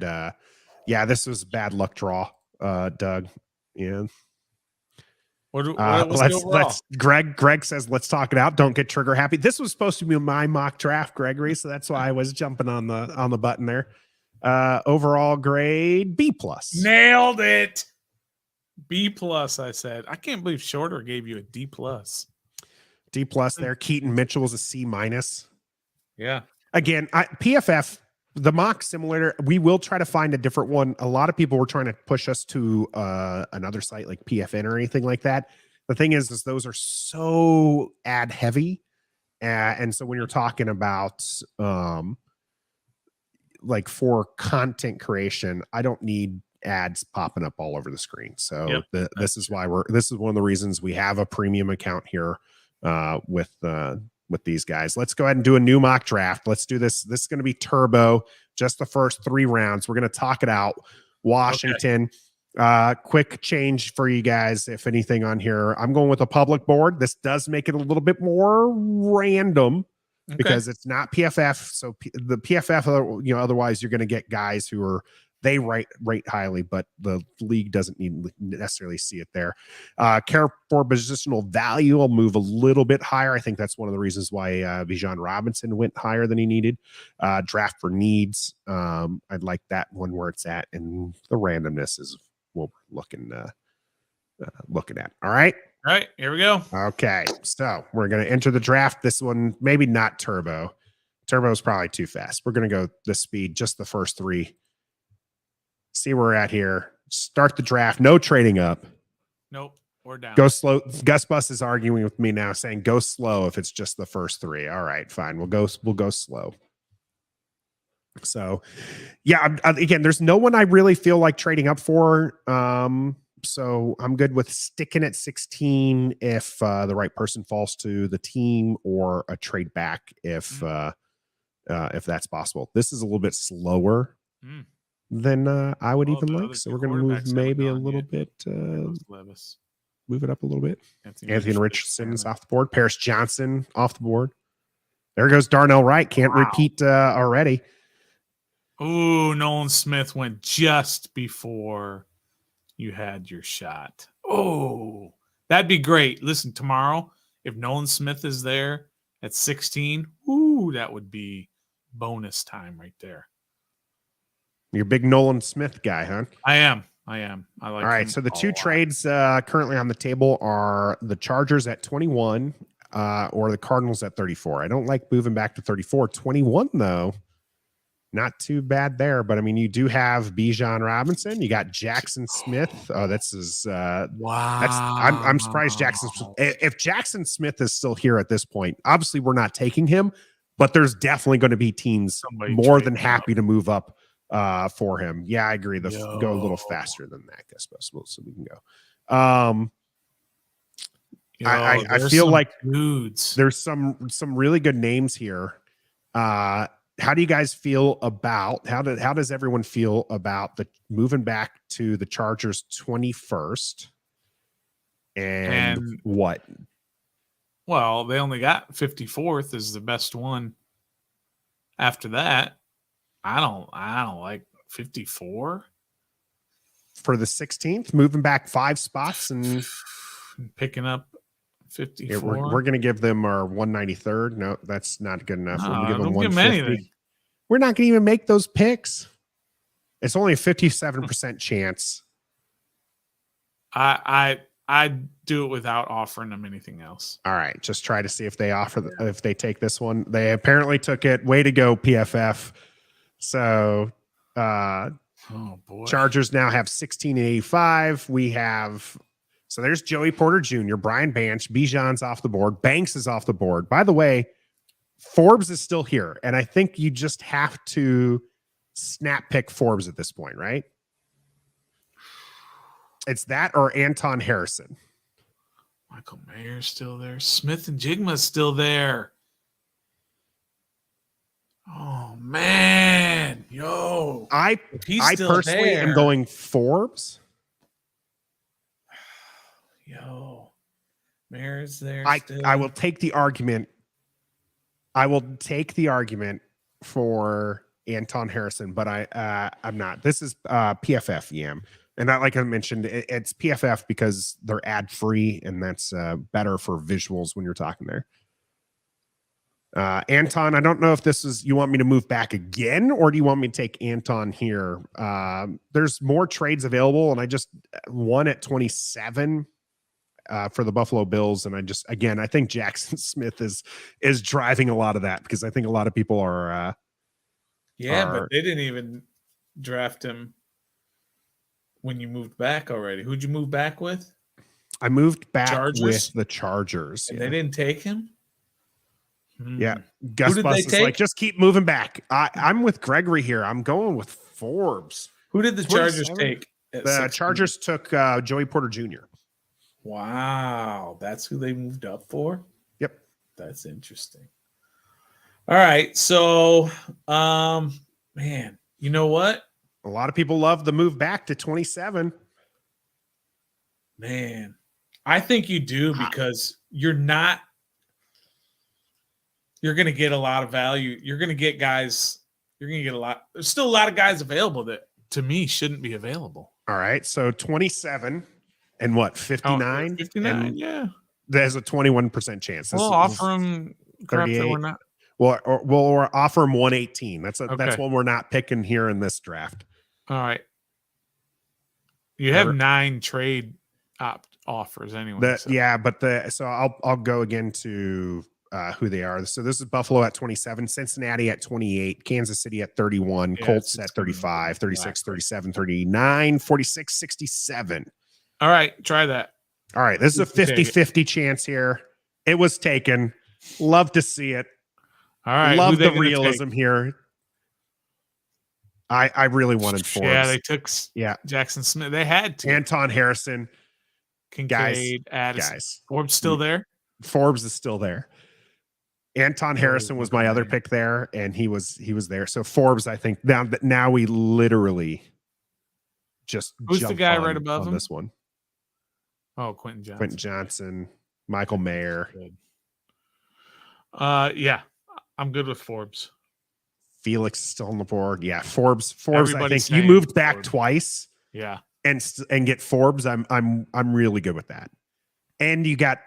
this was bad luck draw, Doug. Yeah. Let's Greg says let's talk it out. Don't get trigger happy. This was supposed to be my mock draft, Gregory, so that's why I was jumping on the button there. Overall grade B+. Nailed it. B+, I said. I can't believe Shorter gave you a D+. D+ there. Keaton Mitchell was a C-. Yeah. Again, PFF, the mock simulator, we will try to find a different one. A lot of people were trying to push us to another site like PFN or anything like that. The thing is those are so ad heavy. And so when you're talking about like for content creation, I don't need ads popping up all over the screen. So this is one of the reasons we have a premium account here with these guys. Let's go ahead and do a new mock draft. Let's do this. This is going to be turbo, just the first 3 rounds. We're going to talk it out. Washington, quick change for you guys. If anything on here, I'm going with a public board. This does make it a little bit more random because it's not PFF. So the PFF, otherwise you're going to get guys who are, they rate highly, but the league doesn't necessarily see it there. Care for positional value will move a little bit higher. I think that's one of the reasons why Bijan Robinson went higher than he needed. Draft for needs. I'd like that one where it's at, and the randomness is what we're looking at. All right. All right, here we go. Okay, so we're going to enter the draft. This one, maybe not turbo. Turbo is probably too fast. We're going to go the speed, just the first 3. See where we're at here. Start the draft. No trading up. Nope. We're down. Go slow. Gus Bus is arguing with me now, saying go slow if it's just the first 3. All right, fine. We'll go slow. So, yeah. Again, there's no one I really feel like trading up for. So I'm good with sticking at 16 if the right person falls to the team, or a trade back if that's possible. This is a little bit slower. Than I would even like. So we're going to move maybe a little bit. Move it up a little bit. Anthony Richardson is off the board. Paris Johnson off the board. There goes Darnell Wright. Can't repeat already. Ooh, Nolan Smith went just before you had your shot. Oh, that'd be great. Listen, tomorrow, if Nolan Smith is there at 16, ooh, that would be bonus time right there. You're a big Nolan Smith guy, huh? I am. I like. All right. So the 2 trades currently on the table are the Chargers at 21 or the Cardinals at 34. I don't like moving back to 34. 21 though, not too bad there. But I mean, you do have Bijan Robinson. You got Jackson Smith. Oh, that's his. Wow. I'm surprised Jackson. If Jackson Smith is still here at this point, obviously we're not taking him, but there's definitely going to be teams more than happy to move up for him. Yeah, I agree. Go a little faster than that, I suppose, so we can go. I feel like dudes. There's some really good names here. how do you guys feel about how does everyone feel about the moving back to the Chargers 21st? And what? Well, they only got 54th is the best one. After that, I don't like 54 for the 16th, moving back 5 spots and picking up 54. Yeah, we're going to give them our 193rd. No, that's not good enough. No, We're going to give them don't give them 150. anything. We're not going to even make those picks. It's only a 57% chance. I do it without offering them anything else. All right, just try to see if they if they take this one. They apparently took it. Way to go, PFF. So, oh boy, Chargers now have 1685. We have so there's Joey Porter Jr., Brian Banch, Bijan's off the board, Banks is off the board. By the way, Forbes is still here, and I think you just have to snap pick Forbes at this point, right? It's that or Anton Harrison. Michael Mayer's still there. Smith and Jigma's still there. Oh man, yo! I personally am going Forbes. Yo, Mayer's there. I will take the argument. I will take the argument for Anton Harrison, but I'm not. This is PFF Yam. And that, like I mentioned, it's PFF because they're ad free, and that's better for visuals when you're talking there. Anton, I don't know if this is you want me to move back again, or do you want me to take Anton here? There's more trades available, and I just won at 27 for the Buffalo Bills, and I think Jackson Smith is driving a lot of that because I think a lot of people are. But they didn't even draft him when you moved back already. Who'd you move back with? I moved back Chargers? with the Chargers. And they didn't take him? Yeah. Gus Bus is like, just keep moving back. I'm with Gregory here. I'm going with Forbes. Who did the Chargers take? The Chargers took Joey Porter Jr. Wow. That's who they moved up for? Yep. That's interesting. All right. So, man, you know what? A lot of people love the move back to 27. Man, I think you do because you're going to get a lot of value. You're going to get guys. You're going to get a lot. There's still a lot of guys available that to me shouldn't be available. All right. So 27 and what? 59? 59. Yeah. There's a 21% chance. We'll offer them crap that we're not. We'll offer them 118. That's one we're not picking here in this draft. All right. You have 9 trade offers anyway. So I'll go again to who they are. So this is Buffalo at 27, Cincinnati at 28, Kansas City at 31, Colts at 35, 36, 37, 39, 46, 67. All right, try that. All right, this is a 50-50 chance here. It was taken. Love to see it. All right. Love the realism here. I really wanted Forbes. Yeah, they took Jackson Smith. They had to. Anton Harrison. Kincaid, Addison. Forbes still there? Forbes is still there. Anton Harrison was my other pick there, and he was there. So Forbes, I think now we literally just who's the guy right above him? This one. Oh, Quentin Johnson. Quentin Johnson, Michael Mayer. Yeah, I'm good with Forbes. Felix is still on the board. Yeah, Forbes. Everybody's I think you moved back twice. Yeah, and get Forbes. I'm really good with that. And you got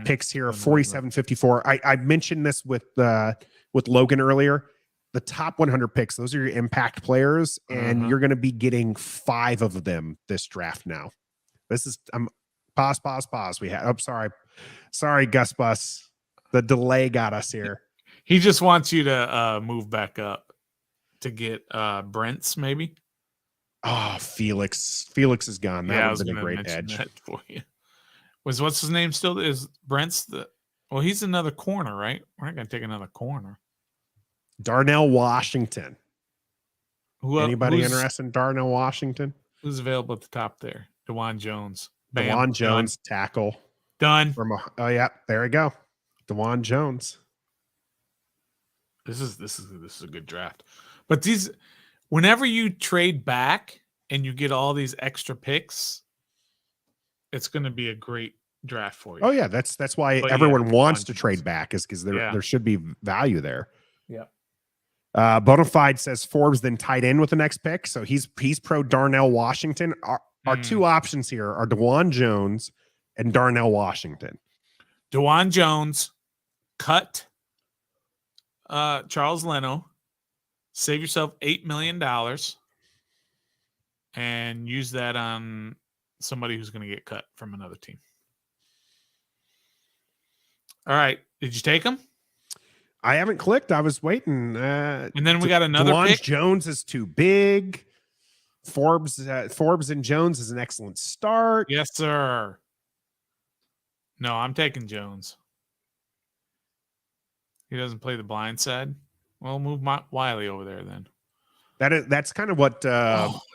picks here of 47, 54. I mentioned this with Logan earlier. The top 100 picks, those are your impact players, and you're going to be getting 5 of them this draft now. This is pause. We had sorry, Gus Bus. The delay got us here. He just wants you to move back up to get Brent's maybe. Oh, Felix is gone. That would have been a great edge for you. What's his name still? Is Brent's he's another corner, right? We're not going to take another corner. Darnell Washington. Anybody interested in Darnell Washington? Who's available at the top there? DeJuan Jones. DeJuan Jones, tackle. Done. There we go. DeJuan Jones. This is a good draft. But whenever you trade back and you get all these extra picks, it's going to be a great draft for you. Oh yeah, that's why everyone wants to trade back, is because there should be value there. Yeah. Bonafide says Forbes then tied in with the next pick, so he's pro Darnell Washington. Our two options here are DeJuan Jones and Darnell Washington. DeJuan Jones, cut Charles Leno, save yourself $8 million, and use that on somebody who's going to get cut from another team. All right. Did you take him? I haven't clicked. I was waiting. And then we got another DeJuan pick. Jones is too big. Forbes and Jones is an excellent start. Yes, sir. No, I'm taking Jones. He doesn't play the blind side. Well, move Wiley over there then. That's kind of what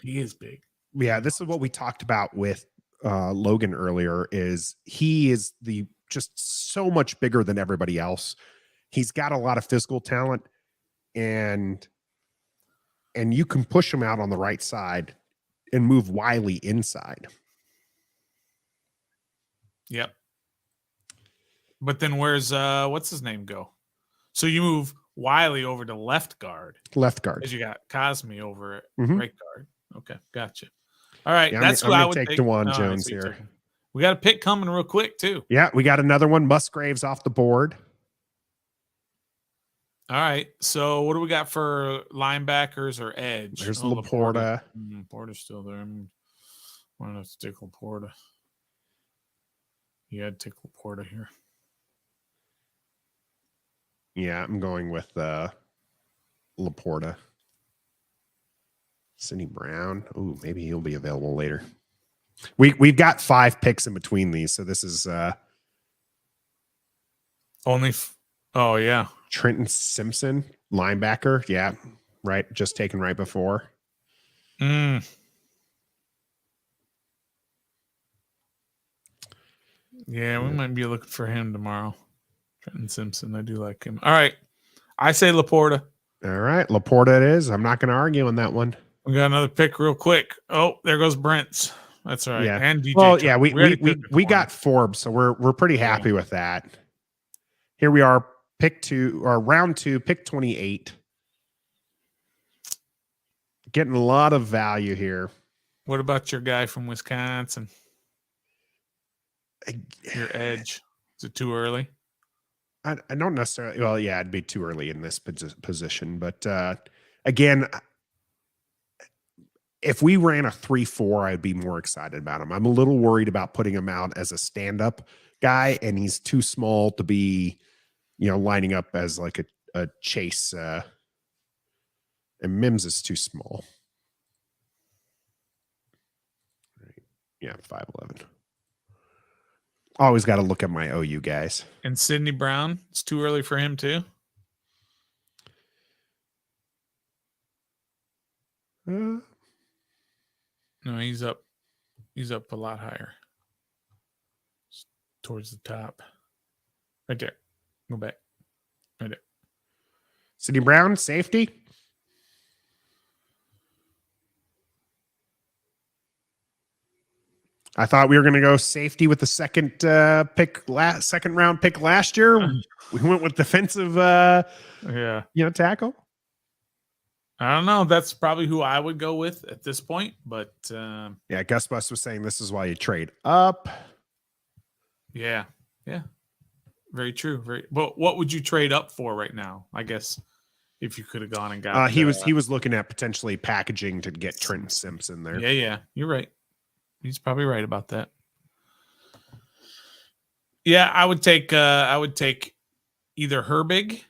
he is big. Yeah, this is what we talked about with Logan earlier. Is he is just so much bigger than everybody else. He's got a lot of physical talent, and you can push him out on the right side and move Wiley inside. Yep. But then where's what's his name go? So you move Wiley over to left guard. Left guard. Because you got Cosme over at right guard. Okay, gotcha. All right, yeah, that's I'm what I gonna would take. take. DeJuan Jones here. We got a pick coming real quick too. Yeah, we got another one. Musgraves off the board. All right, so what do we got for linebackers or edge? There's Laporta. Laporta's still there. Why not stick Laporta? Yeah, I'd take Laporta here. Yeah, I'm going with Laporta. Sidney Brown. Oh, maybe he'll be available later. We've got 5 picks in between these, so this is only. Oh yeah, Trenton Simpson, linebacker. Yeah, right. Just taken right before. Yeah, we might be looking for him tomorrow. Trenton Simpson, I do like him. All right, I say Laporta. All right, Laporta it is. I'm not going to argue on that one. We got another pick real quick. Oh, there goes Brent's. That's all right. Yeah. And DJ. Well, yeah, we got Forbes, so we're pretty happy with that. Here we are, round 2, pick 28. Getting a lot of value here. What about your guy from Wisconsin? Your edge. Is it too early? I don't necessarily. Well, yeah, it'd be too early in this position. But again, if we ran a 3-4, I'd be more excited about him. I'm a little worried about putting him out as a stand-up guy, and he's too small to be, lining up as like a chase. And Mims is too small. Right. Yeah, 5'11". Always got to look at my OU guys. And Sidney Brown, it's too early for him too. No, he's up. He's up a lot higher. Towards the top. Right there. Go back. Right there. Sidney Brown, safety. I thought we were going to go safety with the second round pick last year. We went with defensive, tackle. I don't know. That's probably who I would go with at this point. But yeah, Gus Bus was saying this is why you trade up. Yeah, very true. But what would you trade up for right now? I guess if you could have gone and got. He was looking at potentially packaging to get Trenton Simpson there. Yeah, you're right. He's probably right about that. Yeah, I would take either Herbig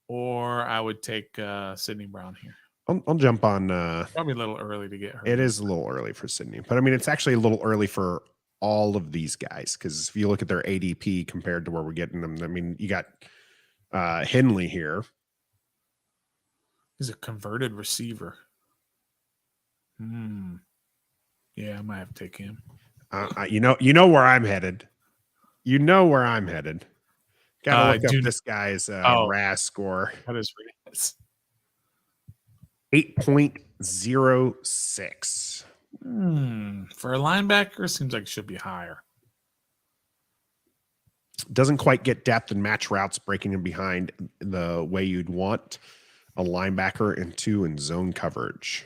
or I would take Sidney Brown here. I'll jump on. Probably a little early to get Herbig. It is a little early for Sidney, but I mean it's actually a little early for all of these guys because if you look at their ADP compared to where we're getting them, I mean you got Henley here. He's a converted receiver. Yeah, I might have to take him. You know where I'm headed. You know where I'm headed. Gotta look up this guy's RAS score. What is RAS? 8.06. For a linebacker, seems like it should be higher. Doesn't quite get depth and match routes, breaking in behind the way you'd want a linebacker in zone coverage.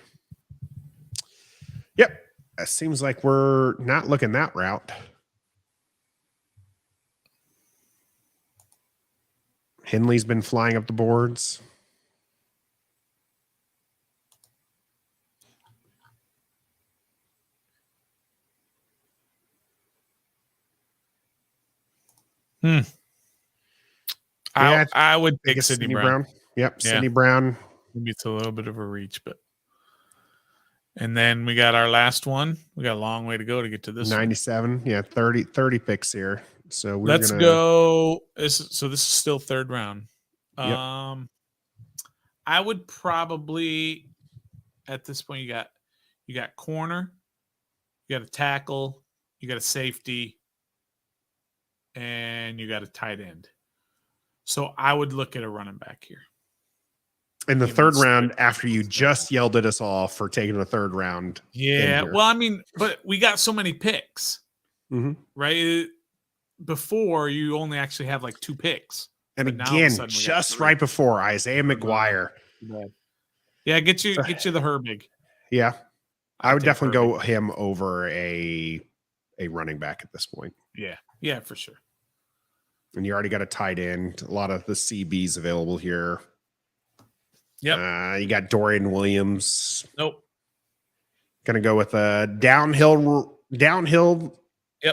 Yep. It seems like we're not looking that route. Henley's been flying up the boards. I would pick Sidney Brown. Yep, yeah. Sidney Brown. Maybe it's a little bit of a reach, but. And then we got our last one. We got a long way to go to get to this 97. One. Yeah, 30 picks here. So let's go. So this is still third round. Yep. I would probably at this point you got corner, you got a tackle, you got a safety, and you got a tight end. So I would look at a running back here. In the third round, after you just yelled at us all for taking the third round. Yeah. Well, I mean, but we got so many picks, right? Before you only actually have like 2 picks. And again, just right before Isaiah McGuire. Yeah, get you the Herbig. Yeah. I would definitely go him over a running back at this point. Yeah. Yeah, for sure. And you already got a tight end. A lot of the CBs available here. Yep. You got Dorian Williams. Nope. Gonna go with a downhill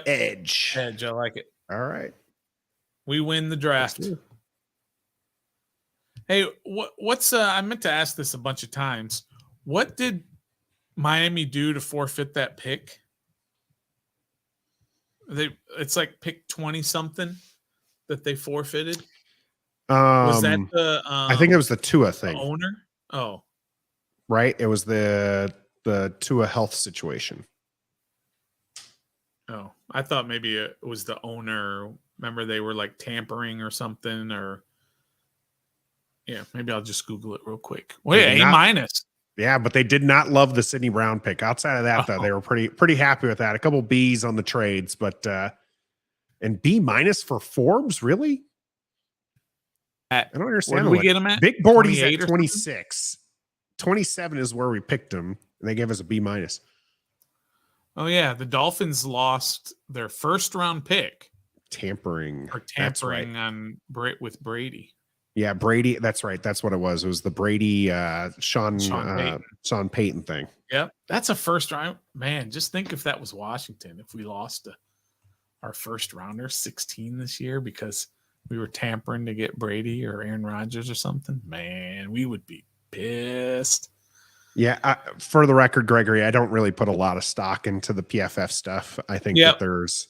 edge. Edge, I like it. All right. We win the draft. Hey, what's I meant to ask this a bunch of times. What did Miami do to forfeit that pick? It's like pick 20 something that they forfeited. Was that the I think it was the Tua thing. Owner? Oh. Right? It was the Tua health situation. Oh, I thought maybe it was the owner. Remember they were like tampering or something, or yeah, maybe I'll just Google it real quick. Wait, A-. Yeah, but they did not love the Sidney Brown pick. Outside of that, though, they were pretty happy with that. A couple B's on the trades, but and B- for Forbes, really? I don't understand. Where did we get him at? Big Boardy's at 26. 27 is where we picked him, and they gave us a B-. Oh, yeah. The Dolphins lost their first round pick. Tampering with Brady. Yeah, Brady. That's right. That's what it was. It was the Brady Sean Payton thing. Yep. That's a first round. Man, just think if that was Washington, if we lost our first rounder 16 this year because we were tampering to get Brady or Aaron Rodgers or something, man, we would be pissed. Yeah. For the record, Gregory, I don't really put a lot of stock into the PFF stuff. I think that there's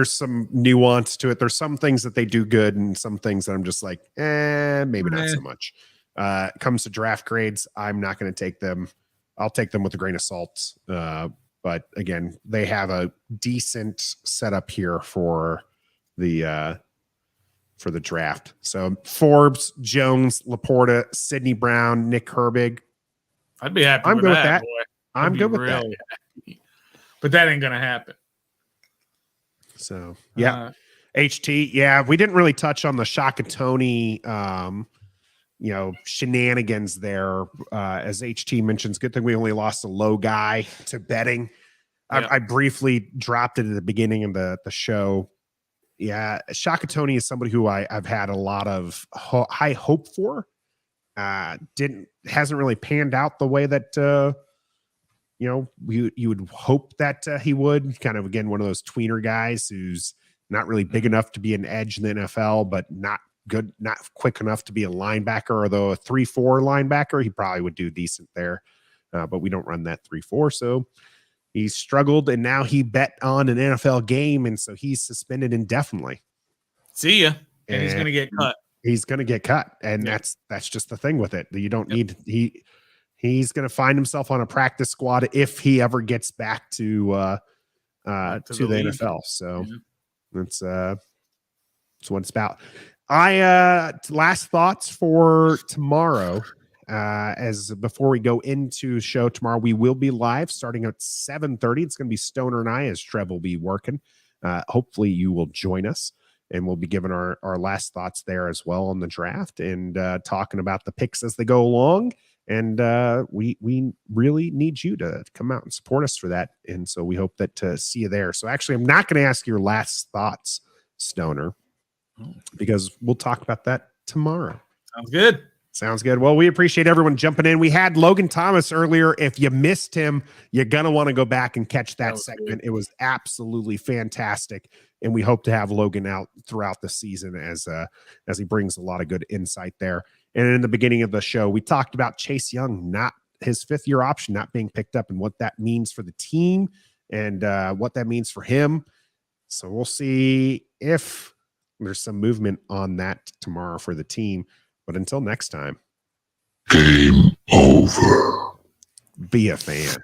some nuance to it. There's some things that they do good and some things that I'm just like, maybe not so much. It comes to draft grades, I'm not going to take them. I'll take them with a grain of salt. But again, they have a decent setup here for the draft. So Forbes, Jones, Laporta, Sidney Brown, Nick Herbig. I'd be happy with that. Boy. I'm good with that. Happy. But that ain't going to happen. So, yeah. HT, yeah, we didn't really touch on the Shakatoni, shenanigans there. As HT mentions, good thing we only lost a low guy to betting. Yep. I briefly dropped it at the beginning of the show. Yeah, Shakatoni is somebody who I've had a lot of high hope for. Hasn't really panned out the way that you would hope that he would. Kind of, again, one of those tweener guys who's not really big enough to be an edge in the NFL, but not quick enough to be a linebacker. Although a 3-4 linebacker, he probably would do decent there. But we don't run that 3-4, so he struggled, and now he bet on an NFL game, and so he's suspended indefinitely. See ya. And he's going to get cut. He's going to get cut, and that's just the thing with it. You don't need he's going to find himself on a practice squad if he ever gets back to the NFL. So that's what it's about. Last thoughts for tomorrow. As before we go into show tomorrow, we will be live starting at 7:30. It's going to be Stoner and I, as Trev will be working. Hopefully you will join us, and we'll be giving our last thoughts there as well on the draft and talking about the picks as they go along. And we really need you to come out and support us for that. And so we hope that to see you there. So actually, I'm not going to ask your last thoughts, Stoner, because we'll talk about that tomorrow. Sounds good. Sounds good. Well, we appreciate everyone jumping in. We had Logan Thomas earlier. If you missed him, you're going to want to go back and catch that segment. Good. It was absolutely fantastic. And we hope to have Logan out throughout the season as he brings a lot of good insight there. And in the beginning of the show, we talked about Chase Young, not his fifth-year option, not being picked up, and what that means for the team and what that means for him. So we'll see if there's some movement on that tomorrow for the team. But until next time, game over. Be a fan.